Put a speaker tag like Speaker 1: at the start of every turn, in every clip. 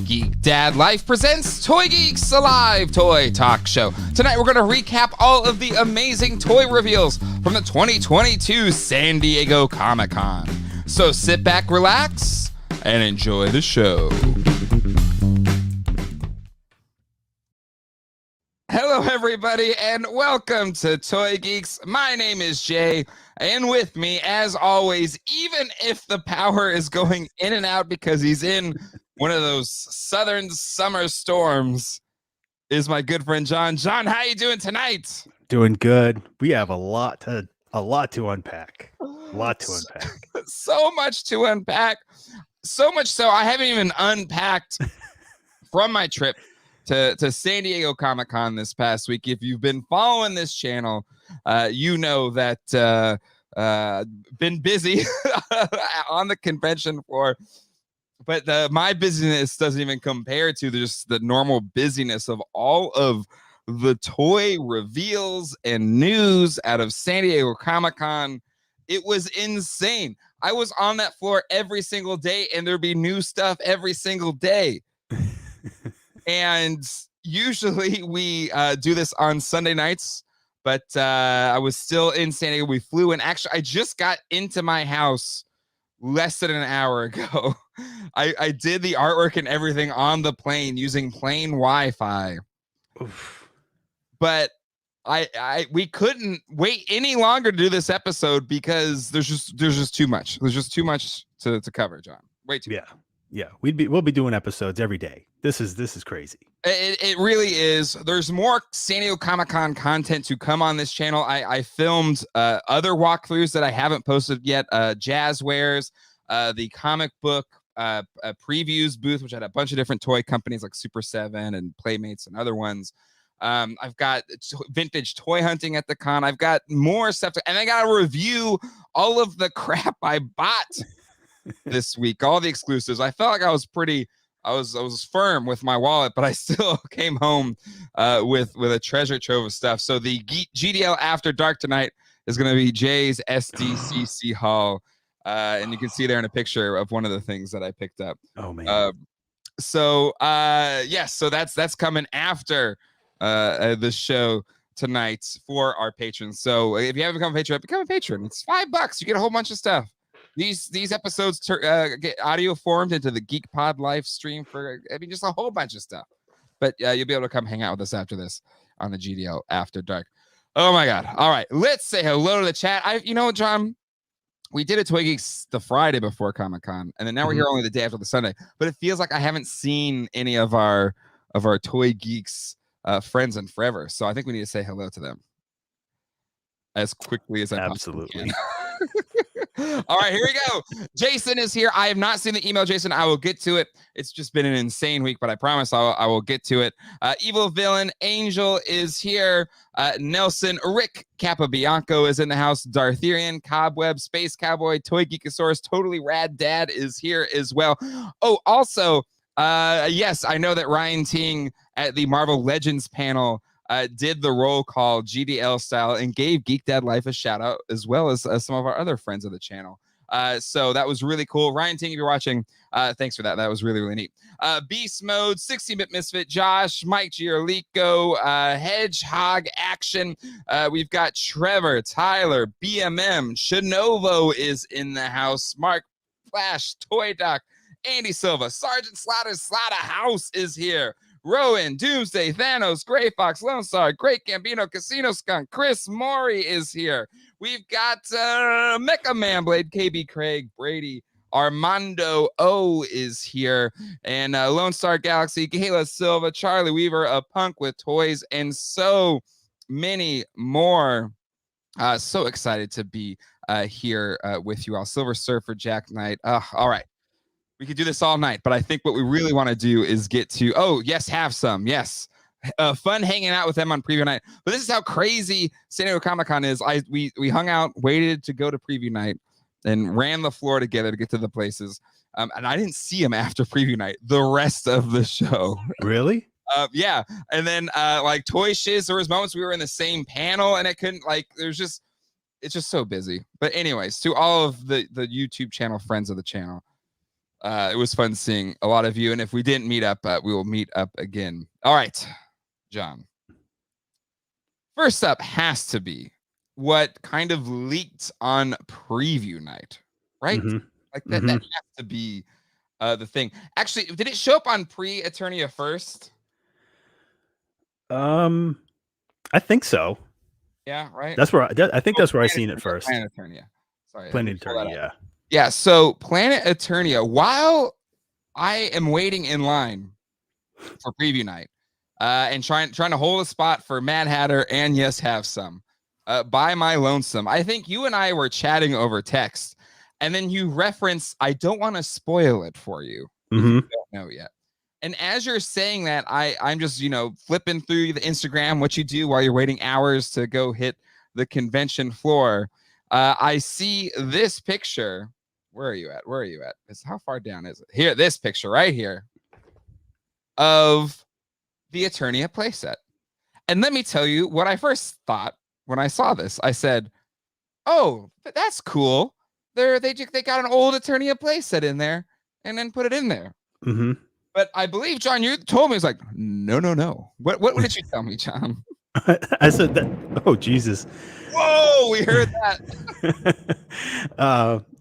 Speaker 1: Geek Dad Life presents Toy Geeks, a live toy talk show. Tonight we're going to recap all of the amazing toy reveals from the 2022 San Diego Comic-Con. So sit back, relax, and enjoy the show. Hello, everybody, and welcome to Toy Geeks. My name is Jay, and with me, as always, even if the power is going in and out because he's in one of those southern summer storms, is my good friend John. John, how you doing tonight?
Speaker 2: Doing good. We have a lot to unpack. So
Speaker 1: much to unpack. So much so I haven't even unpacked from my trip to San Diego Comic-Con this past week. If you've been following this channel, you know that been busy on the convention floor, but my busyness doesn't even compare to just the normal busyness of all of the toy reveals and news out of San Diego Comic-Con. It was insane. I was on that floor every single day, and there'd be new stuff every single day. And usually we do this on Sunday nights, but I was still in San Diego. We flew in. Actually, I just got into my house less than an hour ago. I did the artwork and everything on the plane using plain Wi-Fi.
Speaker 2: Oof.
Speaker 1: But we couldn't wait any longer to do this episode because there's just too much. There's just too much to cover, John. Way too much.
Speaker 2: Yeah. We'll be doing episodes every day. This is crazy.
Speaker 1: It really is. There's more San Diego Comic-Con content to come on this channel. I filmed other walkthroughs that I haven't posted yet. Jazwares, the comic book previews booth, which had a bunch of different toy companies like Super 7 and Playmates and other ones. I've got vintage toy hunting at the con. I've got more stuff and I got to review all of the crap I bought this week, all the exclusives. I felt like I was firm with my wallet, but I still came home with a treasure trove of stuff. So the GDL After Dark tonight is going to be Jay's SDCC haul, and you can see there in a picture of one of the things that I picked up.
Speaker 2: Oh man!
Speaker 1: So that's coming after the show tonight for our patrons. So if you haven't become a patron. It's $5. You get a whole bunch of stuff. These episodes get audio formed into the Geek Pod live stream for, just a whole bunch of stuff. But you'll be able to come hang out with us after this on the GDL After Dark. Oh my God. All right. Let's say hello to the chat. John, we did a Toy Geeks the Friday before Comic-Con, and then now we're here only the day after the Sunday. But it feels like I haven't seen any of our Toy Geeks friends in forever. So I think we need to say hello to them as quickly as I possibly can. All right, here we go. Jason is here. I have not seen the email, Jason. I will get to it. It's just been an insane week, but I promise I will get to it. Evil Villain Angel is here. Nelson Rick Capabianco is in the house. Dartherian Cobweb Space Cowboy Toy Geekosaurus Totally Rad Dad is here as well. Oh, also, yes, I know that Ryan Ting at the Marvel Legends panel did the roll call GDL style and gave Geek Dad Life a shout out, as well as some of our other friends of the channel. So that was really cool. Ryan Ting, if you're watching, thanks for that. That was really, really neat. Beast Mode, 16-Bit Misfit, Josh, Mike Giorlico, Hedgehog Action. We've got Trevor, Tyler, BMM, Shinovo is in the house. Mark Flash, Toy Doc, Andy Silva, Sergeant Slaughterhouse is here. Rowan, Doomsday, Thanos, Gray Fox, Lone Star, Great Gambino, Casino Skunk, Chris Maury is here. We've got Mecha Man Blade, KB Craig, Brady, Armando O is here, and Lone Star Galaxy, Gayla Silva, Charlie Weaver, a punk with toys, and so many more. So excited to be here with you all. Silver Surfer, Jack Knight. All right. We could do this all night, but I think what we really want to do is get to, have some. Yes. Fun hanging out with them on preview night. But this is how crazy San Diego Comic-Con is. We hung out, waited to go to preview night, and ran the floor together to get to the places. And I didn't see him after preview night the rest of the show.
Speaker 2: Really?
Speaker 1: Yeah. And then like Toy Shiz, there was moments we were in the same panel and it couldn't, like, it's just so busy. But anyways, to all of the YouTube channel friends of the channel, It was fun seeing a lot of you, and if we didn't meet up, we will meet up again. All right, John. First up has to be what kind of leaked on preview night, right? Like that has to be the thing. Actually, did it show up on pre-Eternia first?
Speaker 2: I think so.
Speaker 1: Yeah, right.
Speaker 2: That's where I think that's where I seen it first.
Speaker 1: Planet Eternia. Sorry,
Speaker 2: Planet Eternia. Yeah.
Speaker 1: Yeah. So Planet Eternia. While I am waiting in line for preview night, and trying to hold a spot for Mad Hatter and Yes Have Some, by my lonesome. I think you and I were chatting over text, and then you reference, I don't want to spoil it for you if you don't know yet. And as you're saying that, I'm just, flipping through the Instagram, what you do while you're waiting hours to go hit the convention floor. I see this picture. Where are you at? How far down is it? Here, this picture right here of the Eternia playset. And let me tell you what I first thought when I saw this. I said, oh, that's cool. They got an old Eternia playset in there and then put it in there. But I believe, John, you told me, it's like, no. What did you tell me, John?
Speaker 2: I said that. Oh, Jesus.
Speaker 1: Whoa, we heard that.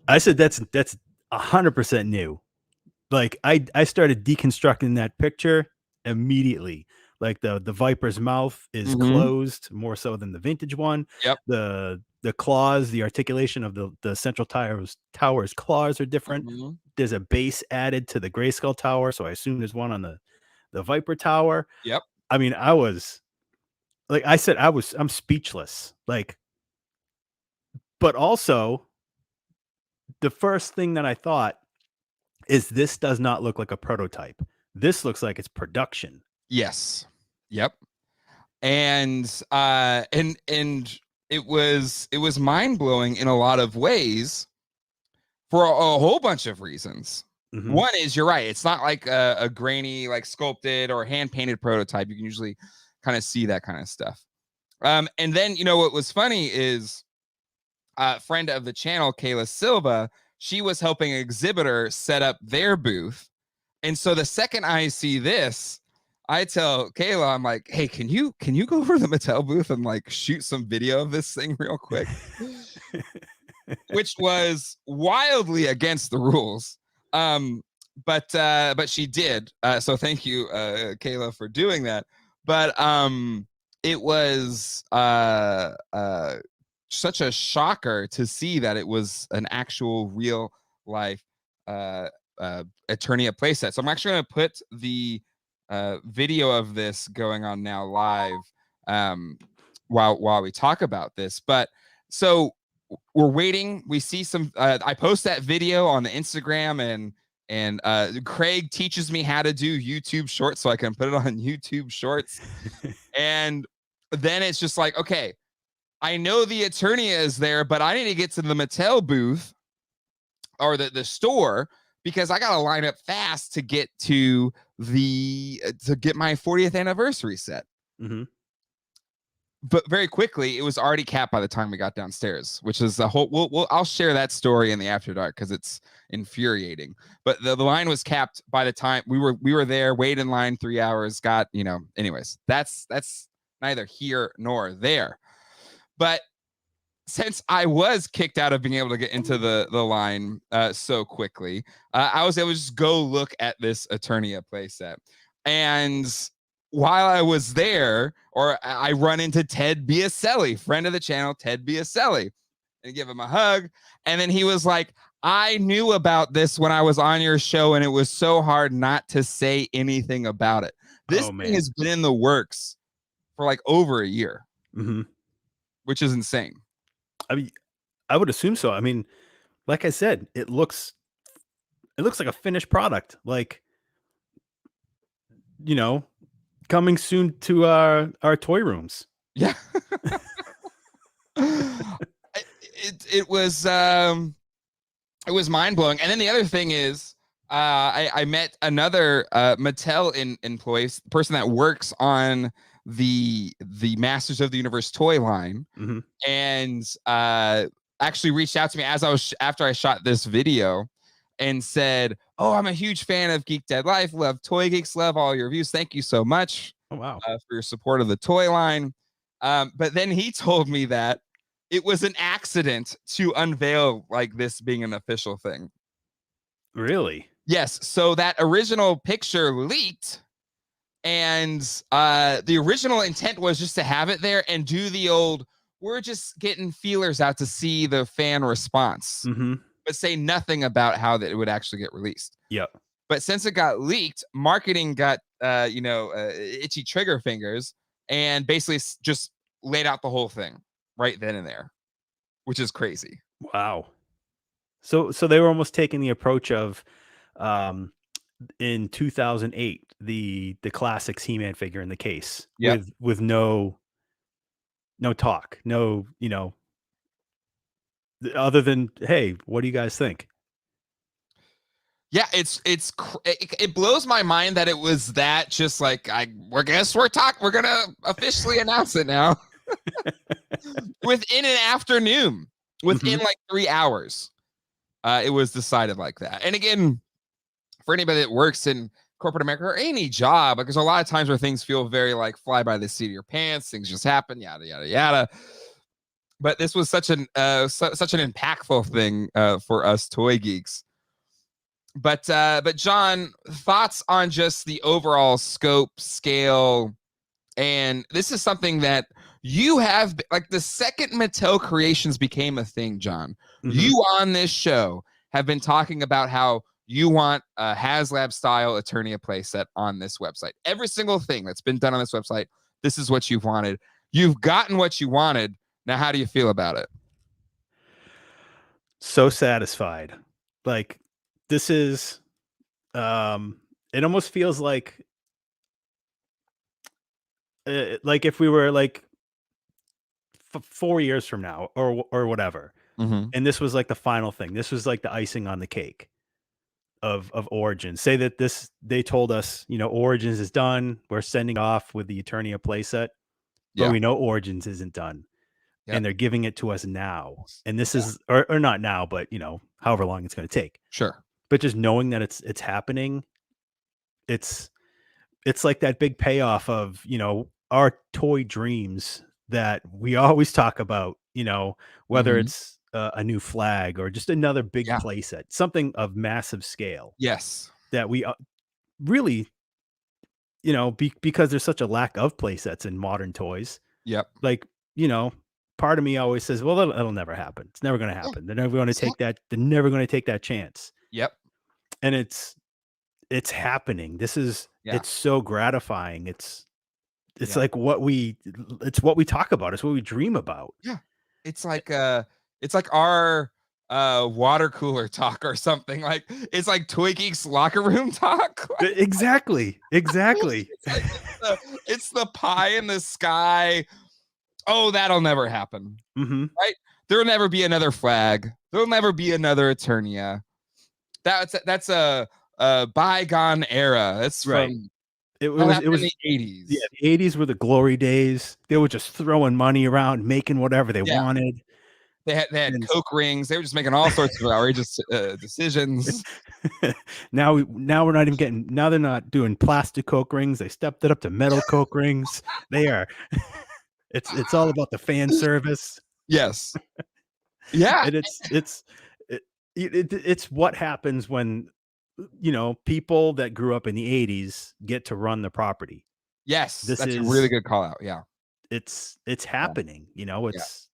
Speaker 2: I said that's 100% new. Like I started deconstructing that picture immediately. Like the Viper's mouth is closed more so than the vintage one.
Speaker 1: Yep.
Speaker 2: The claws, the articulation of the central tower's claws are different. There's a base added to the Grayskull Tower, so I assume there's one on the Viper Tower.
Speaker 1: Yep.
Speaker 2: I mean, I was like I said, I'm speechless. Like, but also the first thing that I thought is this does not look like a prototype. This looks like it's production.
Speaker 1: Yes. Yep. And it was mind-blowing in a lot of ways for a whole bunch of reasons. One is, you're right, it's not like a grainy, like sculpted or hand-painted prototype. You can usually kind of see that kind of stuff. And then, what was funny is friend of the channel, Kayla Silva, she was helping an exhibitor set up their booth. And so the second I see this, I tell Kayla, I'm like, hey, can you go over to the Mattel booth and like shoot some video of this thing real quick? Which was wildly against the rules. But she did. So thank you, Kayla, for doing that. But it was such a shocker to see that it was an actual real life Eternia playset. So I'm actually going to put the video of this going on now live while we talk about this. But so we're waiting. We see some. I post that video on the Instagram, and Craig teaches me how to do YouTube Shorts so I can put it on YouTube Shorts. And then it's just like, okay, I know the Eternia is there, but I need to get to the Mattel booth or the store, because I got to line up fast to get to get my 40th anniversary set. But very quickly, it was already capped by the time we got downstairs, which is the whole. I'll share that story in the After Dark because it's infuriating. But the line was capped by the time we were there, wait in line 3 hours. Got anyways. That's neither here nor there. But since I was kicked out of being able to get into the line so quickly, I was able to just go look at this Eternia playset. And while I was there, I run into Ted Biaselli, friend of the channel, Ted Biaselli, and give him a hug. And then he was like, I knew about this when I was on your show, and it was so hard not to say anything about it. This thing has been in the works for like over a year, which is insane.
Speaker 2: I mean, I would assume so. I mean, like I said, it looks like a finished product. Like, coming soon to our toy rooms.
Speaker 1: Yeah. It was mind-blowing. And then the other thing is, I met another Mattel employee, person that works on the Masters of the Universe toy line, and actually reached out to me after I shot this video, and said, "Oh, I'm a huge fan of Geek Dead Life. Love Toy Geeks. Love all your reviews. Thank you so much
Speaker 2: wow.
Speaker 1: for your support of the toy line." But then he told me that it was an accident to unveil like this being an official thing.
Speaker 2: Really?
Speaker 1: Yes. So that original picture leaked, and the original intent was just to have it there and do the old, we're just getting feelers out to see the fan response, but say nothing about how that it would actually get released.
Speaker 2: Yep.
Speaker 1: But since it got leaked, marketing got itchy trigger fingers and basically just laid out the whole thing right then and there, which is crazy.
Speaker 2: Wow. So they were almost taking the approach of in 2008, the classics He-Man figure in the case,
Speaker 1: Yep.
Speaker 2: with no talk, no, other than, hey, what do you guys think?
Speaker 1: Yeah, it blows my mind that it was that, just like, we're gonna officially announce it now. Within an afternoon, within like 3 hours, it was decided like that. And again, for anybody that works in corporate America or any job, like, there's a lot of times where things feel very like fly by the seat of your pants, things just happen, yada yada yada. But this was such an impactful thing for us toy geeks. But John, thoughts on just the overall scope, scale, and this is something that you have, like, the second Mattel Creations became a thing, John. You on this show have been talking about how you want a HasLab style Eternia playset on this website. Every single thing that's been done on this website, this is what you've wanted. You've gotten what you wanted. Now, how do you feel about it?
Speaker 2: So satisfied. Like, this is, it almost feels like if we were like 4 years from now or whatever, and this was like the final thing. This was like the icing on the cake of Origins. Say that they told us, Origins is done. We're sending off with the Eternia playset, but we know Origins isn't done. And they're giving it to us now. And this is, or not now, but however long it's going to take.
Speaker 1: Sure.
Speaker 2: But just knowing that it's happening, it's like that big payoff of, our toy dreams that we always talk about, whether it's a new flag or just another big playset, something of massive scale.
Speaker 1: Yes.
Speaker 2: That we really, because there's such a lack of playsets in modern toys.
Speaker 1: Yep.
Speaker 2: Like, part of me always says, well, that'll never happen. It's never going to happen. They're never going to take that. They're never going to take that chance.
Speaker 1: Yep.
Speaker 2: And it's happening. This is, it's so gratifying. It's like what we talk about. It's what we dream about.
Speaker 1: Yeah. It's like our water cooler talk or something. Like, it's like Toy Geeks locker room talk.
Speaker 2: Exactly.
Speaker 1: It's the pie in the sky. Oh, that'll never happen. Right? There'll never be another flag. There'll never be another Eternia. That's a bygone era. That's
Speaker 2: right.
Speaker 1: From
Speaker 2: it was
Speaker 1: the 80s.
Speaker 2: Yeah, the 80s were the glory days. They were just throwing money around, making whatever they wanted.
Speaker 1: They had Coke rings. They were just making all sorts of outrageous decisions.
Speaker 2: Now we're not even getting. Now they're not doing plastic Coke rings. They stepped it up to metal Coke rings. They are. It's all about the fan service.
Speaker 1: Yes. Yeah.
Speaker 2: And it's what happens when people that grew up in the 80s get to run the property.
Speaker 1: Yes, that's a really good call out. Yeah.
Speaker 2: It's happening. It's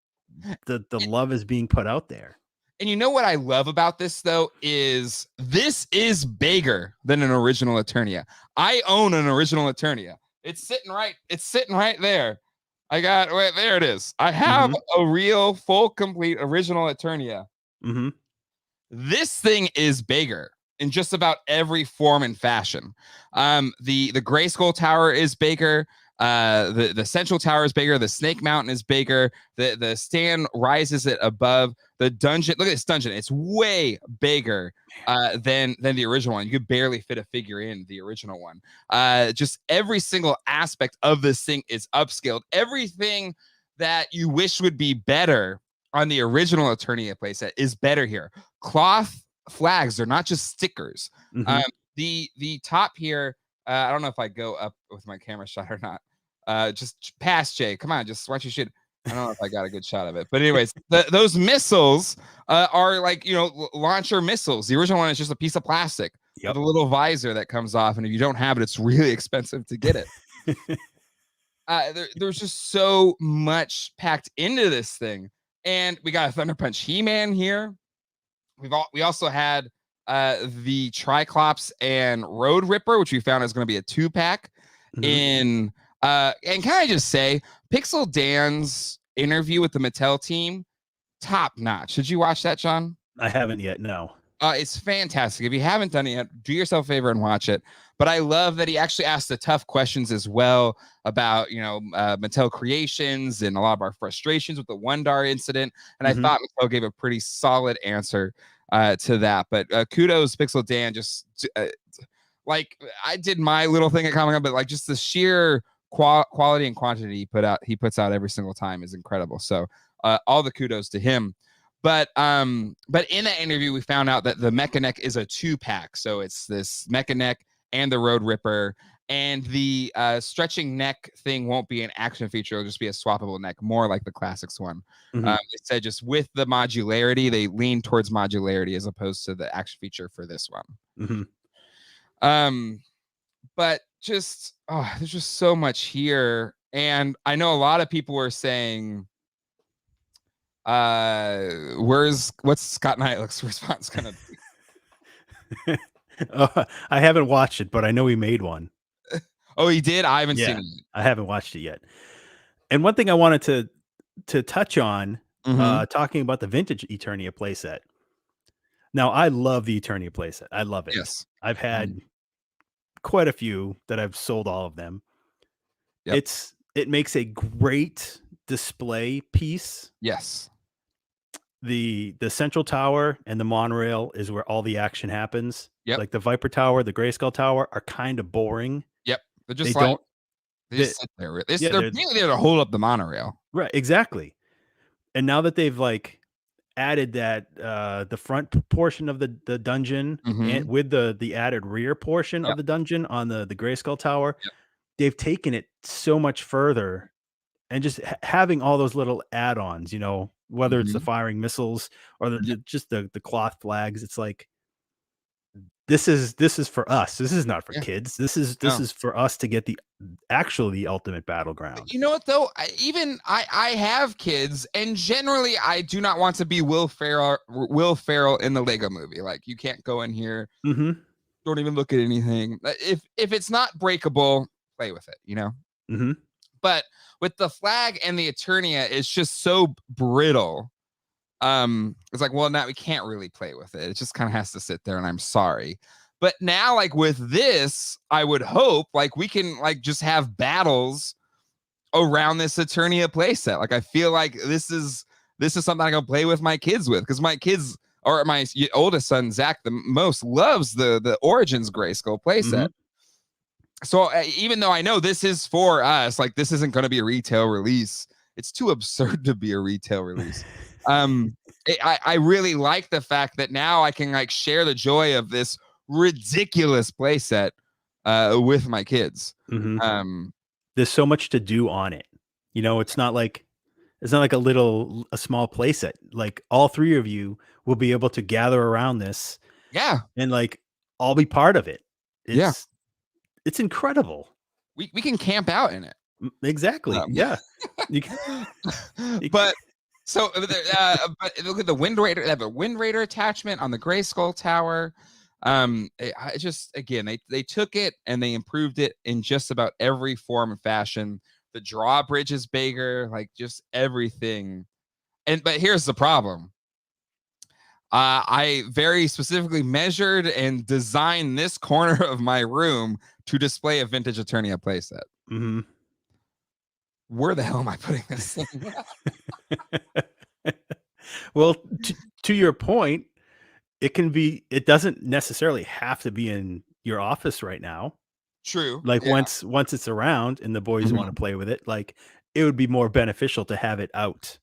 Speaker 2: the love is being put out there.
Speaker 1: And you know what I love about this, though, is this is bigger than an original Eternia. I own an original Eternia. It's sitting right there. There it is. I have a real, full, complete original Eternia. This thing is bigger in just about every form and fashion. The Grayskull Tower is bigger. The Central Tower is bigger. The Snake Mountain is bigger. The stand rises it above the dungeon. Look at this dungeon. It's way bigger than the original one. You could barely fit a figure in the original one. Just every single aspect of this thing is upscaled. Everything that you wish would be better on the original Eternia playset is better here. Cloth, flags. They're not just stickers.
Speaker 2: Mhm.
Speaker 1: The top here, I don't know if I go up with my camera shot or not. Just past Jay. Come on, just watch your shit. I don't know if I got a good shot of it, but anyways, those missiles are like, you know, launcher missiles. The original one is just a piece of plastic with a little visor that comes off, and if you don't have it, it's really expensive to get it. There's just so much packed into this thing, and we got a Thunder Punch He-Man here. We also had the Triclops and Road Ripper, which we found is going to be a 2-pack. In and can I just say, Pixel Dan's interview with the Mattel team, top notch. Did you watch that, John?
Speaker 2: I haven't yet. No.
Speaker 1: It's fantastic. If you haven't done it yet, do yourself a favor and watch it. But I love that he actually asked the tough questions as well about, you know, Mattel creations and a lot of our frustrations with the Wondar incident. And I thought Mattel gave a pretty solid answer to that. But kudos, Pixel Dan. Just like I did my little thing at Comic Con, but like just the sheer quality and quantity he puts out every single time is incredible. So all the kudos to him. But in that interview, we found out that the Mecha Neck is a 2-pack. So it's this Mecha Neck and the Road Ripper. And the stretching neck thing won't be an action feature. It'll just be a swappable neck, more like the classics one. They said just with the modularity, they lean towards modularity as opposed to the action feature for this one. But just, there's just so much here. And I know a lot of people were saying, what's Scott Knightlick's response gonna be?
Speaker 2: I haven't watched it, but I know he made one.
Speaker 1: Oh, he did? I haven't seen it.
Speaker 2: I haven't watched it yet. And one thing I wanted to touch on, talking about the vintage Eternia playset. Now, I love the Eternia playset. I love it.
Speaker 1: Yes.
Speaker 2: I've had quite a few that I've sold all of them.
Speaker 1: Yep.
Speaker 2: It makes a great display piece.
Speaker 1: Yes.
Speaker 2: The central tower and the monorail is where all the action happens.
Speaker 1: Yep.
Speaker 2: Like the Viper Tower, the Grayskull Tower are kind of boring.
Speaker 1: Yep. They're just they just sit there. They're really there to hold up the monorail.
Speaker 2: Right. Exactly. And now that they've like added that the front portion of the dungeon and with the added rear portion of the dungeon on the Grayskull Tower, they've taken it so much further. And just having all those little add-ons, you know, whether it's the firing missiles or just the cloth flags, it's like this is for us. This is not for kids. This is for us to get the ultimate battleground.
Speaker 1: You know what though? I have kids, and generally I do not want to be Will Ferrell in the Lego Movie. Like, you can't go in here, don't even look at anything. If it's not breakable, play with it, you know. But with the flag and the Eternia, it's just so brittle. It's like, well, now we can't really play with it. It just kind of has to sit there, and I'm sorry. But now, like with this, I would hope like we can like just have battles around this Eternia playset. Like, I feel like this is something I can play with my kids with, because my kids, or my oldest son Zach the most, loves the Origins Grayskull playset. So even though I know this is for us, like this isn't going to be a retail release. It's too absurd to be a retail release. I really like the fact that now I can like share the joy of this ridiculous playset with my kids.
Speaker 2: There's so much to do on it. You know, it's not like a small playset. Like all three of you will be able to gather around this.
Speaker 1: Yeah.
Speaker 2: And like all be part of it. It's incredible.
Speaker 1: We can camp out in it.
Speaker 2: Exactly. Yeah. You can.
Speaker 1: But so but look at the Wind Raider. They have a Wind Raider attachment on the Grayskull Tower. I just, again, they took it and they improved it in just about every form and fashion. The drawbridge is bigger, like just everything. But here's the problem. I very specifically measured and designed this corner of my room to display a vintage Eternia playset. Where the hell am I putting this thing?
Speaker 2: Well, to your point, it doesn't necessarily have to be in your office right now.
Speaker 1: True.
Speaker 2: Like once it's around and the boys want to play with it, like it would be more beneficial to have it out.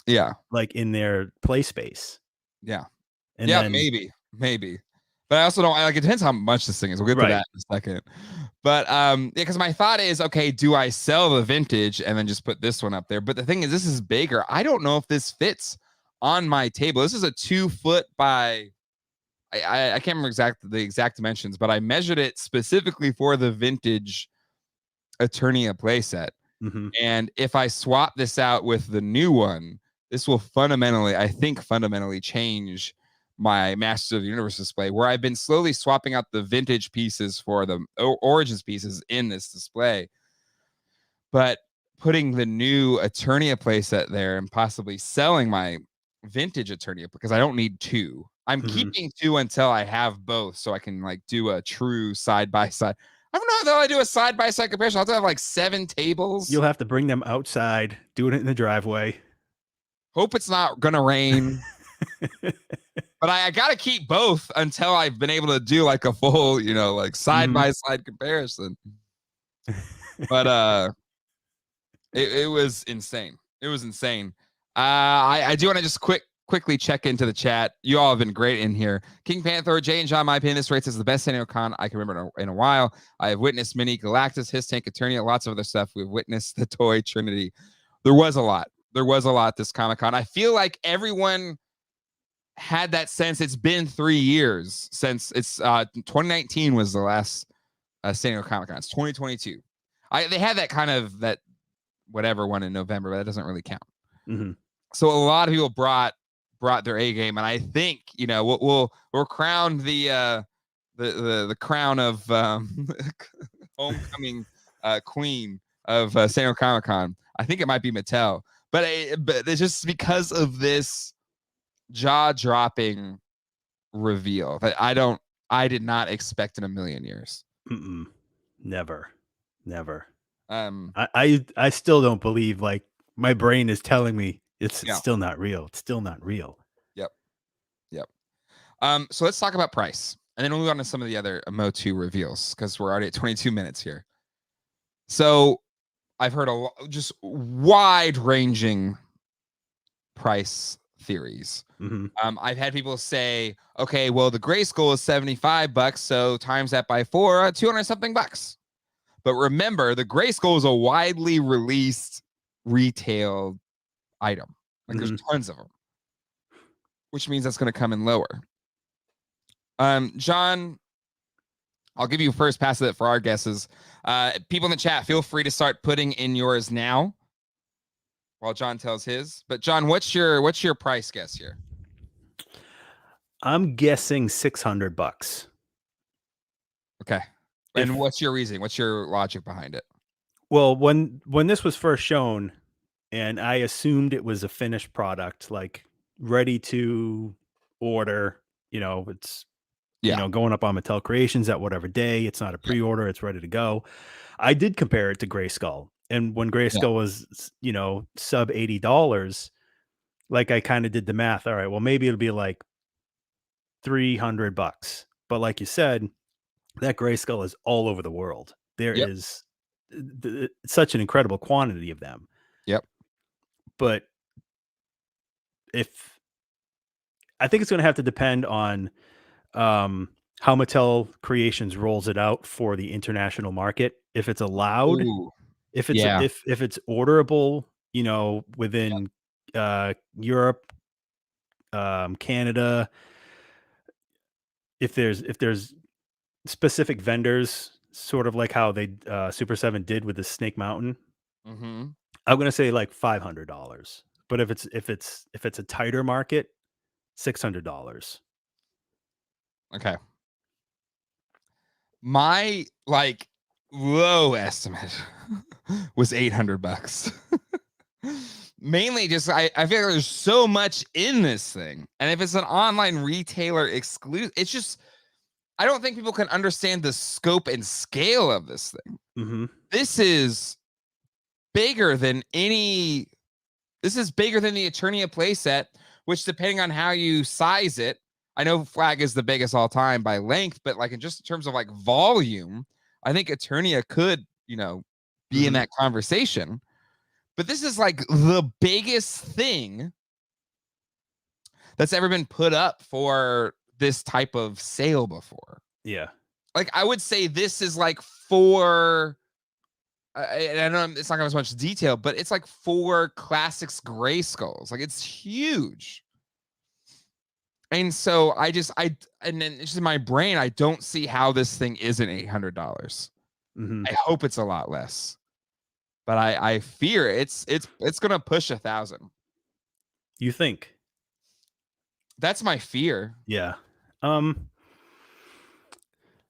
Speaker 1: Yeah.
Speaker 2: Like in their play space.
Speaker 1: Yeah.
Speaker 2: And
Speaker 1: yeah,
Speaker 2: then,
Speaker 1: maybe. maybe. But I also don't like it. Depends how much this thing is. We'll get to that in a second. But yeah, because my thought is, okay, do I sell the vintage and then just put this one up there? But the thing is, this is bigger. I don't know if this fits on my table. This is a 2 foot by I can't remember the exact dimensions, but I measured it specifically for the vintage Eternia playset.
Speaker 2: Mm-hmm.
Speaker 1: And if I swap this out with the new one, this will fundamentally change my Masters of the Universe display, where I've been slowly swapping out the vintage pieces for the Origins pieces in this display. But putting the new Eternia playset there and possibly selling my vintage Eternia, because I don't need 2. I'm keeping 2 until I have both, so I can like do a true side by side. I don't know how I do a side by side comparison. I'll have to have like 7 tables.
Speaker 2: You'll have to bring them outside, do it in the driveway.
Speaker 1: Hope it's not gonna rain. But I got to keep both until I've been able to do like a full, like side by side comparison. But it was insane. It was insane. I do want to just quickly check into the chat. You all have been great in here. King Panther, Jay and John, my opinion, this rates as the best San Diego Con I can remember in a while. I have witnessed mini Galactus, His Tank, Eternia, lots of other stuff. We've witnessed the Toy Trinity. There was a lot this Comic-Con. I feel like everyone had that sense. It's been 3 years since 2019 was the last San Diego Comic-Con. It's 2022. They had that kind of that whatever one in November, but that doesn't really count. So a lot of people brought their A game, and I think we'll crown the crown of homecoming queen of San Diego Comic-Con. I think it might be Mattel, but it's just because of this jaw-dropping reveal that I did not expect in a million years.
Speaker 2: Never. I still don't believe, like, my brain is telling me it's still not real. It's still not real.
Speaker 1: Yep. So let's talk about price, and then we'll move on to some of the other Mo2 reveals, because we're already at 22 minutes here. So I've heard just wide-ranging price theories. I've had people say, okay, well, the Gray Skull is $75, so times that by 4, 200 something bucks. But remember, the Gray Skull is a widely released retail item. Like there's tons of them, which means that's going to come in lower. John, I'll give you first pass at it for our guesses. People in the chat, feel free to start putting in yours now while John tells his. But John, what's your price guess here?
Speaker 2: I'm guessing $600.
Speaker 1: Okay. And what's your reasoning? What's your logic behind it?
Speaker 2: Well, when this was first shown, and I assumed it was a finished product, like ready to order, it's going up on Mattel Creations at whatever day. It's not a pre-order, it's ready to go. I did compare it to Gray Skull. And when Gray Skull was, sub $80, like I kind of did the math. All right, well, maybe it'll be like $300. But like you said, that Gray Skull is all over the world. There is such an incredible quantity of them. But I think it's going to have to depend on how Mattel Creations rolls it out for the international market. If it's allowed, if it's orderable, within Europe, Canada, if there's specific vendors, sort of like how they Super 7 did with the Snake Mountain. I'm gonna say like $500. But if it's a tighter market, $600.
Speaker 1: Okay. My low estimate was $800. Mainly just I feel like there's so much in this thing, and if it's an online retailer exclusive, it's just I don't think people can understand the scope and scale of this thing. This is bigger than the Eternia playset, which depending on how you size it, I know Flag is the biggest all time by length, but like in terms of like volume, I think Eternia could, be in that conversation. But this is like the biggest thing that's ever been put up for this type of sale before.
Speaker 2: Yeah.
Speaker 1: Like, I would say this is like 4. And I know it's not gonna have as much detail, but it's like 4 Classics Gray Skulls. Like, it's huge. And so and then it's just in my brain, I don't see how this thing isn't $800.
Speaker 2: Mm-hmm.
Speaker 1: I hope it's a lot less, but I fear it's gonna push 1,000.
Speaker 2: You think?
Speaker 1: That's my fear.
Speaker 2: Yeah.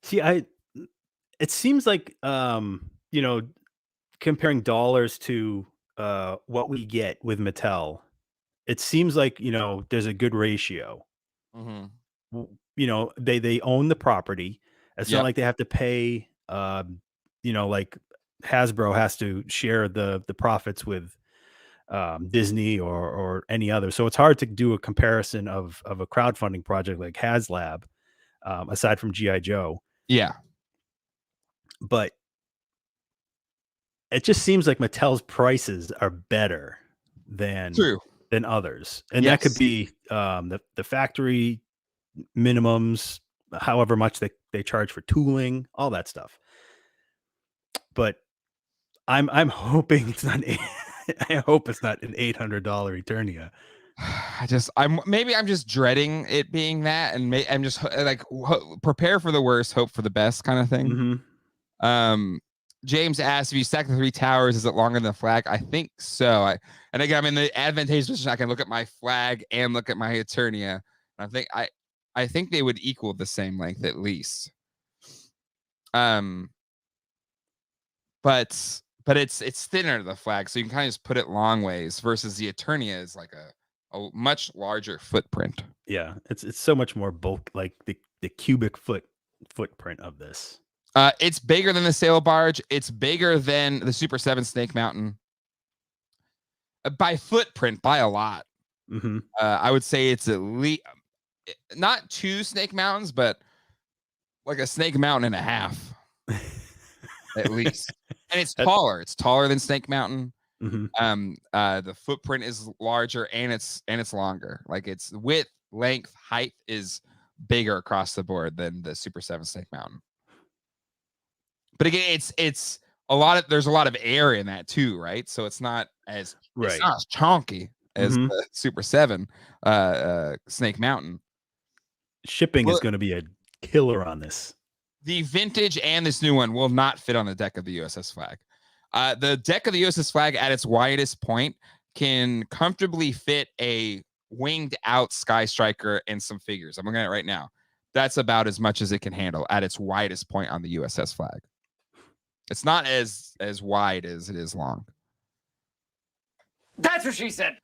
Speaker 2: See, it seems like comparing dollars to what we get with Mattel, it seems like, there's a good ratio. They own the property. It's not
Speaker 1: Yep.
Speaker 2: like they have to pay like Hasbro has to share the profits with Disney or any other. So it's hard to do a comparison of a crowdfunding project like HasLab, aside from G.I. Joe.
Speaker 1: Yeah.
Speaker 2: But it just seems like Mattel's prices are better than others. And that could be the factory minimums, however much they charge for tooling, all that stuff. But I'm hoping it's not I hope it's not an $800 Eternia.
Speaker 1: I'm just dreading it being that, and I'm just like prepare for the worst, hope for the best kind of thing.
Speaker 2: Mm-hmm.
Speaker 1: James asked, if you stack the 3 towers, is it longer than the flag? I think so. And again, I'm in the advantageous position. I can look at my flag and look at my Eternia. I think they would equal the same length at least. But it's thinner, the flag, so you can kind of just put it long ways, versus the Eternia is like a much larger footprint.
Speaker 2: Yeah, it's so much more bulk, like the cubic footprint of this.
Speaker 1: It's bigger than the sail barge. It's bigger than the Super 7 Snake Mountain. By footprint, by a lot.
Speaker 2: Mm-hmm.
Speaker 1: I would say it's at least not 2 Snake Mountains, but like a Snake Mountain and a half. At least. And it's taller. It's taller than Snake Mountain.
Speaker 2: Mm-hmm.
Speaker 1: The footprint is larger, and it's longer. Like, its width, length, height is bigger across the board than the Super 7 Snake Mountain. But again, there's a lot of air in that too, right? So it's not as chonky as the Super 7 Snake Mountain.
Speaker 2: Shipping is going to be a killer on this.
Speaker 1: The vintage and this new one will not fit on the deck of the USS Flag. The deck of the USS Flag at its widest point can comfortably fit a winged out Sky Striker and some figures. I'm looking at it right now. That's about as much as it can handle at its widest point on the USS Flag. It's not as wide as it is long.
Speaker 3: That's what she said.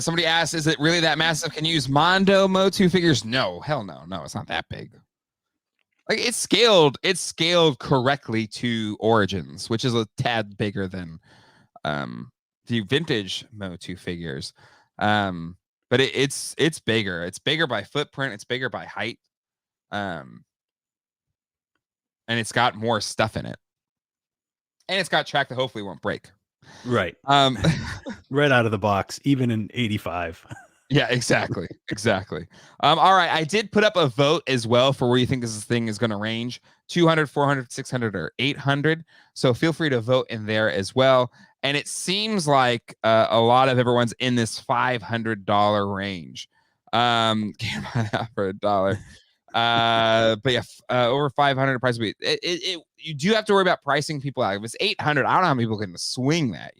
Speaker 1: Somebody asked, is it really that massive? Can you use Mondo Motu figures? No, hell no. No, it's not that big. Like, it's scaled correctly to Origins, which is a tad bigger than the vintage Motu figures. But it's bigger. It's bigger by footprint. It's bigger by height. And it's got more stuff in it. And it's got track that hopefully won't break.
Speaker 2: Right. Right out of the box, even in 85.
Speaker 1: Yeah, exactly. All right. I did put up a vote as well for where you think this thing is going to range: 200, 400, 600, or 800. So feel free to vote in there as well. And it seems like a lot of everyone's in this $500 range. Can't buy that for $1. But yeah, over 500 price will be. You do have to worry about pricing people out. If it's 800, I don't know how many people can swing that.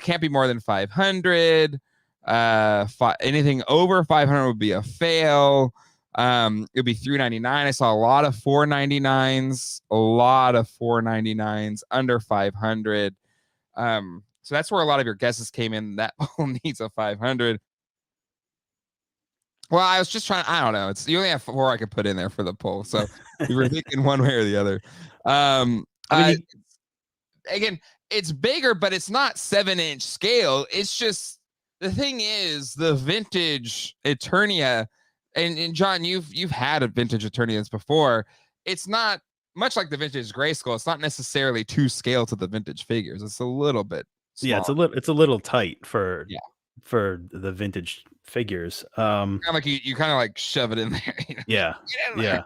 Speaker 1: Can't be more than 500. Anything over 500 would be a fail. It'd be $399. I saw a lot of $499s. Under 500. So that's where a lot of your guesses came in. That poll needs a 500. Well, I was just trying. I don't know. You only have 4 I could put in there for the poll, so we were thinking one way or the other. Again, it's bigger, but it's not 7-inch scale. It's just, the thing is, the vintage Eternia, and John, you've had a vintage Eternians before. It's not much like the vintage Grayskull. It's not necessarily to scale to the vintage figures. It's a little bit
Speaker 2: Yeah,
Speaker 1: small.
Speaker 2: it's a little tight for
Speaker 1: Yeah.
Speaker 2: the vintage figures.
Speaker 1: Kind of like you kind of like shove it in there.
Speaker 2: Yeah,
Speaker 1: Get in
Speaker 2: yeah.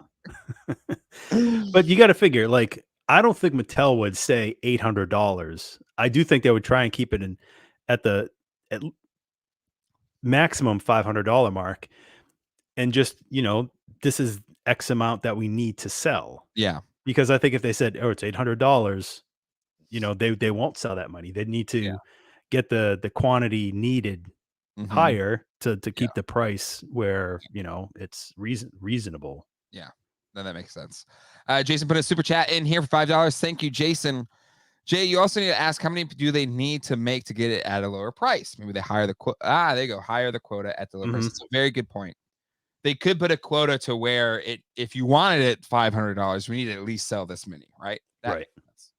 Speaker 1: there.
Speaker 2: But you got to figure, like, I don't think Mattel would say $800. I do think they would try and keep it in at the at maximum $500 mark, and just this is X amount that we need to sell.
Speaker 1: Yeah.
Speaker 2: Because I think if they said, "Oh, it's $800," they won't sell that money. They need
Speaker 1: Yeah.
Speaker 2: to get the quantity needed
Speaker 1: Mhm.
Speaker 2: higher to
Speaker 1: Yeah.
Speaker 2: keep the price where it's reasonable.
Speaker 1: Yeah. Then that makes sense. Jason put a super chat in here for $5. Thank you, Jason. Jay, you also need to ask how many do they need to make to get it at a lower price? Maybe they hire the there you go. Hire the quota at the lower price. It's a very good point. They could put a quota to where if you wanted it $500, we need to at least sell this many, right? That
Speaker 2: Right.
Speaker 1: makes sense.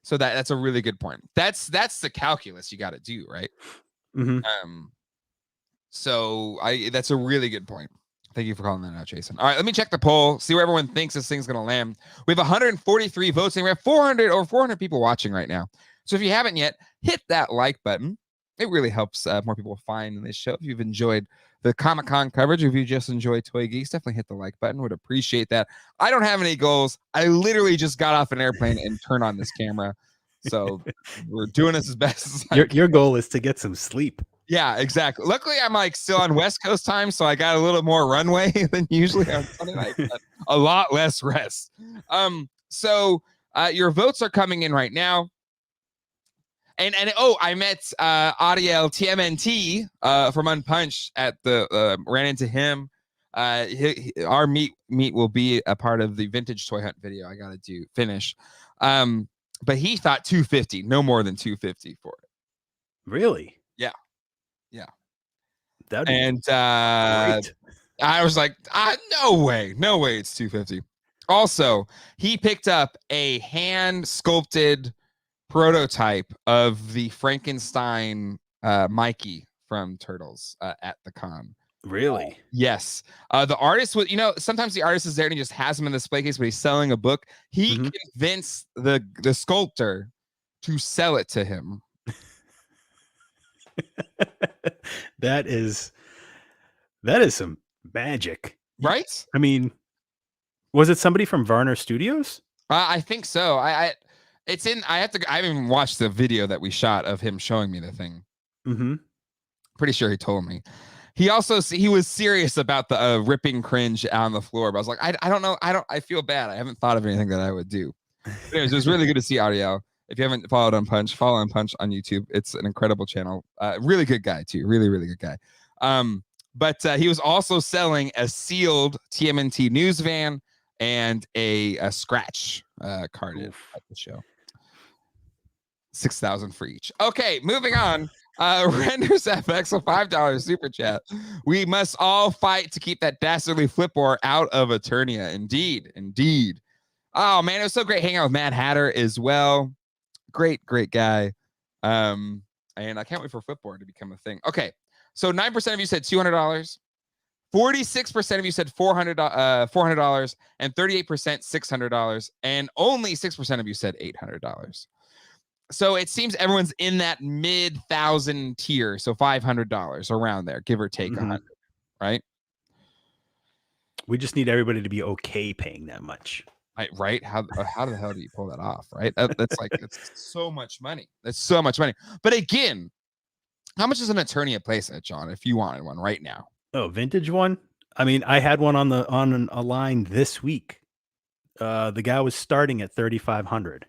Speaker 1: So that's a really good point. That's the calculus you got to do, right? So that's a really good point. Thank you for calling that out, Jason. All right, let me check the poll, see where everyone thinks this thing's going to land. We have 143 votes, and we have 400 people watching right now. So if you haven't yet, hit that like button. It really helps more people find this show. If you've enjoyed the Comic-Con coverage, or if you just enjoy Toy Geeks, definitely hit the like button. Would appreciate that. I don't have any goals. I literally just got off an airplane and turned on this camera. So we're doing this as best as I can.
Speaker 2: Your goal is to get some sleep.
Speaker 1: Yeah, exactly. Luckily, I'm like still on West Coast time, so I got a little more runway than usually on Sunday night, but a lot less rest. So your votes are coming in right now. And I met Adiel TMNT from Unpunched at the ran into him. Our meet will be a part of the vintage toy hunt video I gotta finish. But he thought 250, no more than 250 for it.
Speaker 2: Really?
Speaker 1: Yeah. Yeah.
Speaker 2: That'd
Speaker 1: and
Speaker 2: great.
Speaker 1: I was like, no way it's 250. Also, he picked up a hand sculpted prototype of the Frankenstein Mikey from Turtles at the con.
Speaker 2: Really?
Speaker 1: Yes. The artist would, sometimes the artist is there and he just has him in the display case, but he's selling a book. He convinced the sculptor to sell it to him.
Speaker 2: That is some magic,
Speaker 1: right?
Speaker 2: I mean, was it somebody from Varner Studios?
Speaker 1: I think so. I haven't even watched the video that we shot of him showing me the thing. Pretty sure he told me. He was serious about the ripping cringe on the floor, but I was like, I don't know. I feel bad. I haven't thought of anything that I would do. Anyways, it was really good to see Ariel. If you haven't followed Unpunched, follow Unpunched on YouTube. It's an incredible channel. Really good guy too. Really, really good guy. But he was also selling a sealed TMNT news van and a scratch carded at the show. 6,000 for each. Okay, moving on. Renders FX, a $5 super chat. We must all fight to keep that dastardly flipboard out of Eternia. Indeed. Oh man, it was so great hanging out with Mad Hatter as well. Great guy. And I can't wait for flipboard to become a thing. Okay, so 9% of you said $200. 46% of you said $400, and 38% $600, and only 6% of you said $800. So it seems everyone's in that mid-thousand tier, so $500 around there, give or take 100, right?
Speaker 2: We just need everybody to be okay paying that much.
Speaker 1: Right? How the hell do you pull that off, right? That's so much money. That's so much money. But again, how much is an Eternia playset, John, if you wanted one right now?
Speaker 2: Oh, vintage one? I mean, I had one on a line this week. The guy was starting at 3,500.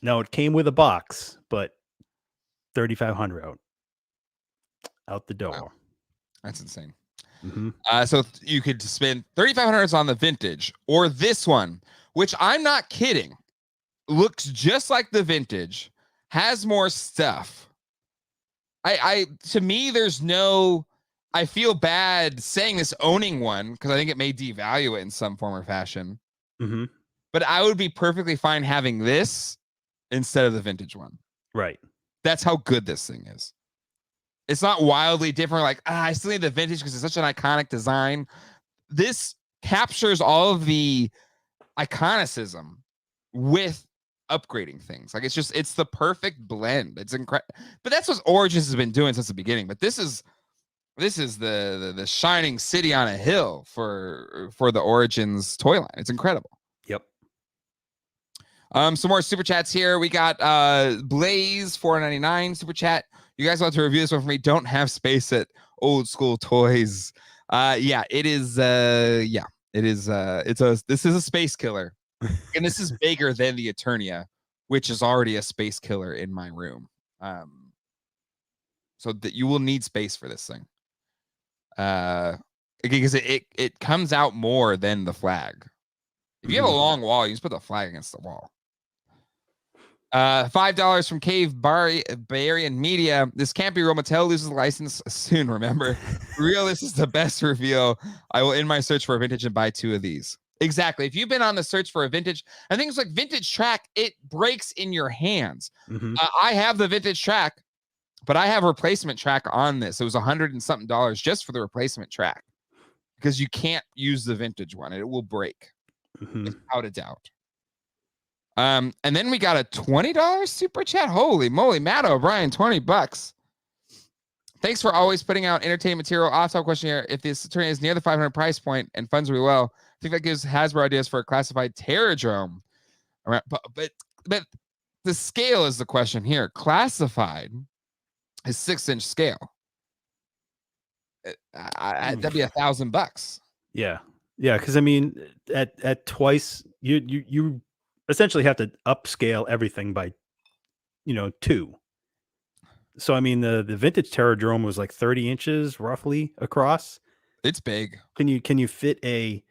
Speaker 2: No, it came with a box, but 3,500 out the door.
Speaker 1: Wow. That's insane.
Speaker 2: Mm-hmm.
Speaker 1: So you could spend $3,500 on the vintage or this one, which I'm not kidding, looks just like the vintage, has more stuff. To me, I feel bad saying this owning one because I think it may devalue it in some form or fashion.
Speaker 2: Mm-hmm.
Speaker 1: But I would be perfectly fine having this instead of the vintage one.
Speaker 2: Right.
Speaker 1: That's how good this thing is. It's not wildly different. Like, I still need the vintage because it's such an iconic design. This captures all of the iconicism with upgrading things. Like it's the perfect blend. It's incredible. But that's what Origins has been doing since the beginning. But this is the shining city on a hill for the Origins toy line. It's incredible.
Speaker 2: Yep.
Speaker 1: Some more super chats here. We got Blaze 4.99 super chat. You guys want to review this one for me? Don't have space at Old School Toys. Yeah, it is. Yeah, it is. This is a space killer, and this is bigger than the Eternia, which is already a space killer in my room. So that you will need space for this thing. Because it comes out more than the flag. If you have a long wall, you just put the flag against the wall. $5 from Cave Barbarian Media. This can't be real. Mattel loses the license soon. Remember, real. This is the best reveal. I will end my search for a vintage and buy 2 of these. Exactly. If you've been on the search for a vintage, I think it's like vintage track. It breaks in your hands. I have the vintage track, but I have replacement track on this. It was $100 and something just for the replacement track because you can't use the vintage one. It will break without a doubt. And then we got a $20 super chat. Holy moly, Matt O'Brien, $20. Thanks for always putting out entertainment material. Off-top question here: if this Eternia is near the 500 price point and funds really well, I think that gives Hasbro ideas for a classified Terradrome. All right, but the scale is the question here. Classified is 6-inch scale. That'd be $1,000.
Speaker 2: Yeah, because I mean, at twice you essentially have to upscale everything by 2. So I mean, the vintage Terradrome was like 30 inches roughly across.
Speaker 1: It's big.
Speaker 2: Can you fit a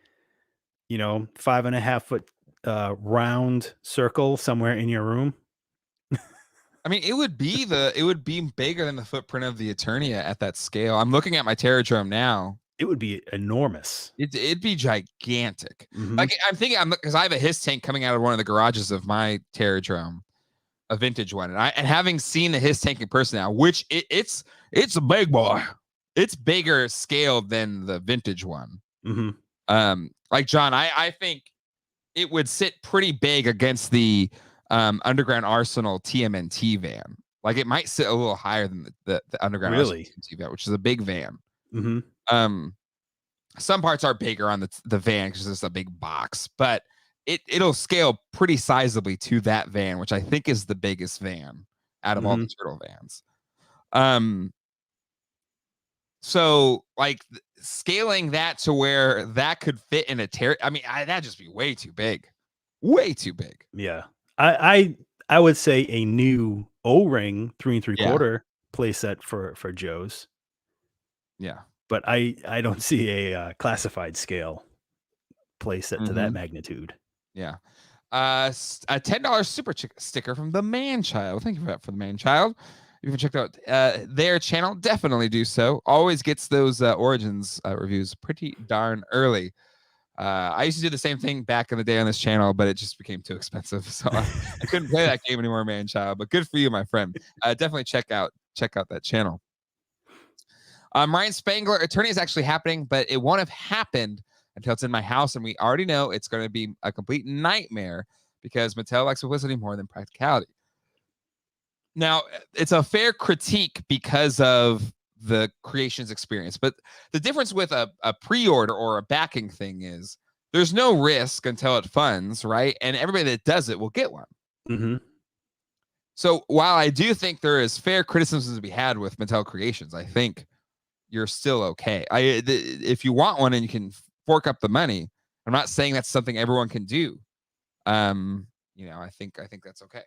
Speaker 2: 5.5 foot round circle somewhere in your room?
Speaker 1: I mean, it would be bigger than the footprint of the Eternia at that scale. I'm looking at my Terradrome now.
Speaker 2: It would be enormous.
Speaker 1: It'd be gigantic. Like I'm thinking, because I have a Hiss tank coming out of one of the garages of my Terradrome, a vintage one, and having seen the Hiss tank in person now, which it's a big boy. It's bigger scale than the vintage one. Like John, I think it would sit pretty big against the Underground Arsenal TMNT van. Like it might sit a little higher than the Underground Arsenal TMNT van, which is a big van. Some parts are bigger on the van because it's a big box, but it'll scale pretty sizably to that van, which I think is the biggest van out of all the turtle vans. So like scaling that to where that could fit in a I mean, that'd just be way too big.
Speaker 2: Yeah. I would say a new O-ring 3 3/4 playset for Joe's.
Speaker 1: Yeah.
Speaker 2: But I don't see a classified scale playset to that magnitude.
Speaker 1: Yeah. A $10 super sticker from the Man Child. Thank you for that for the Man Child. If you haven't checked out their channel, definitely do so. Always gets those Origins reviews pretty darn early. I used to do the same thing back in the day on this channel, but it just became too expensive, so I couldn't play that game anymore, Man Child. But good for you, my friend. Definitely check out that channel. Ryan Spangler, Eternia is actually happening, but it won't have happened until it's in my house, and we already know it's going to be a complete nightmare because Mattel likes publicity more than practicality. Now, it's a fair critique because of the creations experience, but the difference with a pre-order or a backing thing is there's no risk until it funds, right? And everybody that does it will get one. So while I do think there is fair criticism to be had with Mattel Creations, I think you're still okay. If you want one and you can fork up the money, I'm not saying that's something everyone can do. I think that's okay.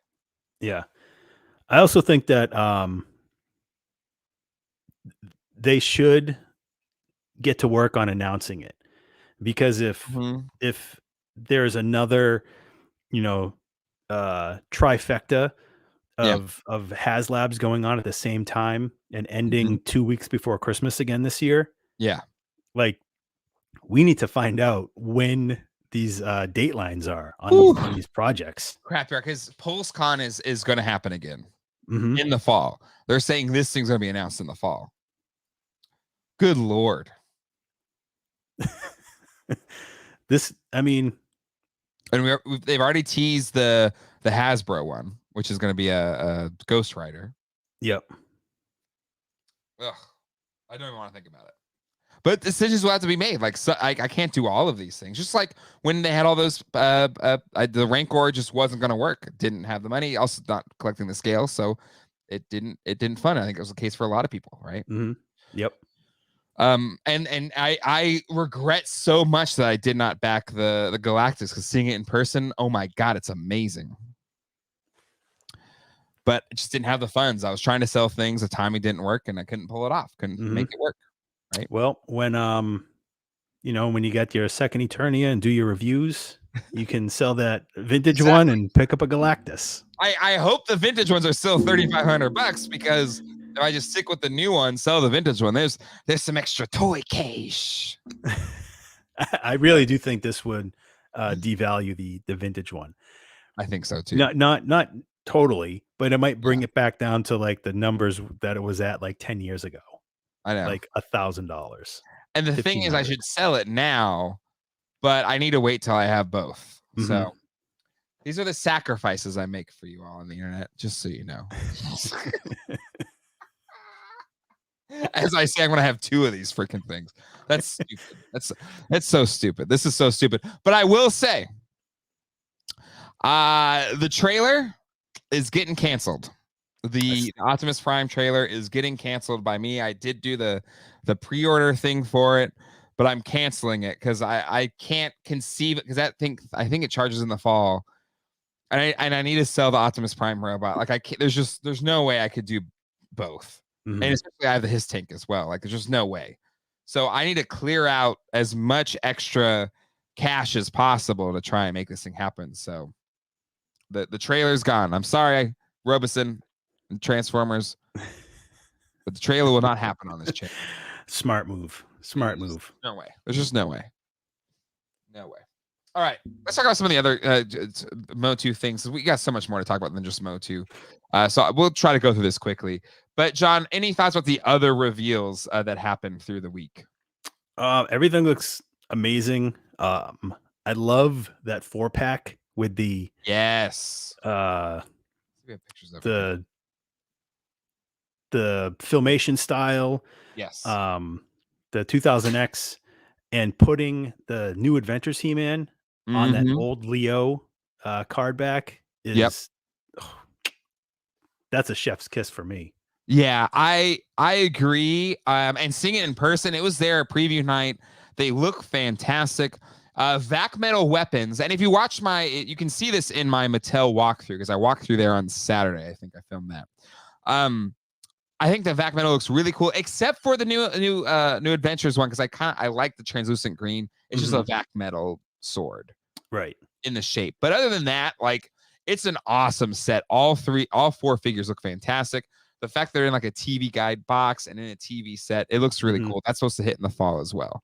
Speaker 2: Yeah. I also think that they should get to work on announcing it, because if there's another, trifecta of HasLabs going on at the same time and ending 2 weeks before Christmas again this year.
Speaker 1: Yeah.
Speaker 2: Like, we need to find out when these datelines are on these projects.
Speaker 1: Crap, because PulseCon is going to happen again in the fall. They're saying this thing's going to be announced in the fall. Good Lord.
Speaker 2: And they've
Speaker 1: already teased the the Hasbro one, which is going to be a Ghostwriter.
Speaker 2: Yep.
Speaker 1: Ugh, I don't even want to think about it. But decisions will have to be made. Like, so I can't do all of these things. Just like when they had all those, the Rancor just wasn't going to work. Didn't have the money. Also, not collecting the scale, so it didn't fund. I think it was the case for a lot of people, right?
Speaker 2: Mm-hmm. Yep.
Speaker 1: And I regret so much that I did not back the Galactus, because seeing it in person, oh my god, it's amazing. But I just didn't have the funds. I was trying to sell things, the timing didn't work, and I couldn't pull it off. Couldn't make it work. Right.
Speaker 2: Well, when when you get your second Eternia and do your reviews, you can sell that vintage one and pick up a Galactus.
Speaker 1: I hope the vintage ones are still $3,500, because if I just stick with the new one, sell the vintage one, there's some extra toy cash.
Speaker 2: I really do think this would devalue the vintage one.
Speaker 1: I think so too.
Speaker 2: Not totally, but it might bring it back down to like the numbers that it was at like 10 years ago.
Speaker 1: I know,
Speaker 2: like $1,000.
Speaker 1: And the thing is, I should sell it now, but I need to wait till I have both. So these are the sacrifices I make for you all on the internet, just so you know. As I say, I'm going to have 2 of these freaking things. That's stupid. That's so stupid. This is so stupid. But I will say, the trailer is getting canceled. The Optimus Prime trailer is getting canceled by me. I did do the pre-order thing for it, but I'm canceling it because I can't conceive it, because I think it charges in the fall, and I need to sell the Optimus Prime robot. Like, I can't. There's no way I could do both, and especially I have his tank as well. Like, there's just no way. So I need to clear out as much extra cash as possible to try and make this thing happen. So the trailer's gone. I'm sorry, Robeson and Transformers, but the trailer will not happen on this channel.
Speaker 2: Smart move.
Speaker 1: No way. There's just no way. No way. All right, let's talk about some of the other Motu things. We got so much more to talk about than just Motu. So we'll try to go through this quickly. But John, any thoughts about the other reveals that happened through the week?
Speaker 2: Everything looks amazing. I love that 4-pack with the
Speaker 1: we have pictures of
Speaker 2: the filmation style.
Speaker 1: Yes.
Speaker 2: The 2000X, and putting the New Adventures He-Man on that old Leo card back is that's a chef's kiss for me.
Speaker 1: Yeah, I agree. And seeing it in person, it was their preview night. They look fantastic. Vac Metal weapons, and if you watch you can see this in my Mattel walkthrough, because I walked through there on Saturday. I think I filmed that. I think the Vac Metal looks really cool, except for the new Adventures one, because I like the translucent green. It's just a Vac Metal sword,
Speaker 2: right,
Speaker 1: in the shape. But other than that, like, it's an awesome set. All 4 figures look fantastic. The fact they're in like a TV guide box and in a TV set, it looks really cool. That's supposed to hit in the fall as well.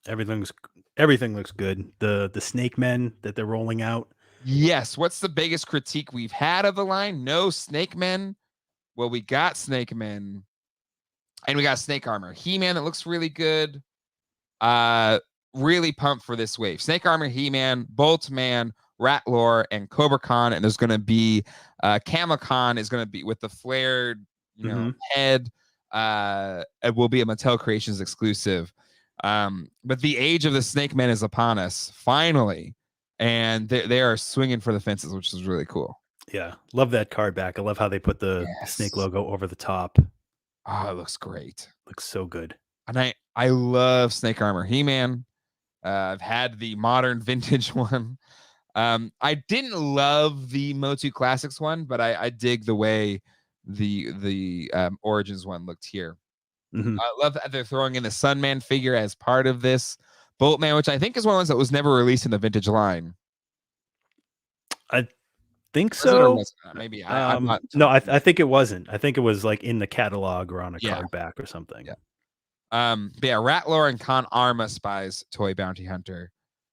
Speaker 2: Everything looks good. The Snake Men that they're rolling out.
Speaker 1: Yes. What's the biggest critique we've had of the line? No Snake Men. Well, we got Snake Men, and we got Snake Armor He-Man that looks really good. Really pumped for this wave. Snake Armor He-Man, Boltman, Ratlore, and Cobra Khan, and there's going to be Camel-Con is going to be with the flared, head. It will be a Mattel Creations exclusive. But the age of the Snake Men is upon us, finally, and they are swinging for the fences, which is really cool.
Speaker 2: Yeah, love that card back. I love how they put the snake logo over the top.
Speaker 1: Oh, it looks great.
Speaker 2: Looks so good.
Speaker 1: And I love Snake Armor He-Man. I've had the modern vintage one. I didn't love the Motu Classics one, but I dig the way the Origins one looked here. I love that they're throwing in the Sunman figure as part of this Boltman, which I think is one of the ones that was never released in the vintage line.
Speaker 2: I think so.
Speaker 1: Maybe
Speaker 2: I'm not. No, I think it wasn't. I think it was like in the catalog or on a card back or something.
Speaker 1: Yeah. But yeah, Ratlore and Con Arma Spies Toy Bounty Hunter.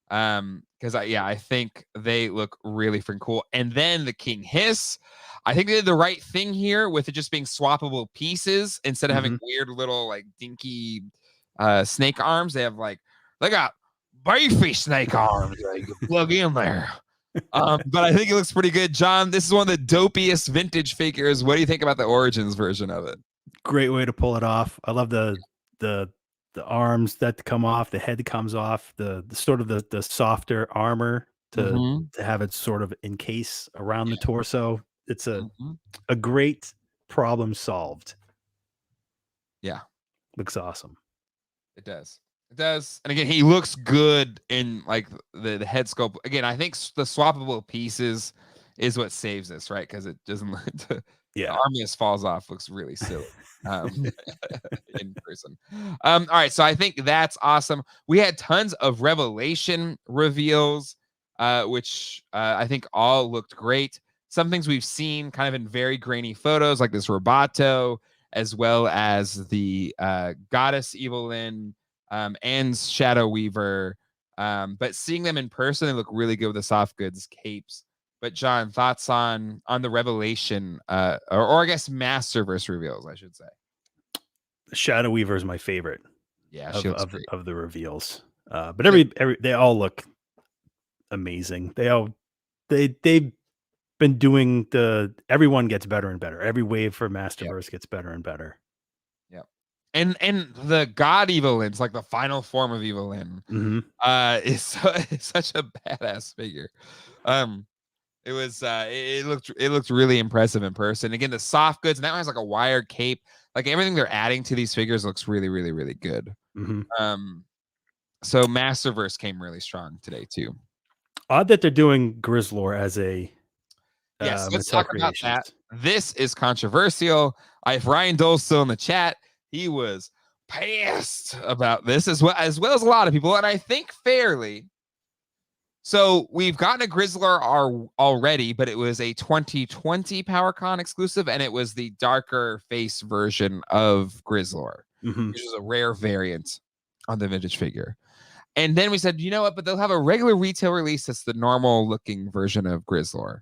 Speaker 1: Because I think they look really freaking cool. And then the King Hiss, I think they did the right thing here with it just being swappable pieces instead of having weird little like dinky snake arms. They got beefy snake arms that you can plug in there. But I think it looks pretty good. John, this is one of the dopiest vintage figures. What do you think about the Origins version of it?
Speaker 2: Great way to pull it off. I love the arms that come off, the head that comes off, the sort of the softer armor to have it sort of encase around the torso. It's a great problem solved.
Speaker 1: Yeah.
Speaker 2: Looks awesome.
Speaker 1: It does. It does. And again, he looks good in like the head sculpt. Again, I think the swappable pieces is what saves this, right? Because it doesn't the Armius falls off, looks really silly in person. All right, so I think that's awesome. We had tons of Revelation reveals, which I think all looked great. Some things we've seen kind of in very grainy photos, like this Roboto, as well as the Goddess Evelyn and Shadow Weaver. But seeing them in person, they look really good with the soft goods capes. But John, thoughts on the Revelation or I guess Masterverse reveals, I should say.
Speaker 2: Shadow Weaver is my favorite.
Speaker 1: Yeah,
Speaker 2: of the reveals. But they all look amazing. They've been doing everyone gets better and better. Every wave for Masterverse gets better and better.
Speaker 1: Yep. And the God Evelyn's like the final form of Evelyn is such a badass figure. It looked really impressive in person. Again, the soft goods, and that one has like a wire cape. Like everything they're adding to these figures looks really, really, really good. So Masterverse came really strong today too.
Speaker 2: Odd that they're doing Grizzler as a
Speaker 1: yes. Let's talk about that. This is controversial. If Ryan Dole's still in the chat, he was pissed about this as well as a lot of people, and I think fairly. So we've gotten a Grizzler already, but it was a 2020 PowerCon exclusive, and it was the darker face version of Grizzler, which is a rare variant on the vintage figure. And then we said, you know what? But they'll have a regular retail release that's the normal looking version of Grizzler.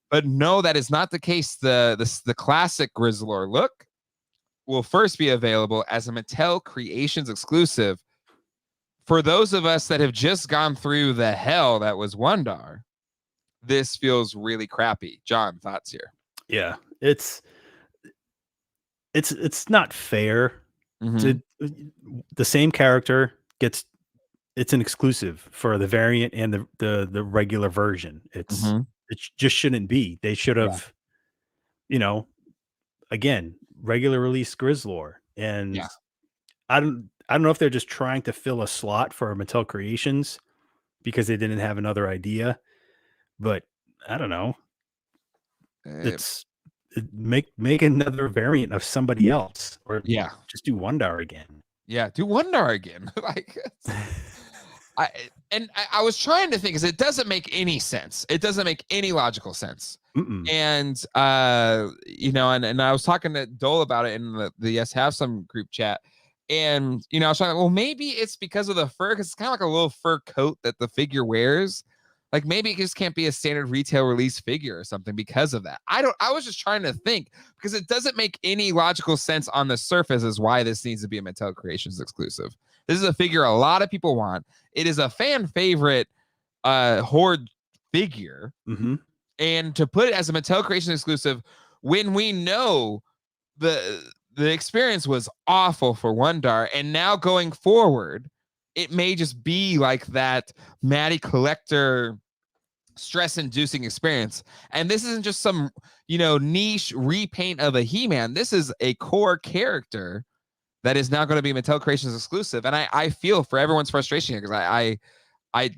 Speaker 1: But no, that is not the case. The classic Grizzler look will first be available as a Mattel Creations exclusive. For those of us that have just gone through the hell that was Wondar, this feels really crappy. John, thoughts here?
Speaker 2: Yeah, it's not fair. The same character gets it's an exclusive for the variant and the regular version. It just shouldn't be. They should have, again, regular release Grizzler. And I don't know if they're just trying to fill a slot for Mattel Creations because they didn't have another idea, but I don't know. Make another variant of somebody else, or just do Wondar again.
Speaker 1: Yeah, do Wondar again. Like, I was trying to think, because it doesn't make any sense. It doesn't make any logical sense. And and I was talking to Dole about it in the Yes Have Some group chat. And, I was trying, well, maybe it's because of the fur, because it's kind of like a little fur coat that the figure wears. Like, maybe it just can't be a standard retail release figure or something because of that. I was just trying to think, because it doesn't make any logical sense on the surface as why this needs to be a Mattel Creations exclusive. This is a figure a lot of people want. It is a fan favorite Horde figure. And to put it as a Mattel Creations exclusive when we know the experience was awful for Wondar, and now going forward, it may just be like that Matty collector stress-inducing experience. And this isn't just some, niche repaint of a He-Man. This is a core character that is now going to be Mattel Creations exclusive. And I feel for everyone's frustration here, because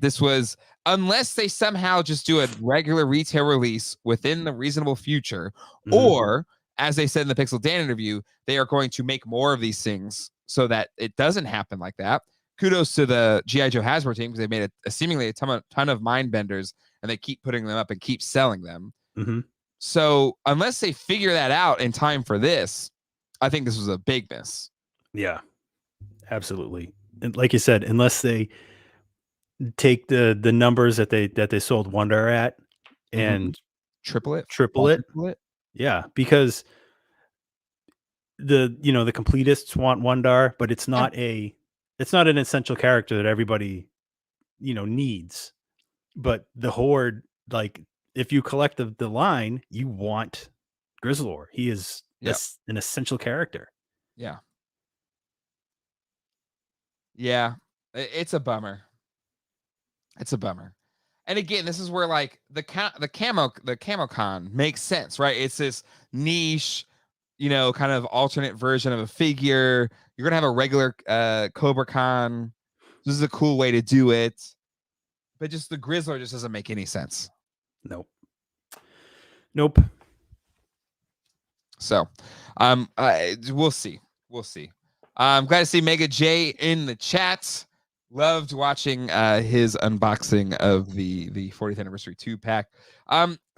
Speaker 1: this was, unless they somehow just do a regular retail release within the reasonable future, or as they said in the Pixel Dan interview, they are going to make more of these things so that it doesn't happen like that. Kudos to the G.I. Joe Hasbro team, because they made seemingly a ton of mind benders, and they keep putting them up and keep selling them. So unless they figure that out in time for this, I think this was a big miss.
Speaker 2: Yeah, absolutely. And like you said, unless they take the numbers that they sold Wondar at and
Speaker 1: triple it.
Speaker 2: Yeah, because the completists want Wondar, but it's not an essential character that everybody needs. But the Horde, like, if you collect the line, you want Grizzler. He is an essential character.
Speaker 1: Yeah. Yeah. It's a bummer. It's a bummer. And again, this is where like the camo con makes sense, right? It's this niche, kind of alternate version of a figure. You're gonna have a regular Cobra Con. This is a cool way to do it. But just the Grizzler just doesn't make any sense.
Speaker 2: Nope.
Speaker 1: So, we'll see. I'm glad to see Mega J in the chat. Loved watching his unboxing of the 40th anniversary 2-pack.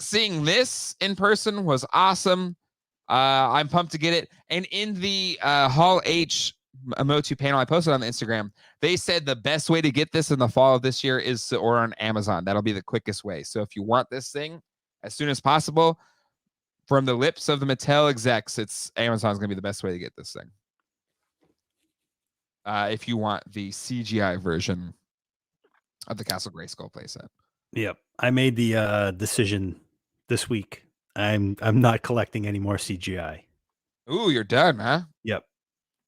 Speaker 1: Seeing this in person was awesome. I'm pumped to get it. And in the Hall H Motu panel I posted on the Instagram, they said the best way to get this in the fall of this year is to order on Amazon. That'll be the quickest way. So if you want this thing as soon as possible, from the lips of the Mattel execs, it's Amazon's going to be the best way to get this thing. If you want the CGI version of the Castle Grayskull playset.
Speaker 2: Yep. I made the decision this week. I'm not collecting any more CGI.
Speaker 1: Ooh, you're done, huh?
Speaker 2: Yep.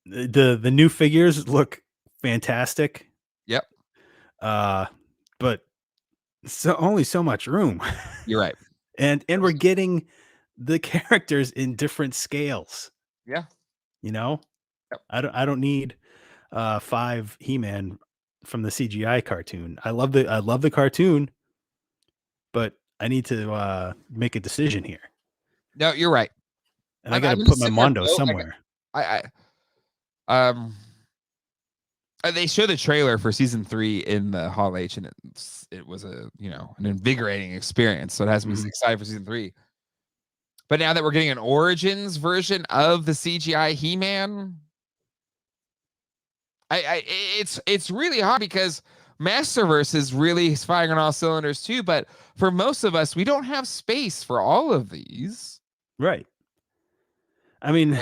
Speaker 2: The new figures look fantastic.
Speaker 1: Yep.
Speaker 2: But only so much room.
Speaker 1: You're right.
Speaker 2: And we're getting the characters in different scales.
Speaker 1: Yeah.
Speaker 2: Yep. I don't need 5 He-Man from the CGI cartoon. I love the cartoon, but I need to make a decision here.
Speaker 1: No, you're right.
Speaker 2: And I got to put my Mondo somewhere.
Speaker 1: They showed the trailer for season 3 in the Hall H, and it was an invigorating experience. So it has me excited for season 3. But now that we're getting an Origins version of the CGI He-Man, it's really hard because Masterverse is really firing on all cylinders too. But for most of us, we don't have space for all of these.
Speaker 2: Right. I mean,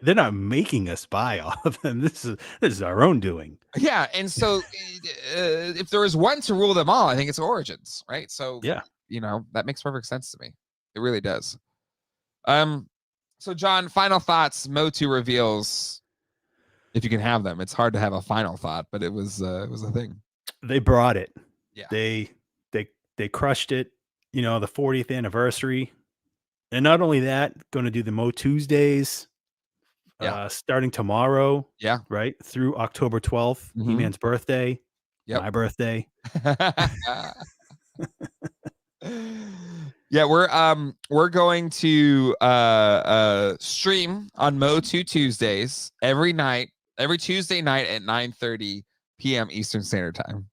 Speaker 2: they're not making us buy all of them. This is our own doing.
Speaker 1: Yeah, and so if there is one to rule them all, I think it's Origins, right? So
Speaker 2: yeah,
Speaker 1: that makes perfect sense to me. It really does. So John, final thoughts, Motu reveals. If you can have them, it's hard to have a final thought, but it was a thing.
Speaker 2: They brought it.
Speaker 1: Yeah,
Speaker 2: they crushed it. The 40th anniversary. And not only that, going to do the Mo Tuesdays starting tomorrow.
Speaker 1: Yeah.
Speaker 2: Right? Through October 12th, He-Man's birthday.
Speaker 1: Yep.
Speaker 2: My birthday.
Speaker 1: Yeah, we're going to stream on Motu Tuesdays every Tuesday night at 9:30 p.m. Eastern Standard Time.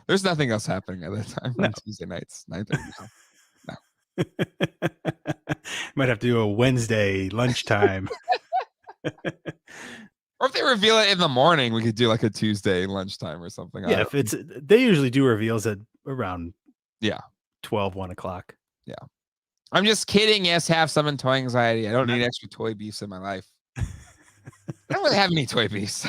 Speaker 1: There's nothing else happening at that time on Tuesday nights, 9:30. No.
Speaker 2: Might have to do a Wednesday lunchtime.
Speaker 1: Or if they reveal it in the morning, we could do like a Tuesday lunchtime or something.
Speaker 2: Yeah, they usually do reveals at around 12, 1 o'clock.
Speaker 1: Yeah. I'm just kidding. Yes, have some toy anxiety. I don't need extra toy beefs in my life. I don't really have any toy beefs.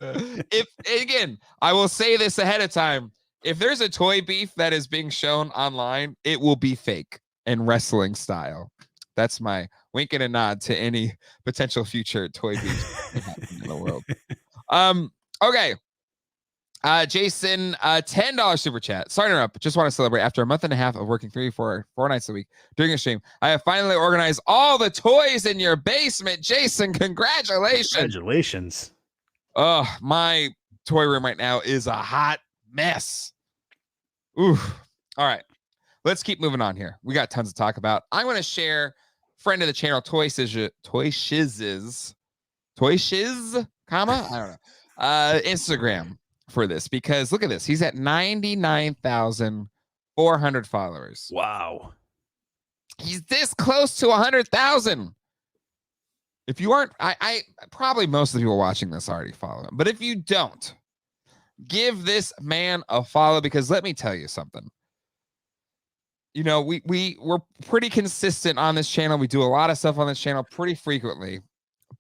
Speaker 1: I will say this ahead of time. If there's a toy beef that is being shown online, it will be fake and wrestling style. That's my wink and a nod to any potential future toy beef in the world. Okay. Jason, $10 super chat. Sorry to interrupt, but just want to celebrate. After a month and a half of working 4 nights a week during a stream, I have finally organized all the toys in your basement. Jason, congratulations.
Speaker 2: Congratulations.
Speaker 1: Oh, my toy room right now is a hot mess. Ooh. All right. Let's keep moving on here. We got tons to talk about. I'm going to share friend of the channel, Toy Shiz, comma? I don't know. Instagram for this, because look at this. He's at 99,400 followers.
Speaker 2: Wow.
Speaker 1: He's this close to 100,000. If you aren't, I probably most of the people watching this already follow him. But if you don't, give this man a follow, because let me tell you something. We're pretty consistent on this channel. We do a lot of stuff on this channel pretty frequently,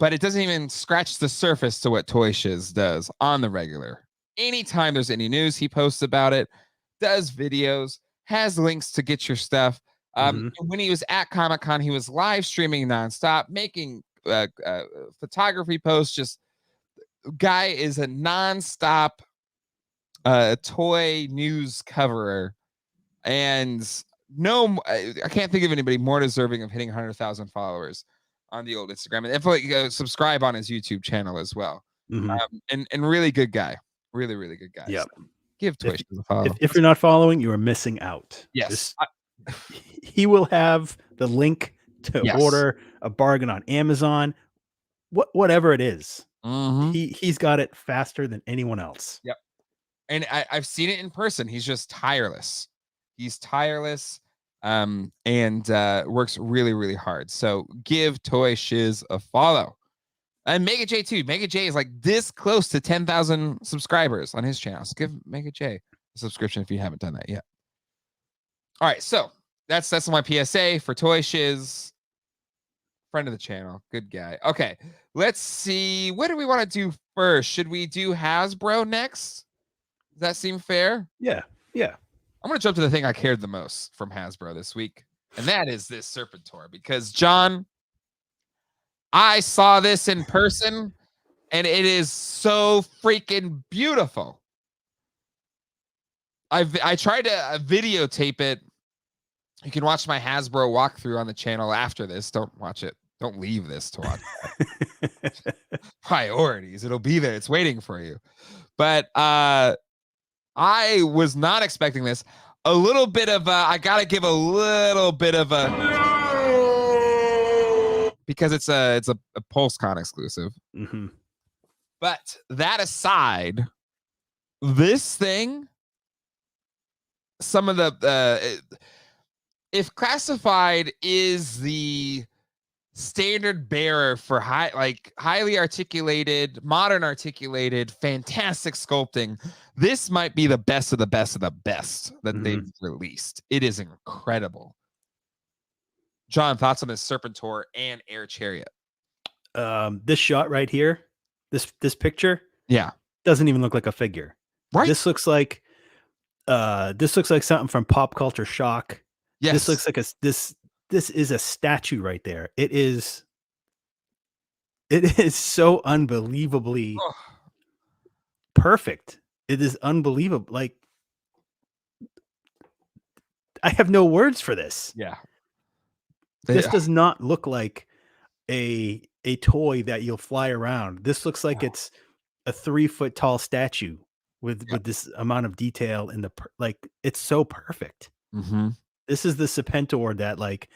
Speaker 1: but it doesn't even scratch the surface to what Toy Shiz does on the regular. Anytime there's any news, he posts about it, does videos, has links to get your stuff. And when he was at Comic-Con, he was live streaming nonstop, making photography posts. Just guy is a nonstop toy news coverer, and I can't think of anybody more deserving of hitting 100,000 followers on the old Instagram. And definitely subscribe on his YouTube channel as well. And really good guy, really good guy.
Speaker 2: Yep.
Speaker 1: So give Twitch a follow.
Speaker 2: If you're not following, you are missing out.
Speaker 1: Yes.
Speaker 2: He will have the link to order a bargain on Amazon, whatever it is. He's got it faster than anyone else.
Speaker 1: Yep. And I've seen it in person. He's just tireless. He's tireless and works really hard. So give Toy Shiz a follow. And Mega J too. Mega J is like this close to 10,000 subscribers on his channel. So give Mega J a subscription if you haven't done that yet. All right, so that's my PSA for Toy Shiz. Friend of the channel, good guy. Okay, let's see. What do we want to do first? Should we do Hasbro next? Does that seem fair?
Speaker 2: Yeah.
Speaker 1: I'm going to jump to the thing I cared the most from Hasbro this week, and that is this Serpent Tour. Because, John, I saw this in person, and it is so freaking beautiful. I tried to videotape it. You can watch my Hasbro walkthrough on the channel after this. Don't watch it. Don't leave this to watch it. Priorities. It'll be there. It's waiting for you. But I was not expecting this. A little bit of I gotta give a little bit of a, because it's a PulseCon exclusive. But that aside, this thing, some of the if classified is the standard bearer for highly articulated, modern articulated, fantastic sculpting, this might be the best of the best of the best that they've released. It is incredible. John, thoughts on this Serpentor and Air Chariot?
Speaker 2: This shot right here, this picture, doesn't even look like a figure.
Speaker 1: Right.
Speaker 2: This looks like something from Pop Culture Shock.
Speaker 1: Yes.
Speaker 2: This looks like this is a statue right there. It is so unbelievably perfect. It is unbelievable. Like, I have no words for this.
Speaker 1: Yeah.
Speaker 2: This does not look like a toy that you'll fly around. This looks like it's a 3-foot tall statue with this amount of detail in the it's so perfect. This is the Serpentor that, like,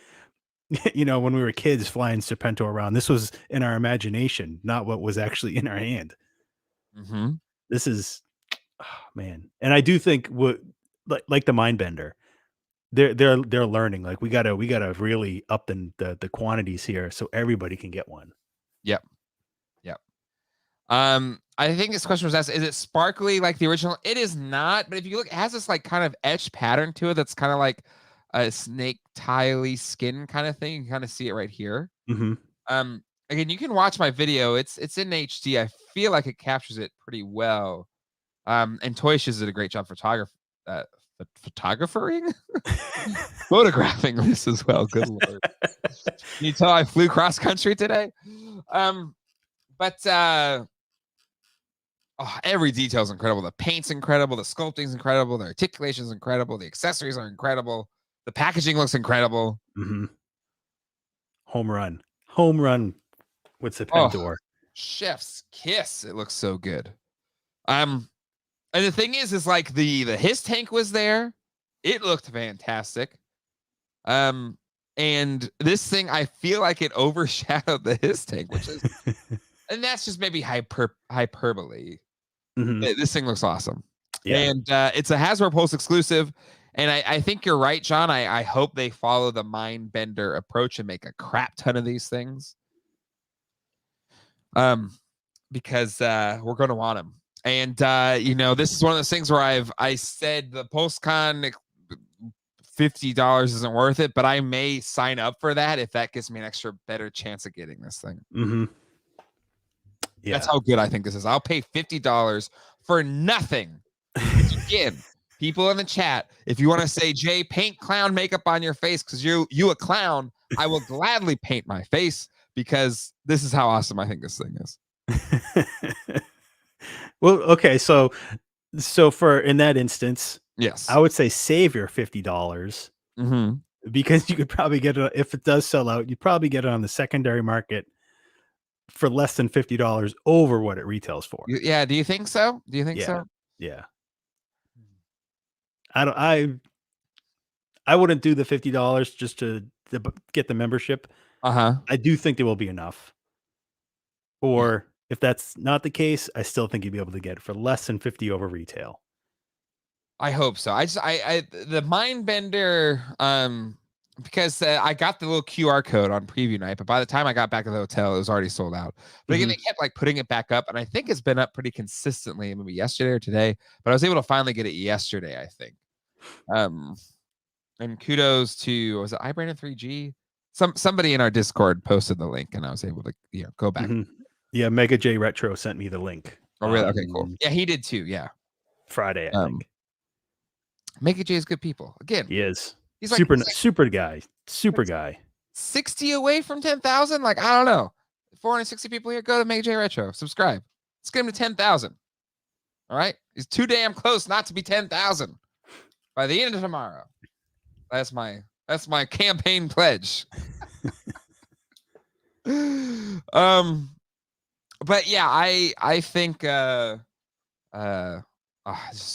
Speaker 2: when we were kids flying Serpentor around, this was in our imagination, not what was actually in our hand. This is, man. And I do think like the Mindbender, they're learning. Like, we gotta really up the quantities here so everybody can get one.
Speaker 1: Yep. I think this question was asked, is it sparkly like the original? It is not, but if you look, it has this like kind of etched pattern to it that's kind of like a snake tiley skin kind of thing. You can kind of see it right here. Again, you can watch my video. It's in HD. I feel like it captures it pretty well. And Toy Shiz did a great job photographing photographing this as well. Good lord. Can you tell I flew cross country today? Every detail is incredible. The paint's incredible. The sculpting's incredible. The articulation's incredible. The accessories are incredible. The packaging looks incredible. Home run
Speaker 2: with Serpentor.
Speaker 1: Chef's kiss. It looks so good. And the thing is like the his tank was there. It looked fantastic. And this thing, I feel like it overshadowed the his tank, which is, and that's just maybe hyperbole. This thing looks awesome. And it's a Hasbro Pulse exclusive. And I think you're right, John. I hope they follow the Mindbender approach and make a crap ton of these things. Because we're going to want them. And, this is one of those things where I said the PulseCon $50 isn't worth it, but I may sign up for that if that gives me an extra better chance of getting this thing. That's how good I think this is. I'll pay $50 for nothing. Which, again, people in the chat, if you want to say, Jay, paint clown makeup on your face because you a clown, I will gladly paint my face because this is how awesome I think this thing is.
Speaker 2: Well, okay, so for in that instance,
Speaker 1: Yes.
Speaker 2: I would say save your $50 because you could probably get it if it does sell out. You'd probably get it on the secondary market for less than $50 over what it retails for.
Speaker 1: Yeah. Do you think so? Do you think so?
Speaker 2: Yeah. I wouldn't do the $50 just to get the membership. I do think there will be enough. Or if that's not the case, I still think you'd be able to get it for less than 50 over retail.
Speaker 1: I hope so. The mind bender, because I got the little QR code on preview night, but by the time I got back to the hotel, it was already sold out. But again, they kept like putting it back up, and I think it's been up pretty consistently, maybe yesterday or today. But I was able to finally get it yesterday, I think. And kudos to, was it iBrandon3G? Somebody in our Discord posted the link, and I was able to go back.
Speaker 2: Yeah, Mega J Retro sent me the link.
Speaker 1: Oh, really? Okay, cool. Yeah, he did too. Yeah,
Speaker 2: Friday, I think.
Speaker 1: Mega J is good people. Again,
Speaker 2: he is.
Speaker 1: He's
Speaker 2: super
Speaker 1: like,
Speaker 2: super guy. Super guy.
Speaker 1: 60 away from 10,000? Like, I don't know. 460 people here. Go to Mega J Retro. Subscribe. Let's get him to 10,000. All right? He's too damn close not to be 10,000 by the end of tomorrow. That's my campaign pledge. But yeah, I think it's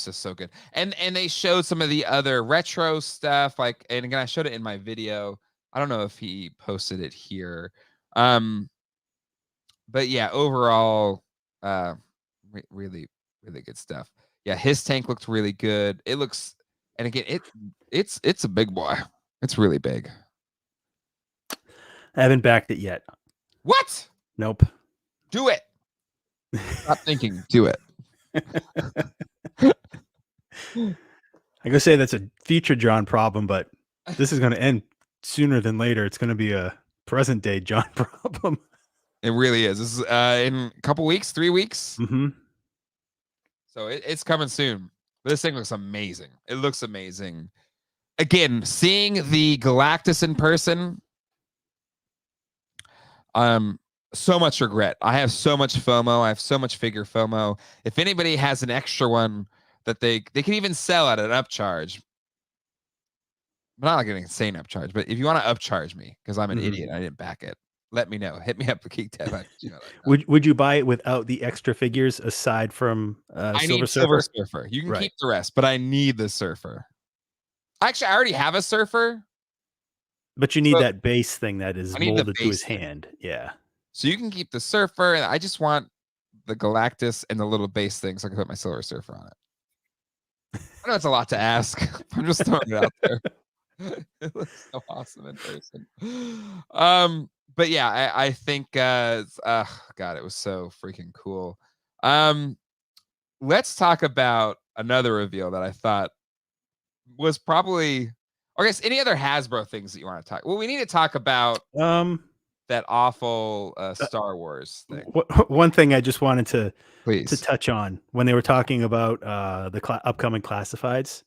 Speaker 1: just so good. And they showed some of the other retro stuff, like, and again, I showed it in my video. I don't know if he posted it here. But yeah, overall, really, really good stuff. Yeah, his tank looked really good. It looks, and again, it's a big boy. It's really big.
Speaker 2: I haven't backed it yet.
Speaker 1: What?
Speaker 2: Nope.
Speaker 1: Do it. Stop thinking. Do it.
Speaker 2: I'm gonna say that's a future John problem, but this is gonna end sooner than later. It's gonna be a present day John problem.
Speaker 1: It really is. This is in a couple weeks, 3 weeks. So it's coming soon. This thing looks amazing. It looks amazing. Again, seeing the Galactus in person, so much regret. I have so much FOMO. I have so much figure FOMO. If anybody has an extra one that they can even sell at an upcharge, but not like an insane upcharge, but if you want to upcharge me because I'm an idiot, I didn't back it. Let me know. Hit me up at GeekTech.
Speaker 2: Would you buy it without the extra figures aside from
Speaker 1: I
Speaker 2: Silver
Speaker 1: need
Speaker 2: Surfer?
Speaker 1: Silver Surfer. You can keep the rest, but I need the Surfer. Actually, I already have a Surfer.
Speaker 2: But you need that base thing that is molded to his hand. Yeah.
Speaker 1: So you can keep the Surfer, and I just want the Galactus and the little base thing so I can put my Silver Surfer on it. I know it's a lot to ask. I'm just throwing it out there. It looks so awesome in person. But yeah, I think God, it was so freaking cool. Let's talk about another reveal that I thought was probably, or I guess any other Hasbro things that you want to talk. Well, we need to talk about that awful Star Wars thing.
Speaker 2: One thing I just wanted to
Speaker 1: touch
Speaker 2: on when they were talking about the upcoming classifieds,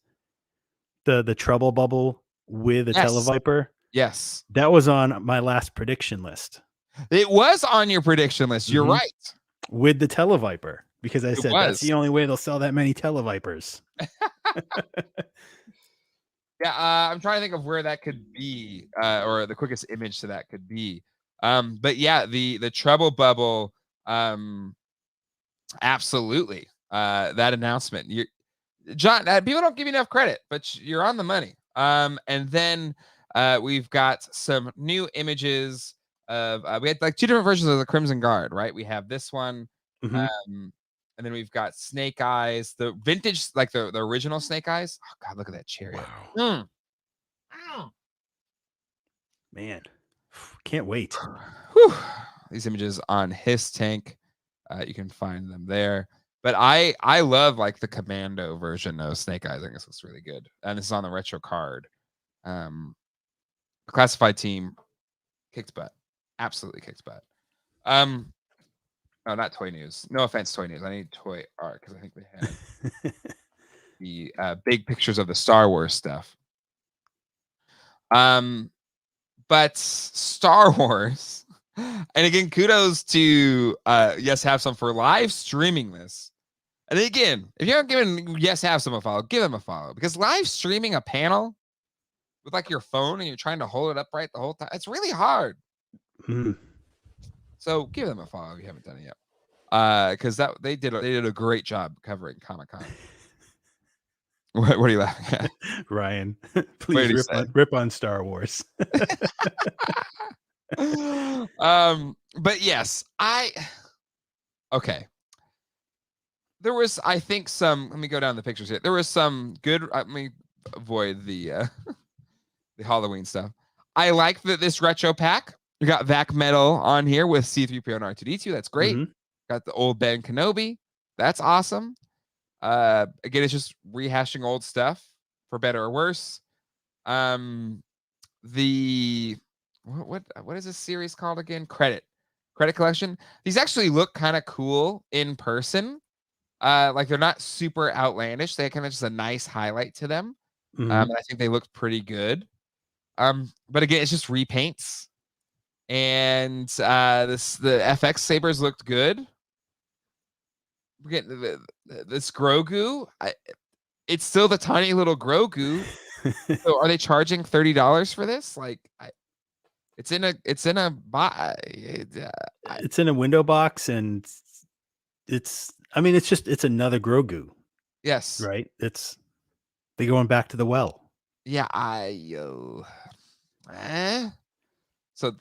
Speaker 2: the Trouble Bubble with a Televiper.
Speaker 1: Yes,
Speaker 2: that was on my last prediction list.
Speaker 1: It was on your prediction list. You're right.
Speaker 2: With the Televiper, because I said that's the only way they'll sell that many Televipers.
Speaker 1: Yeah, I'm trying to think of where that could be, or the quickest image to that could be. But yeah, the Trouble Bubble, absolutely. That announcement, John, people don't give you enough credit, but you're on the money. And then we've got some new images of we had like two different versions of the Crimson Guard, right? We have this one, and then we've got Snake Eyes, the vintage, like the original Snake Eyes. Oh God, look at that chariot!
Speaker 2: Wow. Man, can't wait.
Speaker 1: Whew. These images on his tank, you can find them there. But I love like the Commando version of Snake Eyes. I think this looks really good, and this is on the retro card. Classified team kicked butt, absolutely kicked butt. No, not Toy News. No offense, Toy News. I need Toy Art because I think they have the big pictures of the Star Wars stuff. But Star Wars, and again, kudos to Yes Have Some for live streaming this. And again, if you haven't given Yes Have Some a follow, give them a follow, because live streaming a panel with like your phone and you're trying to hold it upright the whole time, it's really hard. So give them a follow if you haven't done it yet. Because they did a great job covering Comic-Con. What are you laughing at?
Speaker 2: Ryan, please rip on Star Wars.
Speaker 1: But yes, okay. There was, I think, let me go down the pictures here. There was some good, let me avoid the the Halloween stuff. I like this retro pack. You got Vac Metal on here with C-3PO and R2-D2. That's great. Got the old Ben Kenobi. That's awesome. Again, it's just rehashing old stuff for better or worse. The what is this series called again? Credit Collection. These actually look kind of cool in person. Like they're not super outlandish. They kind of just a nice highlight to them. I think they look pretty good. But again, it's just repaints. And the FX sabers looked good. We're getting this Grogu. It's still the tiny little Grogu. So are they charging $30 for this? Like, it's in a
Speaker 2: window box, and it's another Grogu.
Speaker 1: Yes,
Speaker 2: right. They're going back to the well.
Speaker 1: Yeah, So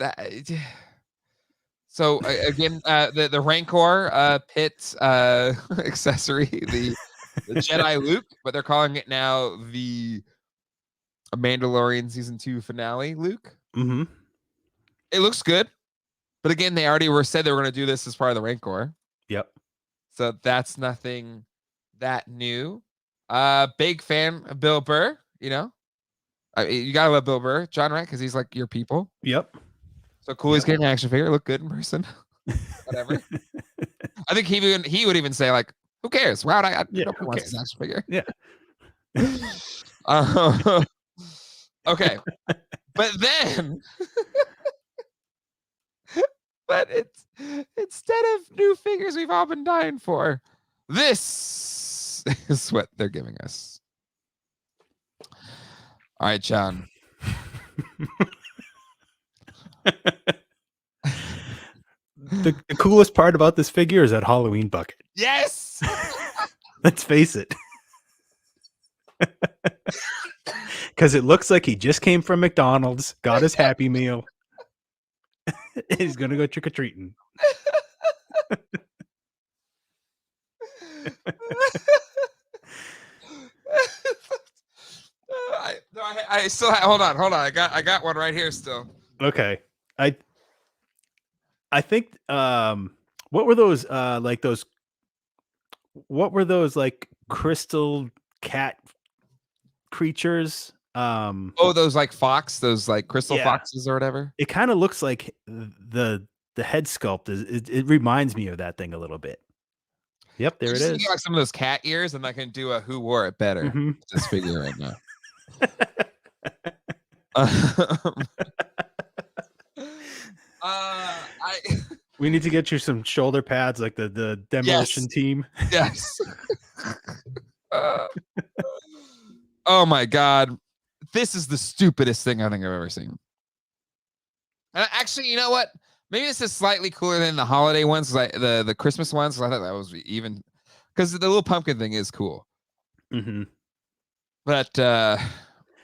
Speaker 1: again, the Rancor pit accessory, the Jedi Luke, but they're calling it now the Mandalorian season 2 finale Luke. It looks good, but again, they already said they were going to do this as part of the Rancor.
Speaker 2: Yep.
Speaker 1: So that's nothing that new. Big fan of Bill Burr. You know, you gotta love Bill Burr, John, right? Because he's like your people.
Speaker 2: Yep.
Speaker 1: So cool. He's getting an action figure. Look good in person. Whatever. I think he would even say like, "Who cares? Wow, nobody wants this action figure."
Speaker 2: Yeah.
Speaker 1: Okay, but then, but it's instead of new figures we've all been dying for, this is what they're giving us. All right, John.
Speaker 2: The coolest part about this figure is that Halloween bucket.
Speaker 1: Yes.
Speaker 2: Let's face it. Because it looks like he just came from McDonald's, got his Happy Meal. He's going to go trick-or-treating.
Speaker 1: I still hold on. I got one right here still.
Speaker 2: Okay. I think what were those like crystal cat creatures?
Speaker 1: Those like fox, those like crystal foxes or whatever.
Speaker 2: It kind of looks like the head sculpt it reminds me of that thing a little bit. Yep, there it is.
Speaker 1: Like some of those cat ears, and I can do a who wore it better. This figure right now.
Speaker 2: We need to get you some shoulder pads like the demolition team.
Speaker 1: Yes. Oh my god, this is the stupidest thing I think I've ever seen. And actually, you know what? Maybe this is slightly cooler than the holiday ones, like the Christmas ones. I thought that was even, because the little pumpkin thing is cool. But yeah.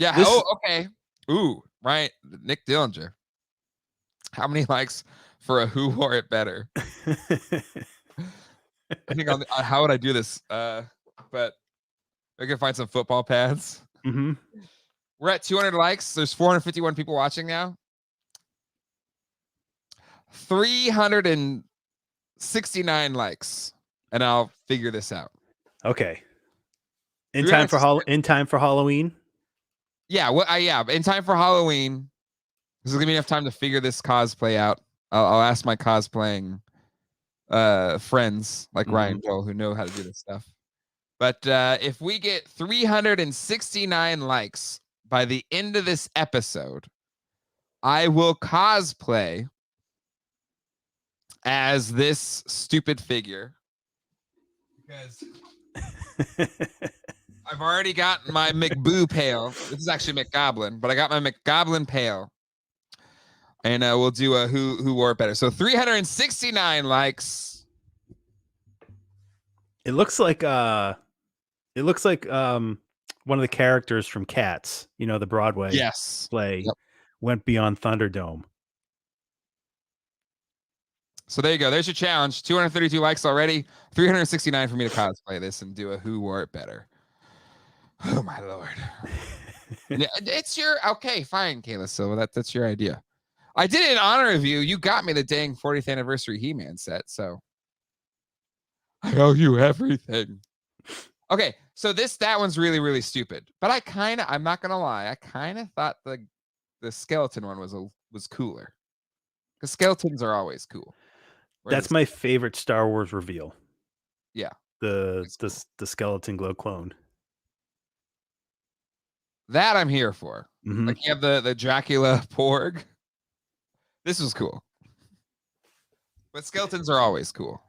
Speaker 1: Okay. Ooh, right. Nick Dillinger. How many likes for a who wore it better? I think how would I do this? But I can find some football pads. We're at 200 likes. There's 451 people watching now. 369 likes, and I'll figure this out.
Speaker 2: Okay. In time for Halloween.
Speaker 1: Yeah. Yeah. In time for Halloween. This is gonna be enough time to figure this cosplay out. I'll ask my cosplaying friends like Ryan Joel who know how to do this stuff. But if we get 369 likes by the end of this episode, I will cosplay as this stupid figure. Because I've already got my McBoo pail. This is actually McGoblin, but I got my McGoblin pail. And we'll do a who wore it better. So 369 likes.
Speaker 2: It looks like one of the characters from Cats, the Broadway play, went beyond Thunderdome.
Speaker 1: So there you go. There's your challenge. 232 likes already. 369 for me to cosplay this and do a who wore it better. Oh my lord. It's your okay, fine, Kayla Silva. That's your idea. I did it in honor of you. You got me the dang 40th anniversary He-Man set, so I owe you everything. Okay, so that one's really, really stupid. But I'm not gonna lie, I kind of thought the skeleton one was cooler. Because skeletons are always cool.
Speaker 2: That's my favorite Star Wars reveal.
Speaker 1: Yeah.
Speaker 2: The skeleton glow clone.
Speaker 1: That I'm here for. Like you have the Dracula Porg. This was cool. But skeletons are always cool.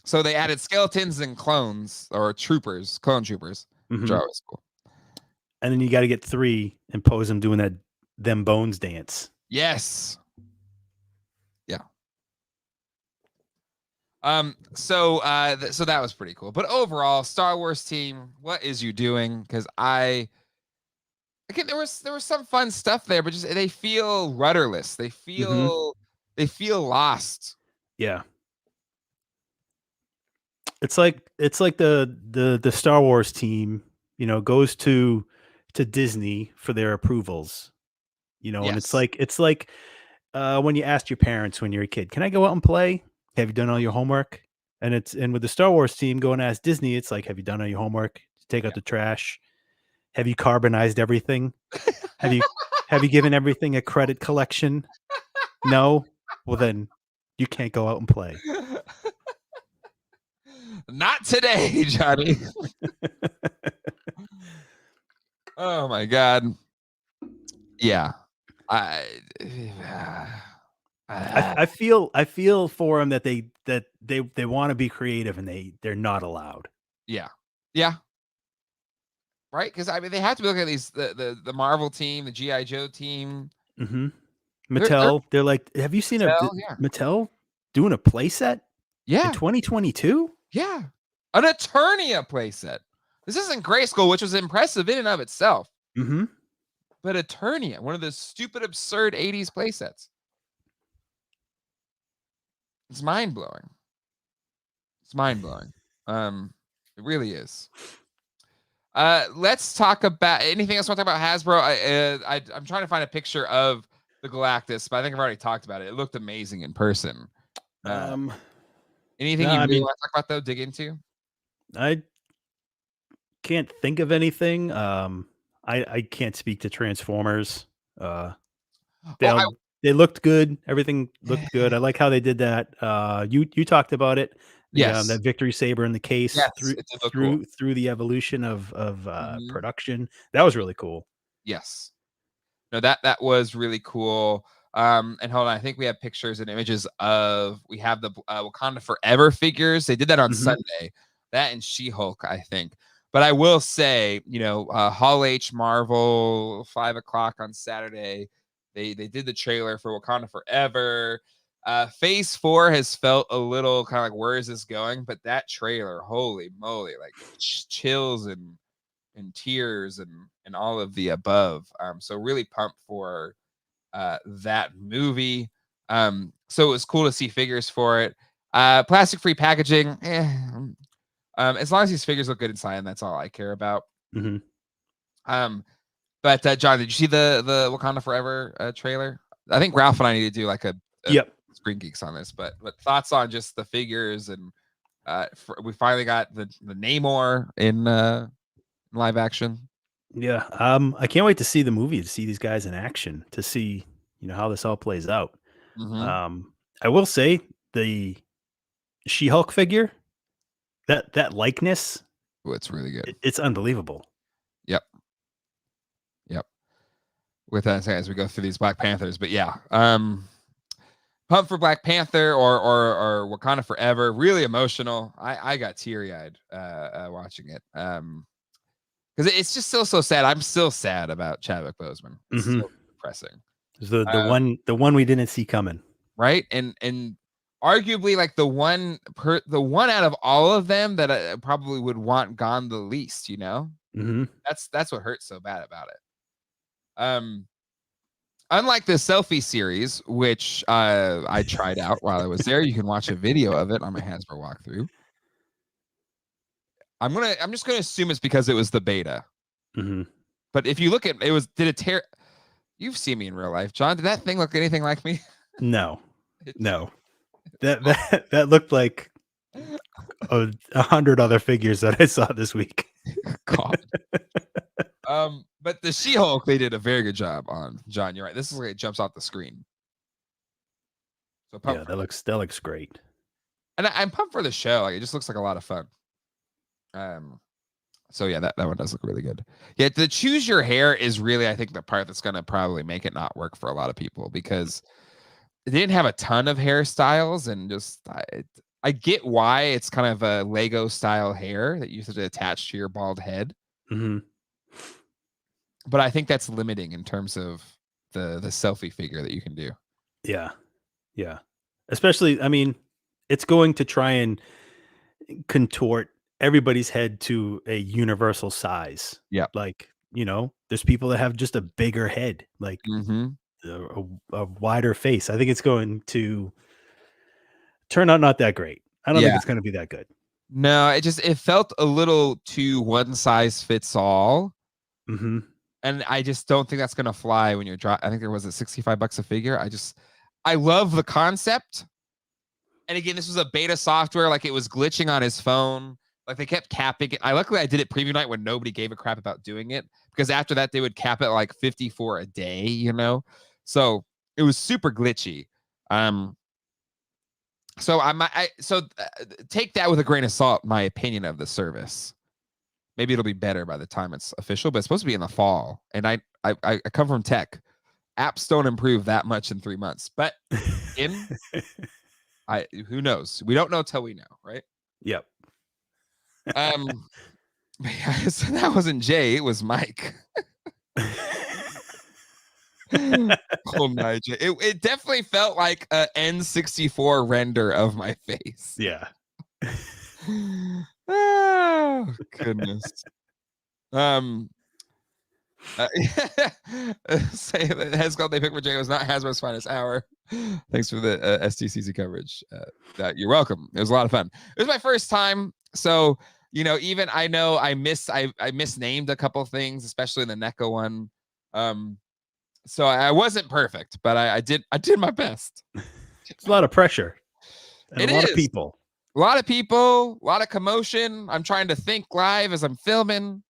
Speaker 1: So they added skeletons and clones or troopers, clone troopers, which are always cool.
Speaker 2: And then you got to get 3 and pose them doing that them bones dance.
Speaker 1: Yes. Yeah. So that was pretty cool. But overall, Star Wars team, what is you doing? Because again, there was some fun stuff there, but just they feel rudderless. They feel lost.
Speaker 2: Yeah. It's like the Star Wars team, goes to Disney for their approvals, and it's like when you asked your parents when you're a kid, can I go out and play? Have you done all your homework? And with the Star Wars team going to ask Disney, it's like, have you done all your homework? Take out the trash. Have you carbonized everything? Have you given everything a credit collection? No? Well, then you can't go out and play.
Speaker 1: Not today, Johnny. Oh my God. Yeah.
Speaker 2: I feel for them that they want to be creative and they're not allowed.
Speaker 1: Yeah. Yeah. Right? Because they have to be looking at these the Marvel team, the G.I. Joe team.
Speaker 2: Mattel, they're like, have you seen Mattel doing a playset?
Speaker 1: Yeah.
Speaker 2: In 2022?
Speaker 1: Yeah. An Eternia playset. This isn't Grayskull, which was impressive in and of itself. But Eternia, one of the stupid, absurd 80s playsets. It's mind-blowing. It's mind-blowing. It really is. Let's talk about anything else. Want to talk about Hasbro? I'm trying to find a picture of the Galactus, but I think I've already talked about it. It looked amazing in person. Anything you really want to talk about though? Dig into?
Speaker 2: I can't think of anything. I can't speak to Transformers. They looked good. Everything looked good. I like how they did that. You talked about it. That Victory Saber in the case through the evolution of production. That was really cool.
Speaker 1: Yes. No, that was really cool. And hold on, I think we have pictures and images we have the Wakanda Forever figures. They did that on Sunday. That and She-Hulk, I think. But I will say, Hall H Marvel, 5:00 on Saturday. They did the trailer for Wakanda Forever. Phase 4 has felt a little kind of like, where is this going? But that trailer, holy moly, like chills and tears and all of the above. So really pumped for that movie. So it was cool to see figures for it. Plastic-free packaging. As long as these figures look good inside, that's all I care about. But John, did you see the Wakanda Forever trailer? I think Ralph and I need to do like a Screen Geeks on this, but thoughts on just the figures and we finally got the Namor in live action.
Speaker 2: Yeah, I can't wait to see the movie, to see these guys in action, to see how this all plays out. I will say the She-Hulk figure, that likeness,
Speaker 1: Oh, it's really good.
Speaker 2: it's unbelievable.
Speaker 1: Yep. With that as we go through these Black Panthers, but yeah, pumped for Black Panther or Wakanda Forever. Really emotional. I got teary eyed watching it. Because it's just still so sad. I'm still sad about Chadwick Boseman. It's so depressing.
Speaker 2: The one we didn't see coming.
Speaker 1: Right, and arguably like the one out of all of them that I probably would want gone the least. You know, that's what hurts so bad about it. Unlike the selfie series, which I tried out while I was there, you can watch a video of it on my Hasbro walkthrough. I'm just gonna assume it's because it was the beta. But if you look at it, you've seen me in real life, John. Did that thing look anything like me?
Speaker 2: No. That looked like 100 other figures that I saw this week.
Speaker 1: God. But the She-Hulk, they did a very good job on. John, you're right. This is like it jumps off the screen. So
Speaker 2: yeah, that looks great.
Speaker 1: And I'm pumped for the show. Like it just looks like a lot of fun. So yeah, that one does look really good. Yeah, the choose your hair is really, I think, the part that's gonna probably make it not work for a lot of people because it didn't have a ton of hairstyles, and just I get why it's kind of a Lego style hair that you have to attach to your bald head. But I think that's limiting in terms of the selfie figure that you can do.
Speaker 2: Yeah. Especially, I mean, it's going to try and contort everybody's head to a universal size.
Speaker 1: Yeah.
Speaker 2: Like, there's people that have just a bigger head, like a wider face. I think it's going to turn out not that great. I don't think it's going to be that good.
Speaker 1: No, it felt a little too one size fits all. And I just don't think that's going to fly when you're I think there was $65 a figure. I love the concept. And again, this was a beta software. Like it was glitching on his phone. Like they kept capping it. Luckily I did it preview night when nobody gave a crap about doing it, because after that they would cap it like 54 a day, So it was super glitchy. So take that with a grain of salt, my opinion of the service. Maybe it'll be better by the time it's official, but it's supposed to be in the fall. And I come from tech. Apps don't improve that much in 3 months. But who knows? We don't know till we know, right?
Speaker 2: Yep.
Speaker 1: So that wasn't Jay, it was Mike. Oh my Jay. It definitely felt like a N64 render of my face.
Speaker 2: Yeah.
Speaker 1: Oh goodness. Say that Hasbro they picked for Jay was not Hasbro's finest hour. Thanks for the SDCC coverage. You're welcome. It was a lot of fun. It was my first time, so even I know I misnamed a couple things, especially in the NECA one. So I wasn't perfect, but I did my best.
Speaker 2: It's a lot of pressure. And
Speaker 1: a
Speaker 2: lot of people.
Speaker 1: A lot of people, a lot of commotion. I'm trying to think live as I'm filming.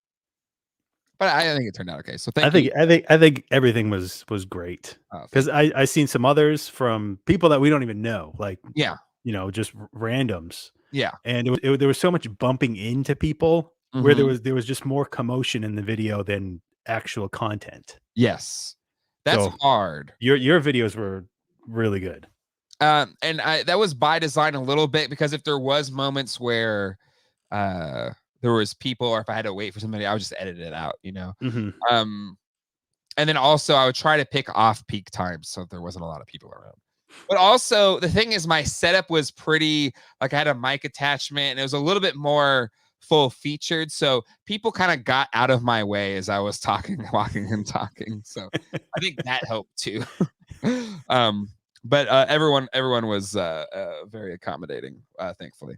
Speaker 1: But I think it turned out okay. So thank you.
Speaker 2: I think everything was great. Because I seen some others from people that we don't even know, like just randoms.
Speaker 1: Yeah.
Speaker 2: And there was so much bumping into people where there was just more commotion in the video than actual content.
Speaker 1: Yes. That's hard.
Speaker 2: Your videos were really good.
Speaker 1: And that was by design a little bit, because if there was moments where there was people, or if I had to wait for somebody, I would just edit it out, and then also I would try to pick off peak times so there wasn't a lot of people around. But also the thing is, my setup was pretty, like I had a mic attachment and it was a little bit more full featured, so people kind of got out of my way as I was walking and talking. So I think that helped too. But everyone was very accommodating, thankfully.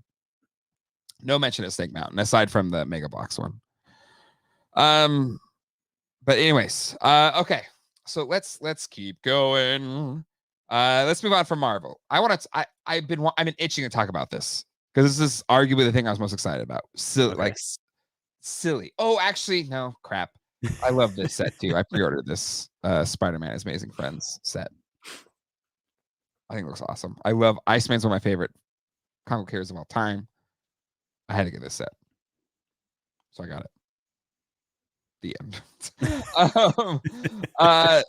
Speaker 1: No mention of Snake Mountain aside from the Mega Box one. But anyways, okay. So let's keep going. Let's move on from Marvel. I've been itching to talk about this because this is arguably the thing I was most excited about. Silly. Oh, actually, no, crap. I love this set too. I pre-ordered this Spider-Man Amazing Friends set. I think it looks awesome. I love Iceman's one of my favorite comic book characters of all time. I had to get this set, so I got it. The end.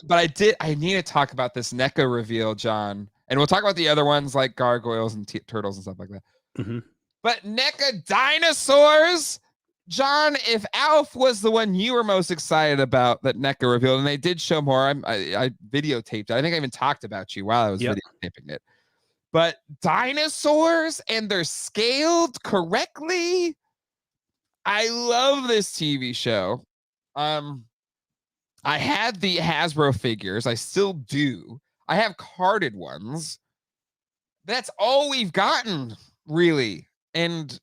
Speaker 1: But I need to talk about this NECA reveal, John, and we'll talk about the other ones like gargoyles and turtles and stuff like that.
Speaker 2: Mm-hmm.
Speaker 1: But NECA dinosaurs, John, if Alf was the one you were most excited about that NECA revealed, and they did show more, I videotaped it. I think I even talked about you while I was videotaping it. But dinosaurs, and they're scaled correctly. I love this TV show. I had the Hasbro figures. I still do. I have carded ones. That's all we've gotten, really. And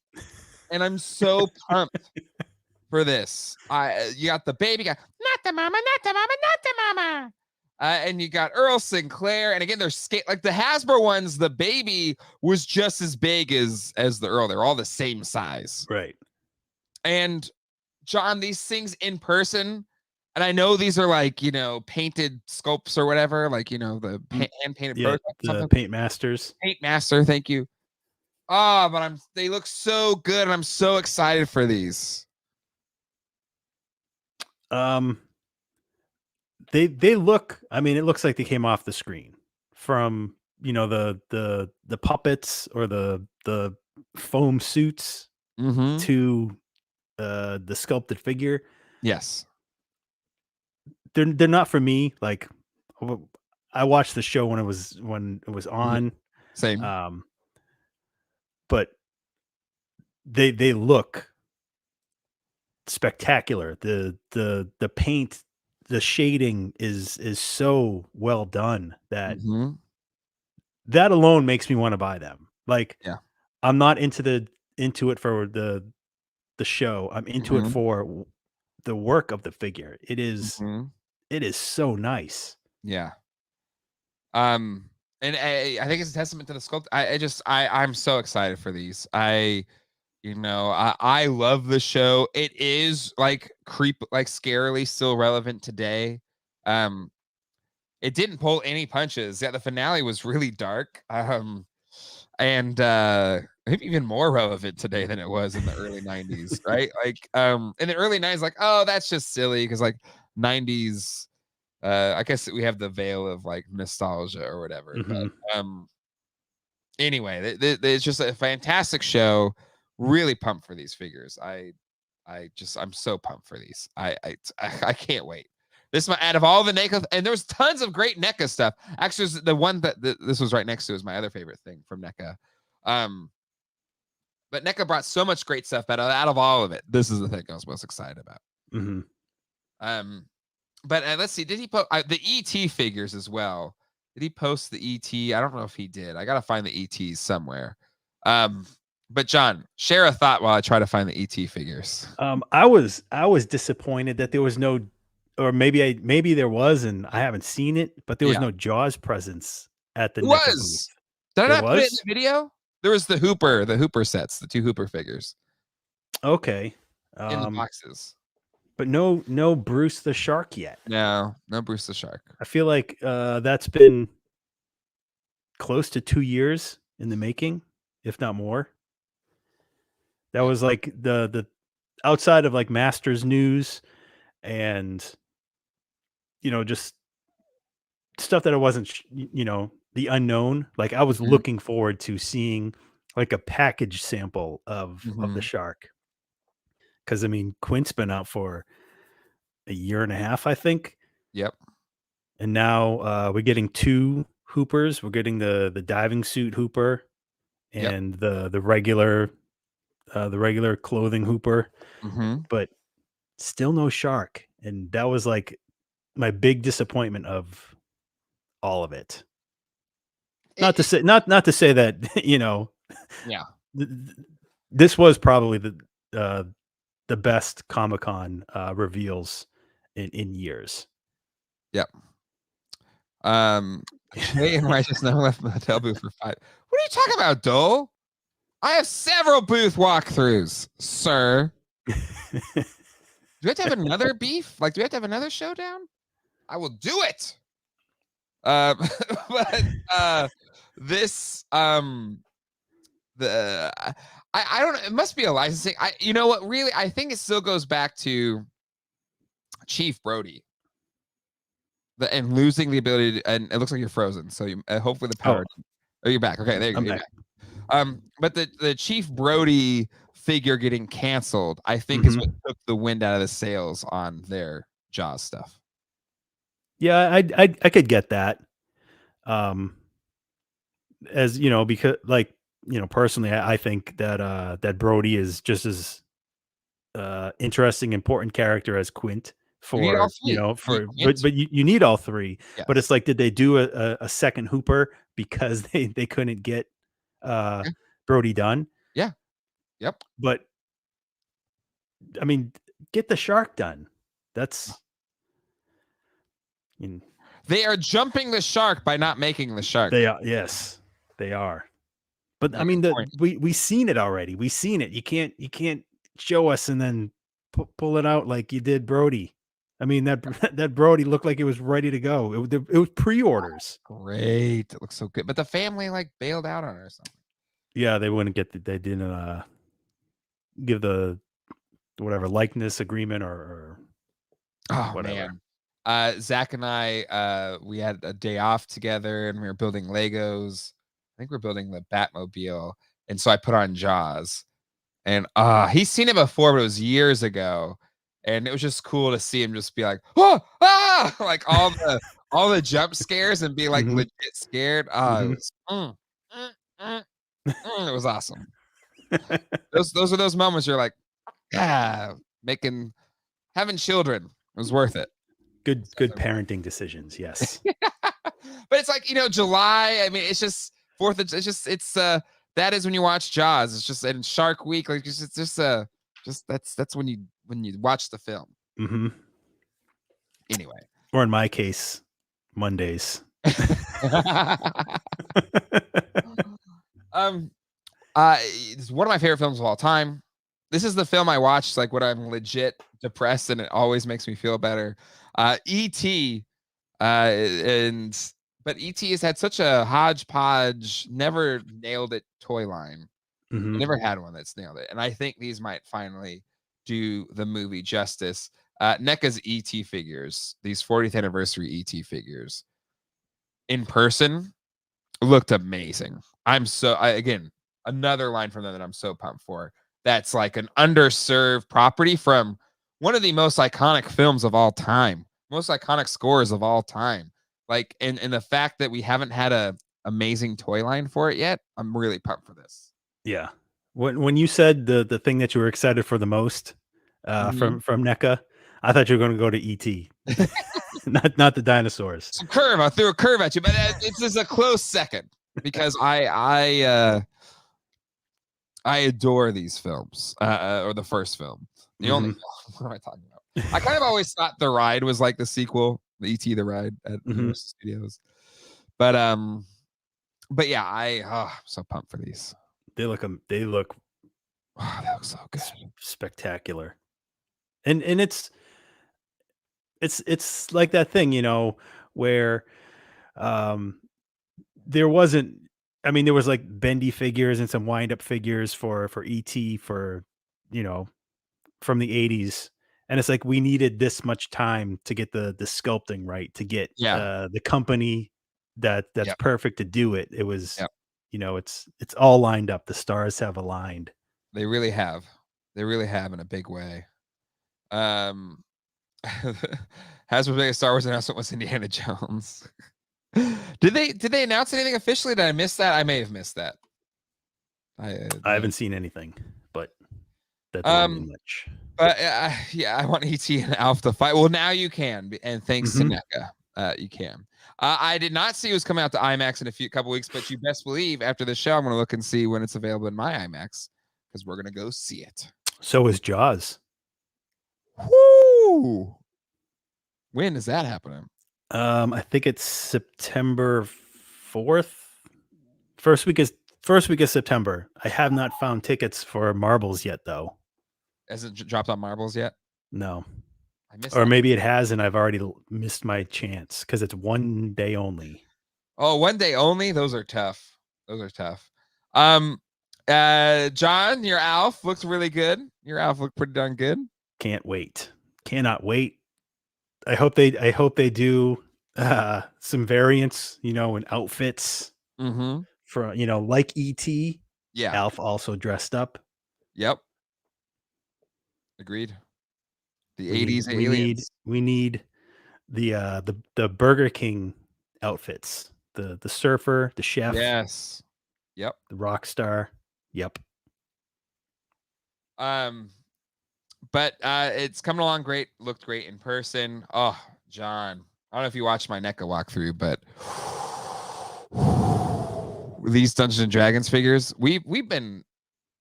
Speaker 1: I'm so pumped for this. You got the baby guy, not the mama, not the mama, not the mama. And you got Earl Sinclair, and again, they're like the Hasbro ones. The baby was just as big as the Earl. They're all the same size,
Speaker 2: right?
Speaker 1: And John, these things in person, and I know these are like painted sculpts or whatever, like the hand painted.
Speaker 2: The Paint Masters.
Speaker 1: Paint Master, thank you. But they look so good, and I'm so excited for these.
Speaker 2: They look, I mean, it looks like they came off the screen from the puppets or the foam suits to the sculpted figure.
Speaker 1: Yes.
Speaker 2: They're not for me. Like, I watched the show when it was on.
Speaker 1: Same.
Speaker 2: But they look spectacular. The paint, the shading is so well done that that alone makes me want to buy them. Like, I'm not into it for the show. I'm into it for the work of the figure. It is so nice.
Speaker 1: Yeah. And I think it's a testament to the sculpt. I'm so excited for these. I love the show. It is like scarily still relevant today. It didn't pull any punches. Yeah, the finale was really dark. And maybe even more relevant today than it was in the early 90s, right? Like in the early 90s, like, oh, that's just silly because like 90s, I guess we have the veil of like nostalgia or whatever. But anyway, it's just a fantastic show. Really pumped for these figures. I'm so pumped for these. I can't wait. This out of all the NECA, and there's tons of great NECA stuff. Actually, the one that this was right next to is my other favorite thing from NECA. But NECA brought so much great stuff, but out of all of it, this is the thing I was most excited about. But let's see, did he post the ET figures as well? Did he post the ET? I don't know if he did. I gotta find the ETs somewhere. But John, share a thought while I try to find the ET figures.
Speaker 2: I was disappointed that there was no, or maybe there was, and I haven't seen it, but there was no Jaws presence at the NECA booth.
Speaker 1: Did I not put it in the video? There was the Hooper sets, the 2 Hooper figures.
Speaker 2: Okay.
Speaker 1: In the boxes.
Speaker 2: But no Bruce the Shark yet.
Speaker 1: No Bruce the Shark.
Speaker 2: I feel like that's been close to 2 years in the making, if not more. That was like the outside of like Masters news and just stuff that I wasn't the unknown. Like, I was looking forward to seeing like a package sample of the shark. Because I mean, Quint's been out for a year and a half, I think.
Speaker 1: Yep.
Speaker 2: And now we're getting 2 Hoopers. We're getting the diving suit Hooper and the regular clothing Hooper. But still no shark. And that was like my big disappointment of all of it. Not to say that, this was probably the best Comic-Con reveals in years.
Speaker 1: Yep. Hey, and I just now left the Mattel booth for 5. What are you talking about, Dole? I have several booth walkthroughs, sir. Do we have to have another beef? Like, do we have to have another showdown? I will do it. this the I don't know, it must be a licensing. You know what, really, I think it still goes back to Chief Brody. And losing the ability to, and it looks like you're frozen, so you, hopefully the power. Oh, you're back. Okay, there you go. You're back. But the Chief Brody figure getting canceled, I think, is what took the wind out of the sails on their Jaws stuff.
Speaker 2: Yeah, I could get that. As you know, because like, you know, personally, I think that that Brody is just as interesting, important character as Quint.
Speaker 1: You need all
Speaker 2: For
Speaker 1: three.
Speaker 2: you know,
Speaker 1: You need
Speaker 2: but you need all three.
Speaker 1: Yes.
Speaker 2: But it's like, did they do a second Hooper because they couldn't get Brody done?
Speaker 1: Yeah. Yep.
Speaker 2: But I mean, get the shark done. That's
Speaker 1: they are jumping the shark by not making the shark.
Speaker 2: They are, yes, they are. But I mean, we seen it already. We seen it. You can't show us and then pull it out like you did Brody. I mean, that Brody looked like it was ready to go. It was pre-orders.
Speaker 1: Great, it looks so good. But the family like bailed out on it or something.
Speaker 2: Yeah, they wouldn't get they didn't give the whatever likeness agreement or whatever.
Speaker 1: Man. Zach and I we had a day off together and we were building Legos. I think we're building the Batmobile, and so I put on Jaws, and he's seen it before, but it was years ago, and it was just cool to see him just be like, oh, like all the jump scares and be like legit scared. It was awesome. Those are those moments you're like, having children was worth it.
Speaker 2: Good parenting decisions, yes.
Speaker 1: But it's like, you know, July. I mean, it's just that is when you watch Jaws. It's just, and Shark Week, like it's just that's when you watch the film. Anyway,
Speaker 2: or in my case, Mondays.
Speaker 1: It's one of my favorite films of all time. This is the film I watched like when I'm legit depressed, and it always makes me feel better. E.T. But E.T. has had such a hodgepodge, never nailed it toy line. Never had one that's nailed it. And I think these might finally do the movie justice. NECA's E.T. figures, these 40th anniversary E.T. figures, in person, looked amazing. Again, another line from them that I'm so pumped for. That's like an underserved property from one of the most iconic films of all time, most iconic scores of all time. Like, and the fact that we haven't had a amazing toy line for it yet, I'm really pumped for this.
Speaker 2: Yeah. When you said the thing that you were excited for the most from NECA, I thought you were going to go to ET, not the dinosaurs.
Speaker 1: I threw a curve at you, but it's just a close second because I adore these films, or the first film, the only film. What am I talking about? I kind of always thought The Ride was like the sequel, the E.T. The Ride at Universal Studios, but yeah, I'm so pumped for these.
Speaker 2: They look
Speaker 1: they look so good,
Speaker 2: spectacular, and it's like that thing, you know, where there wasn't. I mean, there was like bendy figures and some wind up figures for ET for, you know, from the 80s. And it's like, we needed this much time to get the sculpting right, to get the company that's perfect to do it. It was, you know, it's all lined up. The stars have aligned.
Speaker 1: They really have. They really have in a big way. Hasbro's biggest Star Wars announcement was Indiana Jones. Did they announce anything officially? Did I miss that? I may have missed that.
Speaker 2: I haven't seen anything, but that doesn't mean much.
Speaker 1: But yeah, I want ET and Alf to fight. Well, now you can, and thanks to NECA, you can. I did not see it was coming out to IMAX in a couple weeks, but you best believe after the show, I'm going to look and see when it's available in my IMAX because we're going to go see it.
Speaker 2: So is Jaws.
Speaker 1: Woo! When is that happening?
Speaker 2: I think it's September 4th. First week of September. I have not found tickets for Marbles yet, though.
Speaker 1: Hasn't dropped on Marbles yet?
Speaker 2: No. Or maybe it has, and I've already missed my chance because it's one day only.
Speaker 1: Oh, one day only. Those are tough. Those are tough. John, your Alf looks really good. Your Alf looked pretty darn good.
Speaker 2: Can't wait. Cannot wait. I hope they do some variants, you know, in outfits
Speaker 1: Mm-hmm.
Speaker 2: for, you know, like ET.
Speaker 1: Yeah.
Speaker 2: Alf also dressed up.
Speaker 1: Yep. Agreed. The 80s
Speaker 2: We
Speaker 1: aliens.
Speaker 2: need the Burger King outfits. The surfer, the chef,
Speaker 1: Yes. Yep.
Speaker 2: the rock star. Yep.
Speaker 1: But it's coming along great. Looked great in person. Oh, John. I don't know if you watched my NECA walkthrough, but these Dungeons and Dragons figures, we've been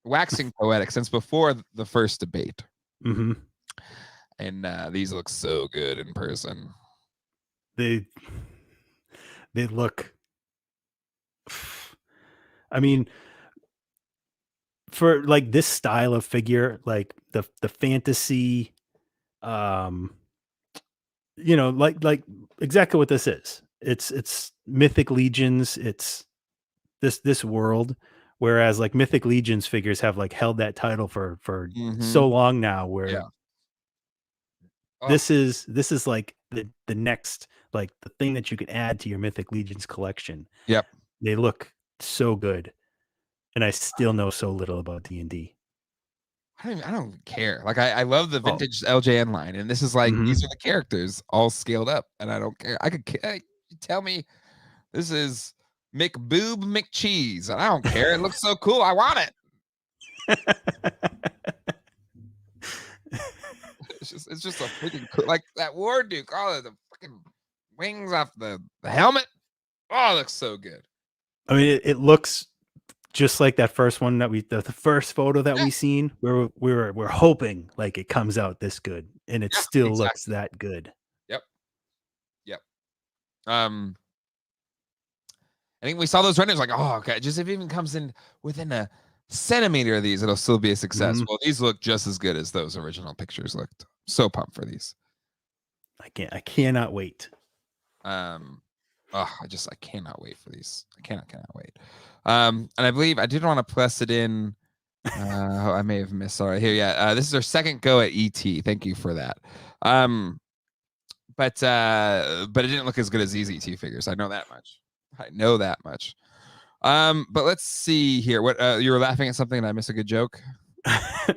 Speaker 1: waxing poetic since before the first debate.
Speaker 2: Mm-hmm.
Speaker 1: And these look so good in person.
Speaker 2: They look, I mean, for like this style of figure, like the fantasy, you know, like exactly what this is. It's Mythic Legions. It's this world. Whereas like Mythic Legions figures have like held that title for so long now. Where
Speaker 1: Yeah. Oh,
Speaker 2: this is like the next, like the thing that you can add to your Mythic Legions collection.
Speaker 1: yep.
Speaker 2: They look so good, and I still know so little about D&D.
Speaker 1: I don't care. Like I love the
Speaker 2: Oh.
Speaker 1: vintage LJN line, and this is like
Speaker 2: Mhm.
Speaker 1: these are the characters all scaled up, and I don't care. I could tell me this is McBoob McCheese, and I don't care. It looks so cool. I want it. It's just a freaking cool, like that War Duke. Oh, the freaking wings off the helmet. Oh, it looks so good.
Speaker 2: I mean, it looks just like that first one that the first photo that
Speaker 1: Yeah.
Speaker 2: we seen. We're hoping like it comes out this good, and it
Speaker 1: Yeah,
Speaker 2: still
Speaker 1: exactly.
Speaker 2: looks that good.
Speaker 1: Yep. Yep. I think we saw those renders like, oh, okay, just if it even comes in within a centimeter of these, it'll still be a success.
Speaker 2: Mhm.
Speaker 1: Well, these look just as good as those original pictures looked. So pumped for these.
Speaker 2: I cannot wait.
Speaker 1: I cannot wait for these. I cannot wait. And I believe I did want to press it in. I may have missed. All right, here, yeah. This is our second go at ET. Thank you for that. But it didn't look as good as these ET figures. I know that much. But let's see here. What you were laughing at something and I missed a good joke?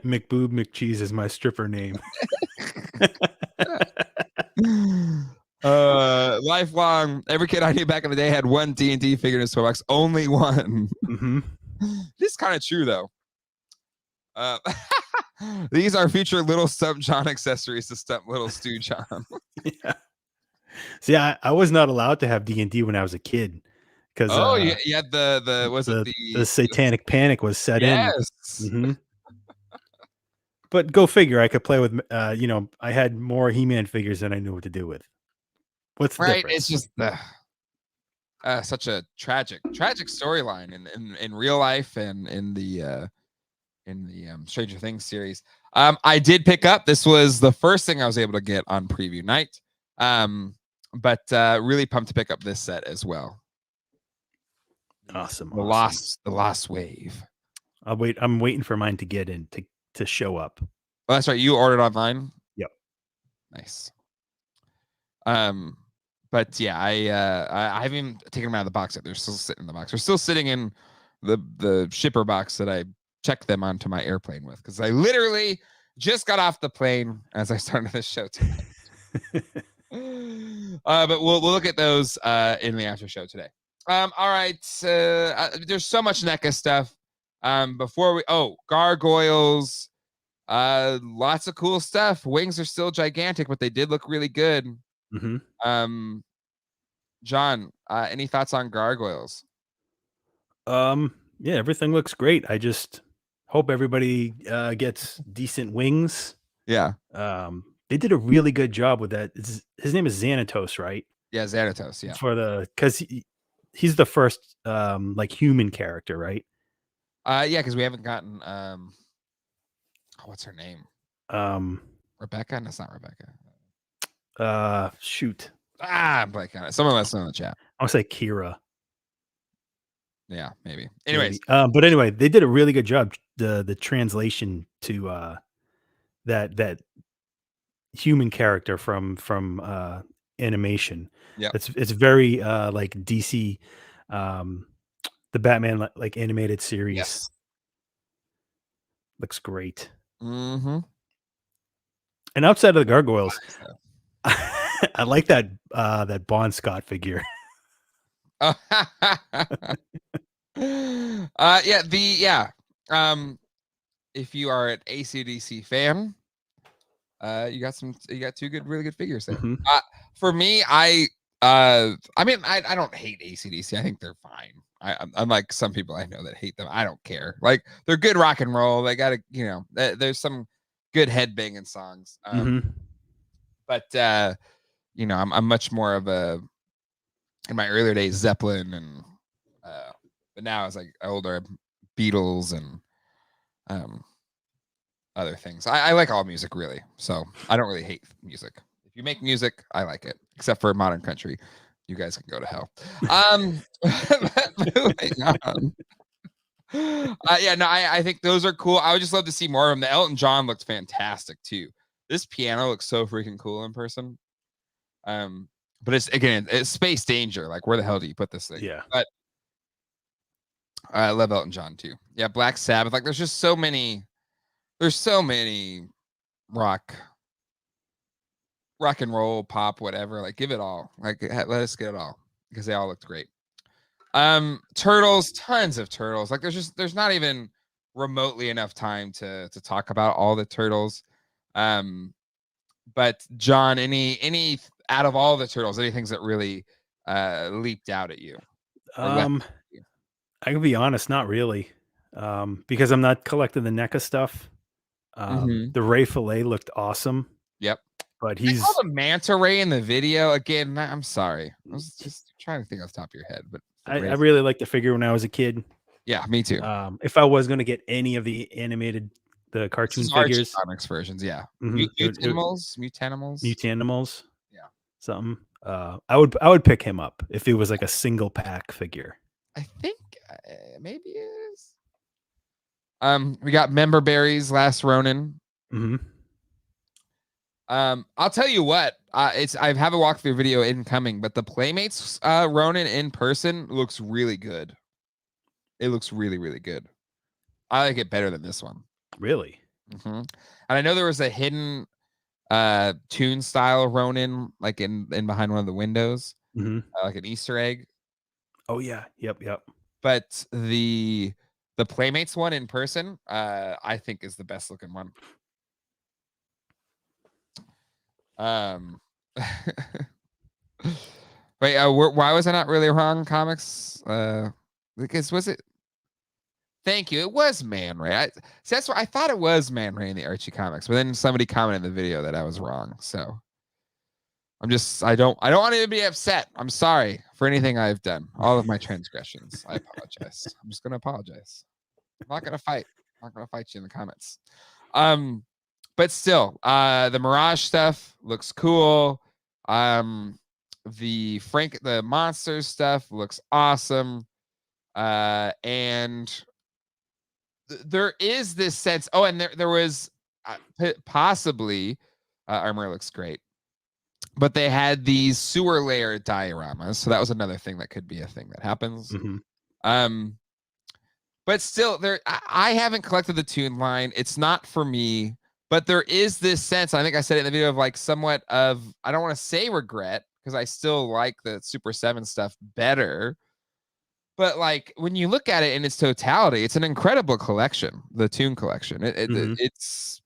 Speaker 2: McBoob McCheese is my stripper name.
Speaker 1: Lifelong. Every kid I knew back in the day had one D&D figure in his toolbox. Only one.
Speaker 2: Mm-hmm.
Speaker 1: This is kind of true though. These are future little Stump John accessories to Stump Little Stu John.
Speaker 2: Yeah. See, I was not allowed to have D&D when I was a kid because
Speaker 1: you had the
Speaker 2: satanic panic was set in.
Speaker 1: Yes.
Speaker 2: Mm-hmm. But go figure, I could play with you know, I had more He-Man figures than I knew what to do with. What's the difference?
Speaker 1: It's just such a tragic storyline in real life and in the Stranger Things series. I did pick up. This was the first thing I was able to get on preview night. But really pumped to pick up this set as well.
Speaker 2: Awesome.
Speaker 1: The Lost Wave.
Speaker 2: I'm waiting for mine to get in to show up.
Speaker 1: Oh, that's right. You ordered online?
Speaker 2: Yep.
Speaker 1: Nice. But yeah, I haven't even taken them out of the box yet. They're still sitting in the box. They're still sitting in the shipper box that I checked them onto my airplane with, because I literally just got off the plane as I started this show tonight. But we'll look at those in the after show today. All right. There's so much NECA stuff. Gargoyles. Lots of cool stuff. Wings are still gigantic, but they did look really good.
Speaker 2: Mm-hmm.
Speaker 1: John, any thoughts on Gargoyles?
Speaker 2: Yeah, everything looks great. I just hope everybody gets decent wings.
Speaker 1: Yeah.
Speaker 2: They did a really good job with that. His name is Xanatos, right?
Speaker 1: Yeah, Xanatos. Yeah.
Speaker 2: Because he's the first like human character, right?
Speaker 1: Yeah, because we haven't gotten what's her name? Rebecca? That's not Rebecca.
Speaker 2: Shoot.
Speaker 1: I'm blanking on it. Someone let us know in the chat.
Speaker 2: I'll say Kira.
Speaker 1: Yeah, maybe. Anyways,
Speaker 2: But anyway, they did a really good job. The translation to that human character from animation.
Speaker 1: yeah.
Speaker 2: It's very like DC, um, the Batman like animated series
Speaker 1: Yes.
Speaker 2: looks great.
Speaker 1: Mm-hmm.
Speaker 2: And outside of the Gargoyles, I like that Bon Scott figure.
Speaker 1: If you are an ACDC fan, you got two really good figures there.
Speaker 2: Mhm.
Speaker 1: For me, I don't hate ACDC. I think they're fine. Unlike some people I know that hate them. I don't care. Like, they're good rock and roll. They got there's some good headbanging songs.
Speaker 2: Mhm.
Speaker 1: But I'm much more of a, in my earlier days, Zeppelin, and but now it's like older Beatles and other things. I like all music, really, so I don't really hate music. If you make music, I like it, except for modern country. You guys can go to hell. Moving on. I think those are cool. I would just love to see more of them. The Elton John looked fantastic too. This piano looks so freaking cool in person. But it's Space Danger. Like, where the hell do you put this thing?
Speaker 2: Yeah.
Speaker 1: But I love Elton John too. Yeah, Black Sabbath. Like, there's so many rock and roll, pop, whatever. Like, give it all. Like, let us get it all, because they all looked great. Turtles, tons of turtles. Like, there's not even remotely enough time to talk about all the turtles. But John, any out of all the turtles, any things that really leaped out at you?
Speaker 2: I can be honest, not really. Because I'm not collecting the NECA stuff.
Speaker 1: Mhm.
Speaker 2: The Ray Fillet looked awesome,
Speaker 1: Yep.
Speaker 2: but
Speaker 1: They call
Speaker 2: he's
Speaker 1: the manta ray in the video. Again, I'm sorry. I was just trying to think off the top of your head, but
Speaker 2: I really liked the figure when I was a kid.
Speaker 1: yeah, me too.
Speaker 2: If I was going to get any of the the
Speaker 1: This
Speaker 2: cartoon
Speaker 1: is Archie
Speaker 2: figures,
Speaker 1: Comics versions, yeah.
Speaker 2: mhm,
Speaker 1: Mutanimals.
Speaker 2: Mutanimals,
Speaker 1: Yeah.
Speaker 2: something. I would pick him up if it was like a single pack figure.
Speaker 1: I think maybe it is. We got Member Berries, Last Ronin.
Speaker 2: Hmm.
Speaker 1: I'll tell you what. I have a walkthrough video incoming, but the Playmates Ronin in person looks really good. It looks really, really good. I like it better than this one.
Speaker 2: Really?
Speaker 1: Mm-hmm. And I know there was a hidden Toon style Ronin, like in behind one of the windows,
Speaker 2: Hmm.
Speaker 1: like an Easter egg.
Speaker 2: Oh yeah. Yep.
Speaker 1: But the Playmates one in person, I think is the best looking one. Wait, why was I not really wrong? Comics, because was it? Thank you. It was Man Ray. That's what I thought it was, Man Ray in the Archie comics, but then somebody commented in the video that I was wrong. So I don't want to be upset. I'm sorry for anything I've done. All of my transgressions. I apologize. I'm just gonna apologize. I'm not gonna fight. I'm not gonna fight you in the comments. But still, the Mirage stuff looks cool. The monsters stuff looks awesome. And there is this sense. Oh, and there was possibly armor looks great, but they had these sewer layer dioramas, so that was another thing that could be a thing that happens.
Speaker 2: Mm-hmm.
Speaker 1: But still, I haven't collected the Toon line. It's not for me. But there is this sense, I think I said it in the video, of like somewhat of, I don't want to say regret, because I still like the Super 7 stuff better. But like, when you look at it in its totality, it's an incredible collection, the Toon collection. It's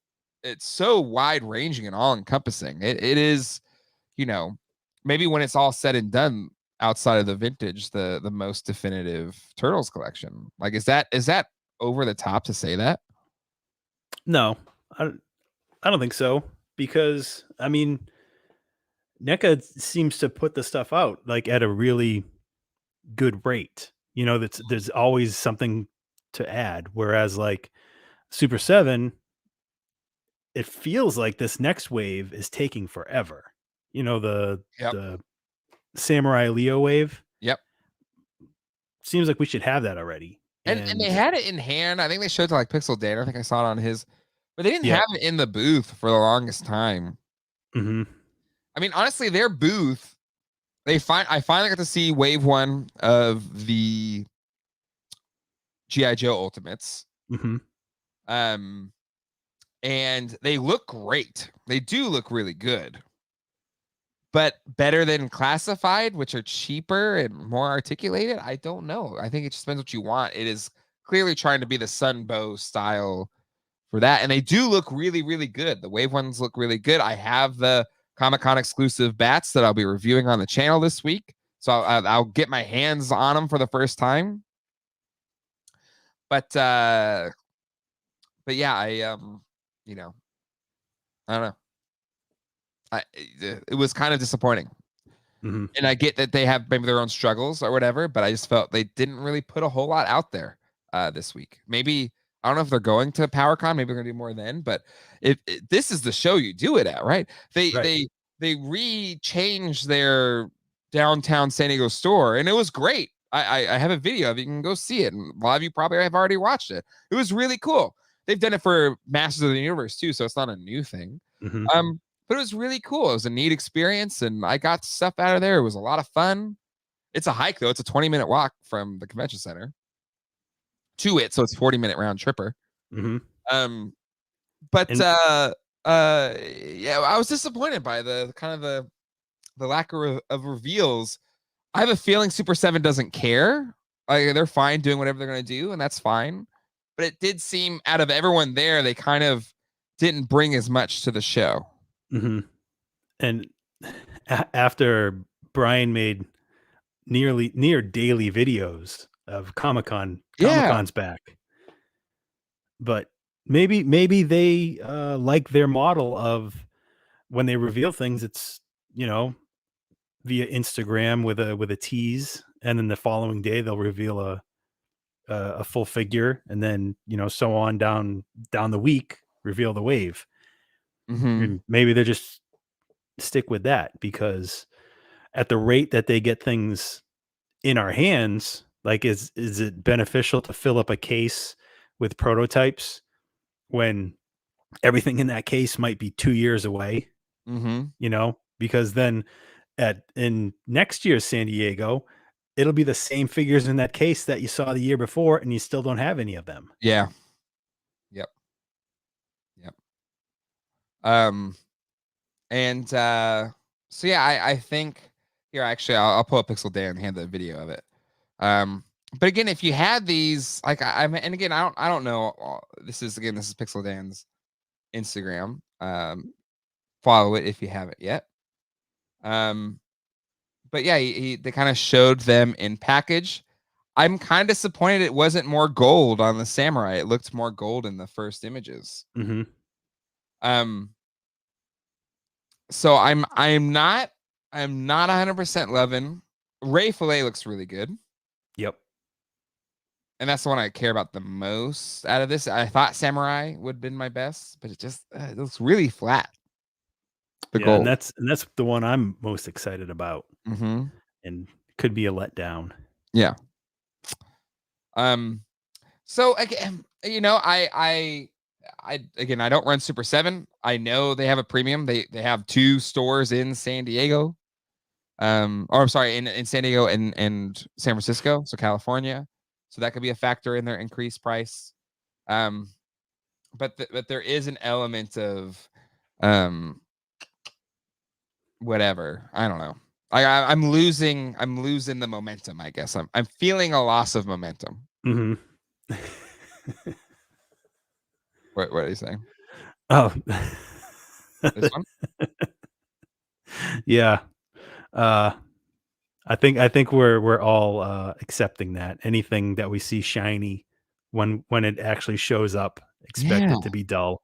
Speaker 1: so wide ranging and all encompassing. It is, maybe when it's all said and done, outside of the vintage, the most definitive Turtles collection. Like, is that over the top to say that?
Speaker 2: No, I don't think so, because I mean, NECA seems to put the stuff out like at a really good rate. There's always something to add. Whereas like Super 7, it feels like this next wave is taking forever.
Speaker 1: Yep.
Speaker 2: The Samurai Leo wave.
Speaker 1: Yep.
Speaker 2: seems like we should have that already.
Speaker 1: And they had it in hand. I think they showed it to like Pixel Dan. I think I saw it on his, but they didn't
Speaker 2: Yep.
Speaker 1: have it in the booth for the longest time.
Speaker 2: Mm-hmm.
Speaker 1: I mean, honestly, their booth, I finally got to see wave 1 of the G.I. Joe Ultimates.
Speaker 2: Mm-hmm.
Speaker 1: And they look great. They do look really good. But better than classified, which are cheaper and more articulated? I don't know. I think it just depends what you want. It is clearly trying to be the Sunbow style for that. And they do look really, really good. The wave ones look really good. I have the Comic-Con exclusive bats that I'll be reviewing on the channel this week. So I'll get my hands on them for the first time. But yeah, I you know, I don't know. It was kind of disappointing.
Speaker 2: Mm-hmm.
Speaker 1: And I get that they have maybe their own struggles or whatever, but I just felt they didn't really put a whole lot out there this week. Maybe, I don't know if they're going to PowerCon, maybe they're going to do more then, but this is the show you do it at, right? They re-changed their downtown San Diego store, and it was great. I have a video of it. You can go see it, and a lot of you probably have already watched it. It was really cool. They've done it for Masters of the Universe too, so it's not a new thing.
Speaker 2: Mm-hmm.
Speaker 1: But it was really cool. It was a neat experience, and I got stuff out of there. It was a lot of fun. It's a hike, though. It's a 20-minute walk from the convention center to it, so it's 40-minute round tripper.
Speaker 2: Mm-hmm.
Speaker 1: Yeah, I was disappointed by the kind of the lack of reveals. I have a feeling Super 7 doesn't care. Like, they're fine doing whatever they're going to do, and that's fine. But it did seem, out of everyone there, they kind of didn't bring as much to the show.
Speaker 2: Mm-hmm. And after Brian made near daily videos of Comic-Con's back, but maybe they like their model of when they reveal things, it's, you know, via Instagram with a tease, and then the following day they'll reveal a full figure, and then, you know, so on down the week, reveal the wave.
Speaker 1: Mm-hmm.
Speaker 2: And maybe they're just stick with that, because at the rate that they get things in our hands, like, is it beneficial to fill up a case with prototypes when everything in that case might be 2 years away?
Speaker 1: Mm-hmm.
Speaker 2: You know, because then in next year's San Diego, it'll be the same figures in that case that you saw the year before, and you still don't have any of them.
Speaker 1: Yeah. Yep. And so yeah, I think here, actually, I'll pull up Pixel Dan and hand the video of it. But again, if you had these, like, and again, I don't know. This is Pixel Dan's Instagram. Follow it if you haven't yet. But yeah, they kind of showed them in package. I'm kind of disappointed it wasn't more gold on the Samurai. It looked more gold in the first images.
Speaker 2: Mm-hmm.
Speaker 1: So I'm not 100% loving. Ray Fillet looks really good.
Speaker 2: Yep.
Speaker 1: And that's the one I care about the most out of this. I thought Samurai would have been my best, but it looks really flat. The gold.
Speaker 2: And that's the one I'm most excited about.
Speaker 1: Mm-hmm.
Speaker 2: And could be a letdown.
Speaker 1: Yeah. So again, you know, I don't run Super 7. I know they have a premium. They have 2 stores in San Diego. Or I'm sorry, in San Diego and San Francisco, so California. So that could be a factor in their increased price. But there is an element of whatever. I don't know. I'm losing the momentum, I guess. I'm feeling a loss of momentum.
Speaker 2: Mm-hmm.
Speaker 1: What are you saying?
Speaker 2: Oh,
Speaker 1: this one?
Speaker 2: Yeah. I think we're all accepting that anything that we see shiny, when it actually shows up, expect it to be dull.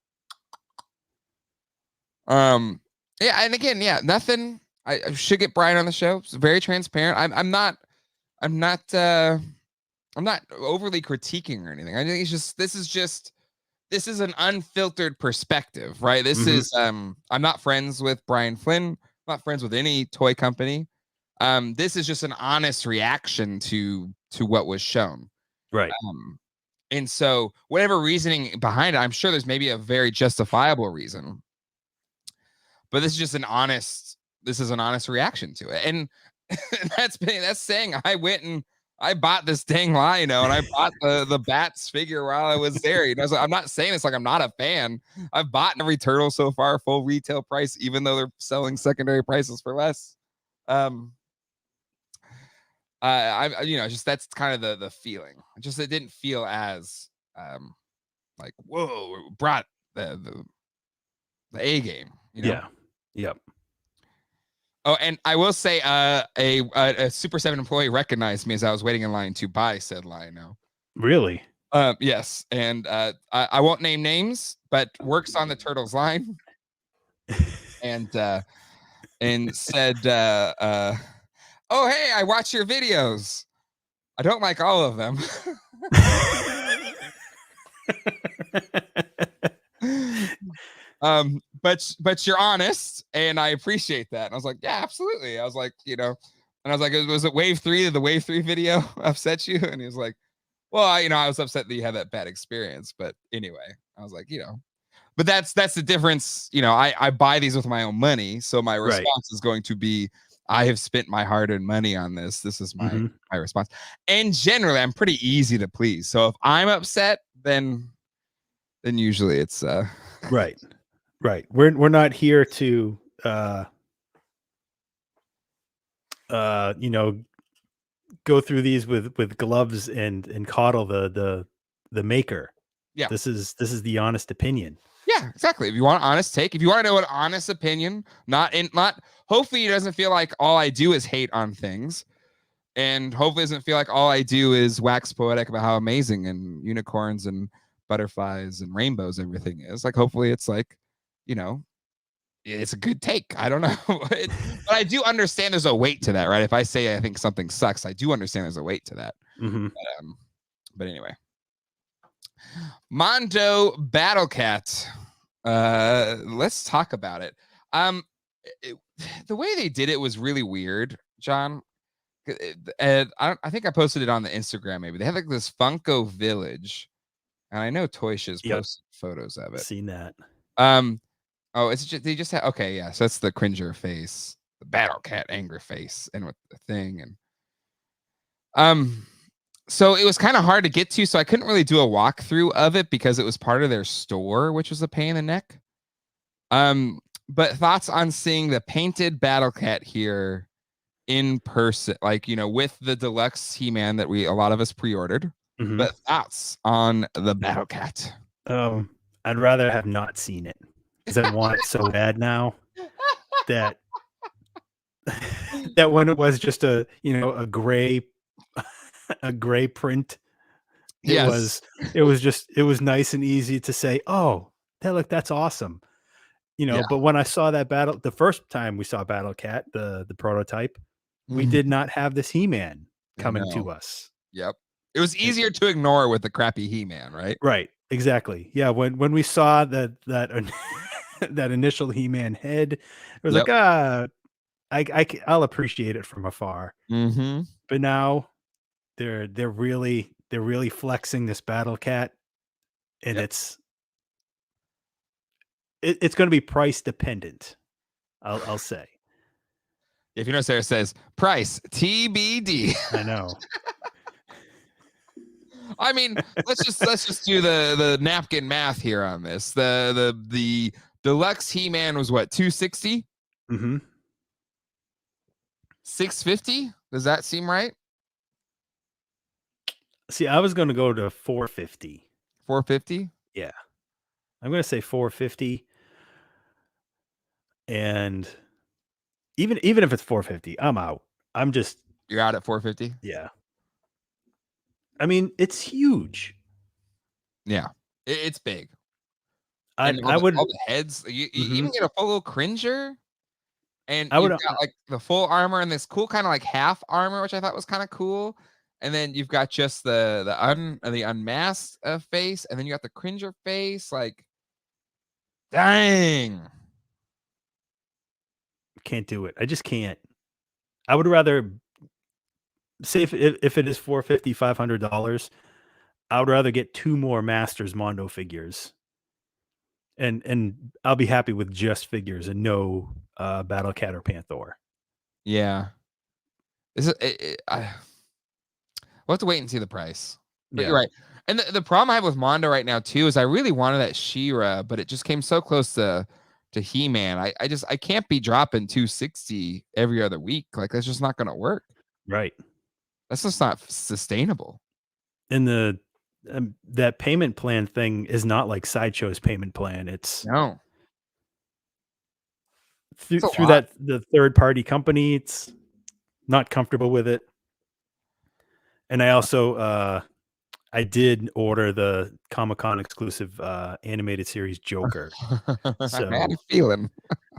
Speaker 1: Yeah, and again, yeah, nothing. I should get Brian on the show. It's very transparent. I'm not overly critiquing or anything. I think it's just this is an unfiltered perspective, right? This is I'm not friends with Brian Flynn. I'm not friends with any toy company. This is just an honest reaction to what was shown.
Speaker 2: Right.
Speaker 1: And so whatever reasoning behind it, I'm sure there's maybe a very justifiable reason. But this is just an honest reaction to it. And that's saying I went and I bought this dang Lion-O and I bought the Bats figure while I was there. You know, so I'm not saying it's like I'm not a fan. I've bought every turtle so far, full retail price, even though they're selling secondary prices for less. I you know, just that's kind of the feeling. Just it didn't feel as like whoa, brought the A game. You know?
Speaker 2: Yeah. Yep.
Speaker 1: Oh, and I will say, a Super 7 employee recognized me as I was waiting in line to buy said Lion-O.
Speaker 2: Really?
Speaker 1: Yes, and I won't name names, but works on the Turtles line, and said, "Oh, hey, I watch your videos. I don't like all of them." But you're honest, and I appreciate that. And I was like, yeah, absolutely. I was like, you know, and I was like, was it Wave 3? Did the Wave 3 video upset you? And he was like, well, I was upset that you had that bad experience. But anyway, I was like, you know, but that's the difference. You know, I buy these with my own money, so my response is going to be, I have spent my hard-earned money on this. This is my response. And generally, I'm pretty easy to please. So if I'm upset, then usually it's
Speaker 2: right. We're not here to you know, go through these with gloves and coddle the maker.
Speaker 1: Yeah.
Speaker 2: This is the honest opinion.
Speaker 1: Yeah, exactly. If you want an honest take, if you want to know an honest opinion, not hopefully it doesn't feel like all I do is hate on things. And hopefully it doesn't feel like all I do is wax poetic about how amazing and unicorns and butterflies and rainbows everything is. Like, hopefully it's like, you know, it's a good take. I don't know. But I do understand there's a weight to that, right? If I say I think something sucks, I do understand there's a weight to that. But anyway. Mondo Battlecats. Let's talk about it. The way they did it was really weird, John. And I think I posted it on the Instagram. Maybe they had like this Funko Village, and I know Toysha's posted photos of it.
Speaker 2: Seen that.
Speaker 1: Oh, it's just they just had okay, yeah. So that's the Cringer face, the Battle Cat anger face, and with the thing, and so it was kind of hard to get to, so I couldn't really do a walkthrough of it because it was part of their store, which was a pain in the neck. But thoughts on seeing the painted Battle Cat here in person, like, you know, with the deluxe He-Man that a lot of us pre-ordered. But thoughts on the Battle Cat?
Speaker 2: I'd rather have not seen it because I want it so bad now that when it was just a gray print, it was nice and easy to say, oh, that's awesome. You know, but when I saw that the first time we saw Battle Cat, the prototype, we did not have this He-Man coming to us.
Speaker 1: Yep. It was easier to ignore with the crappy He-Man, right?
Speaker 2: Right. Exactly. Yeah. When we saw that that initial He-Man head, it was like, I'll appreciate it from afar. But now they're really flexing this Battle Cat, and it's going to be price dependent. I'll say.
Speaker 1: If you know, Sarah says price TBD.
Speaker 2: I know.
Speaker 1: I mean, let's just do the napkin math here on this. The deluxe He-Man was what, $260? $650? Does that seem right?
Speaker 2: See, I was going to go to $450.
Speaker 1: $450?
Speaker 2: Yeah, I'm going to say $450. And even if it's $450, I'm out.
Speaker 1: You're out at $450?
Speaker 2: Yeah. I mean, it's huge.
Speaker 1: Yeah, it's big.
Speaker 2: I would
Speaker 1: all the heads. You even get a full little Cringer, and
Speaker 2: you've
Speaker 1: got like the full armor and this cool kind of like half armor, which I thought was kind of cool. And then you've got just the unmasked face, and then you got the Cringer face. Like, dang,
Speaker 2: can't do it. I just can't. I would rather say if it is $450, $500, I would rather get 2 more Masters Mondo figures. And I'll be happy with just figures and no Battlecat or Panther.
Speaker 1: Yeah. Is it? We'll have to wait and see the price. But
Speaker 2: Yeah.
Speaker 1: you're right. And the problem I have with Mondo right now too is I really wanted that She-Ra, but it just came so close to He-Man. I can't be dropping 260 every other week. Like that's just not gonna work.
Speaker 2: Right.
Speaker 1: That's just not sustainable.
Speaker 2: And that payment plan thing is not like Sideshow's payment plan. It's
Speaker 1: No.
Speaker 2: through that the third party company. It's not comfortable with it. And I also I did order the Comic-Con exclusive animated series Joker. So
Speaker 1: I had a feeling.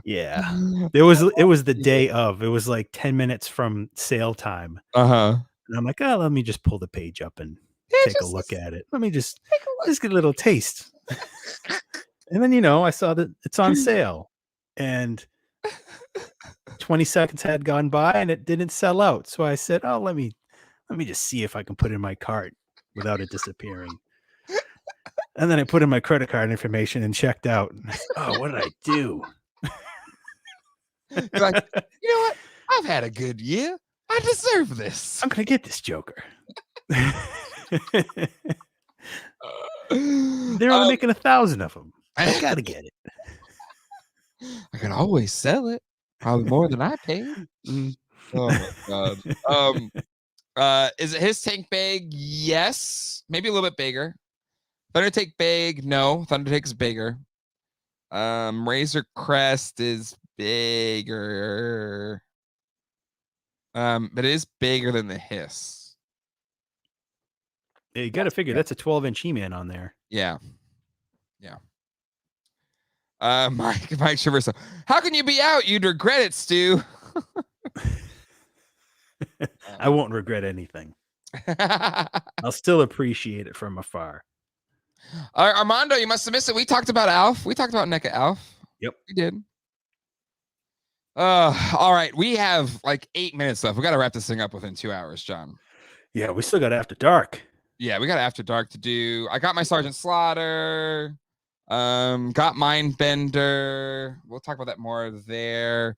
Speaker 2: yeah. It was the day of. It was like 10 minutes from sale time.
Speaker 1: Uh-huh.
Speaker 2: And I'm like, oh, let me just pull the page up and take a look at it. Let me just get a little taste. And then I saw that it's on sale. And 20 seconds had gone by and it didn't sell out. So I said, oh, let me just see if I can put it in my cart without it disappearing. And then I put in my credit card information and checked out. Oh, what did I do?
Speaker 1: You're like, you know what? I've had a good year. I deserve this.
Speaker 2: I'm gonna get this Joker. They're only making 1,000 of them. I gotta get it.
Speaker 1: I can always sell it. Probably more than I paid. Oh my god. Is it his tank big? Yes. Maybe a little bit bigger. Thunder Tank big? No. Thunder Tank's bigger. Razor Crest is bigger. But it is bigger than the Hiss.
Speaker 2: Yeah, you got to figure that's a 12-inch He-Man on there.
Speaker 1: Yeah. Yeah. Mike Traverso. How can you be out? You'd regret it, Stu.
Speaker 2: I won't regret anything. I'll still appreciate it from afar.
Speaker 1: Armando, you must have missed it. We talked about Alf. We talked about NECA Alf.
Speaker 2: Yep.
Speaker 1: We did. All right. We have like 8 minutes left. We got to wrap this thing up within 2 hours, John.
Speaker 2: Yeah, we still got After Dark.
Speaker 1: Yeah, we got After Dark to do. I got my Sergeant Slaughter. Got Mindbender. We'll talk about that more there.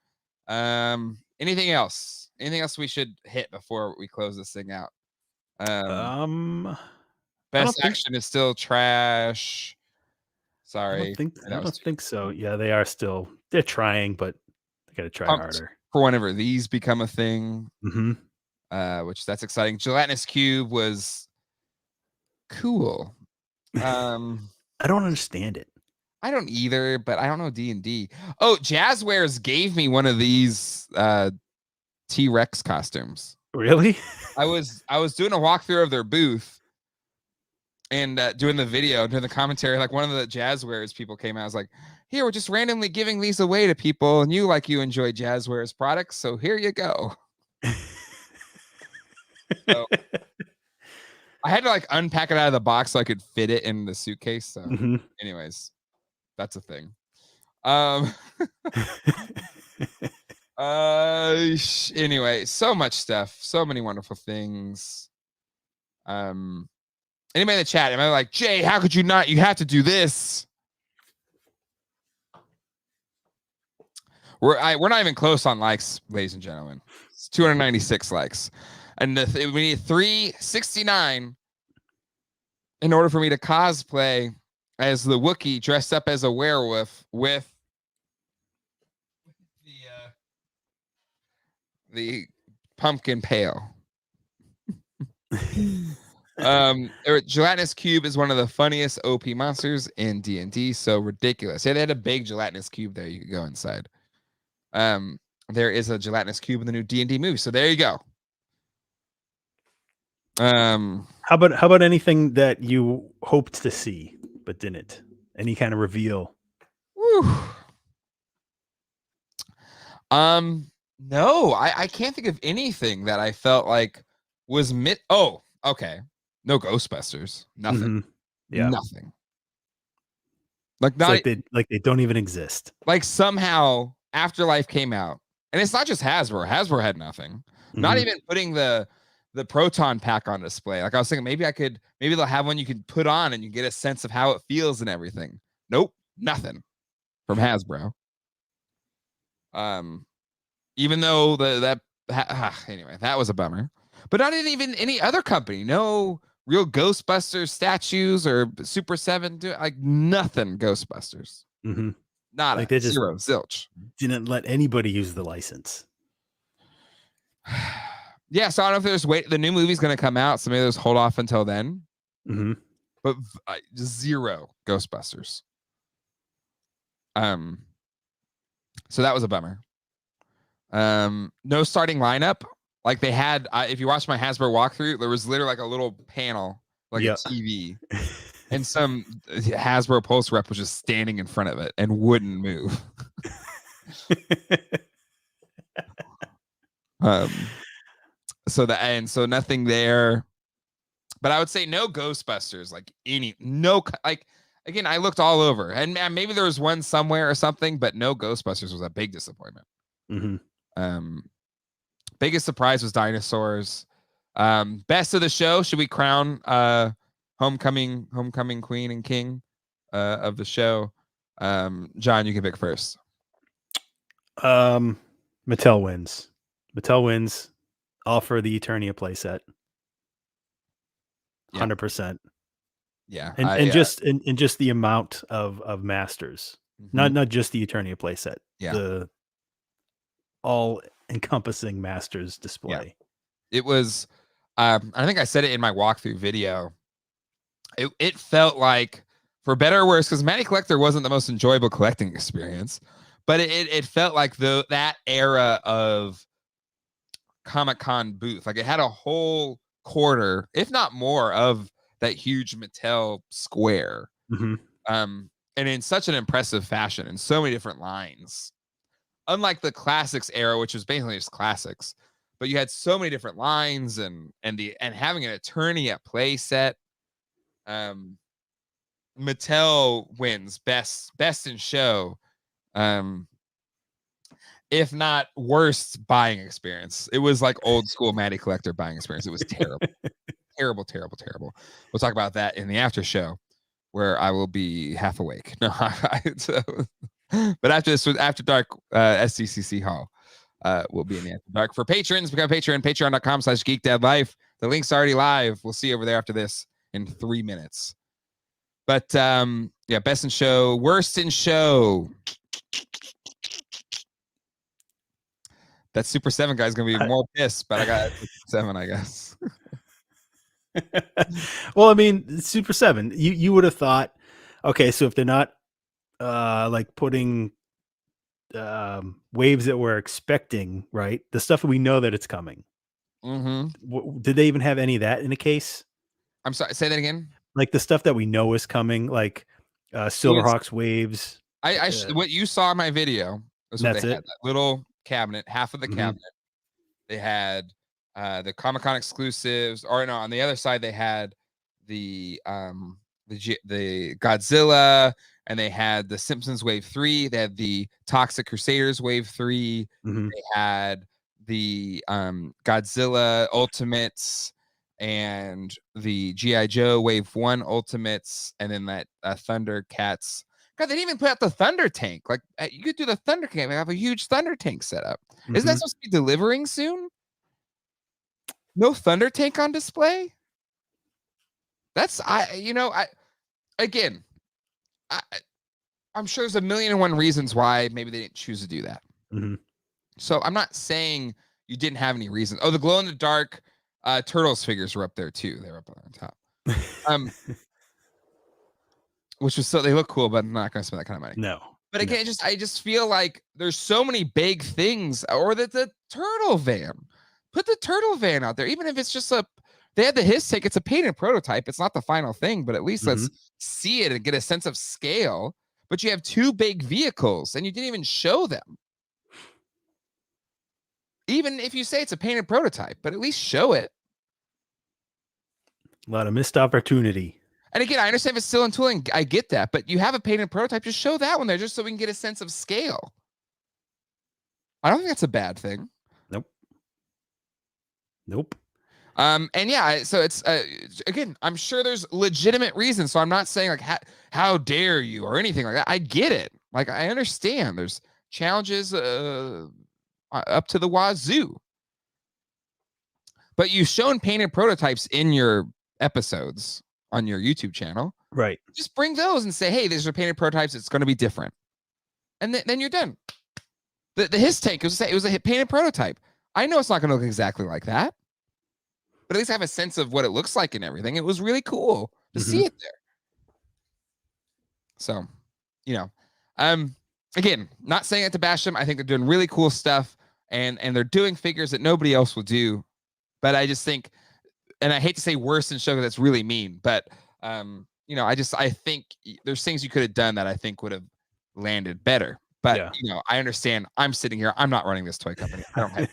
Speaker 1: Anything else? Anything else we should hit before we close this thing out? Best Action is still trash. Sorry.
Speaker 2: I don't think so. Yeah, they're trying, but they got to try harder.
Speaker 1: For whenever these become a thing.
Speaker 2: Mm-hmm.
Speaker 1: Which that's exciting. Gelatinous Cube was cool.
Speaker 2: I don't understand it.
Speaker 1: I don't either, but I don't know D&D. Oh, Jazwares gave me one of these T-Rex costumes.
Speaker 2: Really?
Speaker 1: I was doing a walkthrough of their booth and doing the video, doing the commentary. Like one of the Jazwares people came out. I was like, here, we're just randomly giving these away to people, and you enjoy Jazwares products, so here you go. So, I had to like unpack it out of the box so I could fit it in the suitcase. So, anyways, that's a thing. Anyway, so much stuff, so many wonderful things. Anybody in the chat? Am I like, Jay, how could you not? You have to do this. We're not even close on likes, ladies and gentlemen. It's 296 likes. And we need 369 in order for me to cosplay as the Wookiee dressed up as a werewolf with the pumpkin pail. Gelatinous Cube is one of the funniest OP monsters in D&D. So ridiculous. Yeah, they had a big gelatinous cube there. You could go inside. There is a gelatinous cube in the new D&D movie. So there you go.
Speaker 2: How about anything that you hoped to see but didn't? Any kind of reveal?
Speaker 1: Whew. No, I can't think of anything that I felt like was Oh, okay. No Ghostbusters. Nothing.
Speaker 2: Yeah.
Speaker 1: Nothing. Like not
Speaker 2: like they don't even exist.
Speaker 1: Like somehow Afterlife came out And it's not just Hasbro. Hasbro had nothing. Not
Speaker 2: Mhm.
Speaker 1: even putting the Proton pack on display. Like I was thinking, maybe they'll have one you can put on and you get a sense of how it feels and everything. Nope, nothing from Hasbro. Even though anyway, that was a bummer. But not even any other company. No real Ghostbusters statues or Super 7. Like nothing Ghostbusters.
Speaker 2: Mhm.
Speaker 1: Nada.
Speaker 2: Like they just
Speaker 1: Zero. Zilch.
Speaker 2: didn't let anybody use the license.
Speaker 1: Yeah, so I don't know if there's the new movie's going to come out, so maybe let's hold off until then.
Speaker 2: Mhm.
Speaker 1: But zero Ghostbusters. So that was a bummer. No starting lineup. Like they had, if you watch my Hasbro walkthrough, there was literally like a little panel, like a TV, and some Hasbro Pulse rep was just standing in front of it and wouldn't move. So nothing there. But I would say no Ghostbusters, again, I looked all over, and maybe there was one somewhere or something, but no Ghostbusters was a big disappointment.
Speaker 2: Mm-hmm.
Speaker 1: Biggest surprise was dinosaurs. Best of the show, should we crown homecoming queen and king of the show? John, you can pick first.
Speaker 2: Mattel wins. Mattel wins. All for the Eternia playset. 100%.
Speaker 1: Yeah,
Speaker 2: and just the amount of masters, not just the Eternia playset.
Speaker 1: Yeah,
Speaker 2: the all encompassing masters display.
Speaker 1: Yeah. It was. I think I said it in my walkthrough video. It felt like, for better or worse, because Matty Collector wasn't the most enjoyable collecting experience, but it felt like that era of Comic-Con booth. Like it had a whole quarter, if not more, of that huge Mattel square.
Speaker 2: Mm-hmm.
Speaker 1: And in such an impressive fashion, in so many different lines. Unlike the classics era, which was basically just classics, but you had so many different lines and having an Eternia play set. Mattel wins best in show. If not worst buying experience. It was like old school Matty Collector buying experience. It was terrible. terrible. We'll talk about that in the after show, where I will be half awake. No, but after this, after dark, SDCC Hall will be in the after dark. For patrons, become a patron, patreon.com/geekdadlife. The link's already live. We'll see you over there after this in 3 minutes. But best in show, worst in show. That Super 7 guy's gonna be more pissed, but I got 7, I guess.
Speaker 2: Well, I mean, Super 7, you would have thought, okay, so if they're not like putting waves that we're expecting, right? The stuff we know that it's coming.
Speaker 1: Mm-hmm.
Speaker 2: Did they even have any of that in the case?
Speaker 1: I'm sorry, say that again.
Speaker 2: Like the stuff that we know is coming, like Silverhawks waves.
Speaker 1: What you saw in my video was what
Speaker 2: that's
Speaker 1: they
Speaker 2: it.
Speaker 1: had. That little cabinet, half of the cabinet. They had the Comic-Con exclusives, or no, on the other side they had the Godzilla, and they had the Simpsons Wave 3. They had the Toxic Crusaders Wave 3. They had the Godzilla Ultimates and the G.I. Joe Wave 1 Ultimates, and then that Thundercats. God, they didn't even put out the Thunder Tank. Like you could do the Thunder Tank. They have a huge Thunder Tank set up. Isn't that supposed to be delivering soon? No Thunder Tank on display? I'm sure there's a million and one reasons why maybe they didn't choose to do that. So I'm not saying you didn't have any reasons. Oh, the glow in the dark Turtles figures were up there too. They were up on top. Which was they look cool, but I'm not going to spend that kind of money.
Speaker 2: No.
Speaker 1: But again, I just feel like there's so many big things. Or the turtle van. Put the turtle van out there, even if it's just they had the Hiss Tank. It's a painted prototype. It's not the final thing, but at least let's see it and get a sense of scale. But you have two big vehicles, and you didn't even show them. Even if you say it's a painted prototype, but at least show it.
Speaker 2: A lot of missed opportunity.
Speaker 1: And again, I understand if it's still in tooling. I get that. But you have a painted prototype. Just show that one there just so we can get a sense of scale. I don't think that's a bad thing.
Speaker 2: Nope.
Speaker 1: And yeah, so it's again, I'm sure there's legitimate reasons. So I'm not saying like how dare you or anything like that. I get it. Like I understand there's challenges up to the wazoo. But you've shown painted prototypes in your episodes on your YouTube channel.
Speaker 2: Right.
Speaker 1: Just bring those and say, hey, these are painted prototypes. It's going to be different. And then you're done. His take was to say it was a painted prototype. I know it's not going to look exactly like that, but at least I have a sense of what it looks like and everything. It was really cool to see it there. So, again, not saying it to bash them. I think they're doing really cool stuff, and they're doing figures that nobody else will do. But I just think, and I hate to say worse than show, that's really mean, but I think there's things you could have done that I think would have landed better. But I understand. I'm sitting here. I'm not running this toy company. I don't have.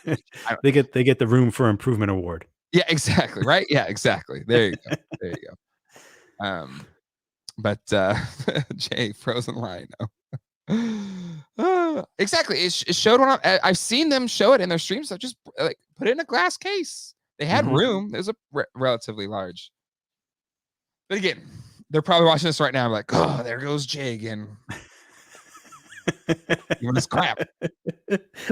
Speaker 2: They get the room for improvement award.
Speaker 1: Yeah, exactly. Right. Yeah, exactly. There you go. There you go. But Jay, frozen line. No. Exactly. It showed one. I've seen them show it in their streams. So just like put it in a glass case. They had room. It was a relatively large. But again, they're probably watching this right now. I'm like, oh, there goes Jay again. You want his crap?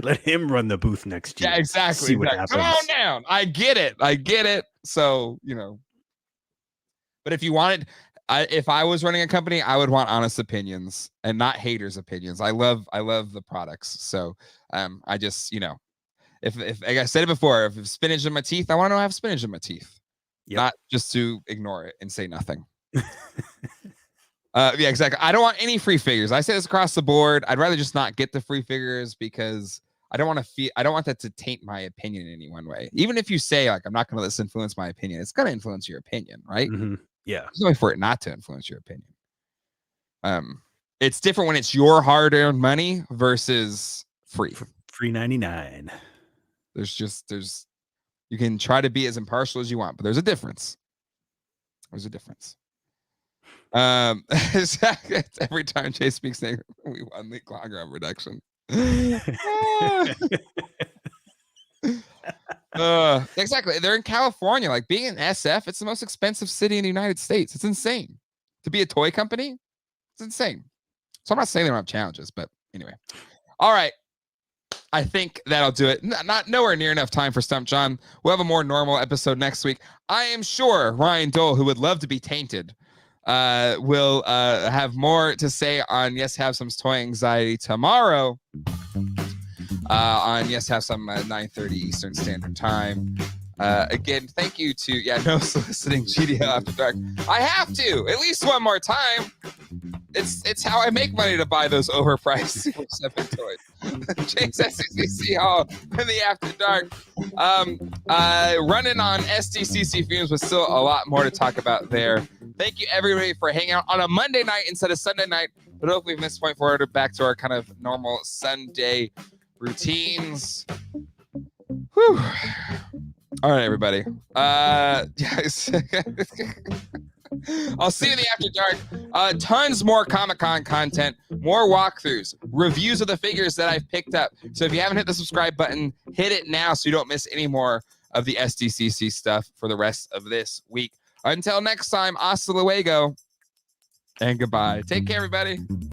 Speaker 2: Let him run the booth next year.
Speaker 1: Yeah, exactly.
Speaker 2: See what happens.
Speaker 1: Come on down. I get it. So, but if you wanted, if I was running a company, I would want honest opinions and not haters' opinions. I love the products. So, I just, if like I said it before, if spinach in my teeth, I want to have spinach in my teeth, not just to ignore it and say nothing. Yeah, exactly. I don't want any free figures. I say this across the board. I'd rather just not get the free figures because I don't want that to taint my opinion in any one way. Even if you say like, I'm not going to let this influence my opinion, it's going to influence your opinion, right?
Speaker 2: Yeah.
Speaker 1: There's no way for it not to influence your opinion. It's different when it's your hard-earned money versus free.
Speaker 2: Free 99.
Speaker 1: You can try to be as impartial as you want, but there's a difference. Every time Chase speaks, we won the Clogram reduction. Exactly. They're in California. Like being in SF, it's the most expensive city in the United States. It's insane. To be a toy company, it's insane. So I'm not saying they don't have challenges, but anyway. All right. I think that'll do it. Not nowhere near enough time for Stump John. We'll have a more normal episode next week. I am sure Ryan Dole, who would love to be tainted, will have more to say on Yes Have Some's Toy Anxiety tomorrow on Yes Have Some at 9:30 Eastern Standard Time. Again, thank you to no soliciting GDL After Dark. I have to at least one more time. It's how I make money to buy those overpriced Super 7 toys. James SDCC Hall in the After Dark. Running on SDCC fumes, but still a lot more to talk about there. Thank you everybody for hanging out on a Monday night instead of Sunday night. But hopefully from this point forward back to our kind of normal Sunday routines. Whew. All right, everybody. Guys. I'll see you in the After Dark. Tons more Comic-Con content, more walkthroughs, reviews of the figures that I've picked up. So if you haven't hit the subscribe button, hit it now so you don't miss any more of the SDCC stuff for the rest of this week. Until next time, hasta luego and goodbye. Take care, everybody.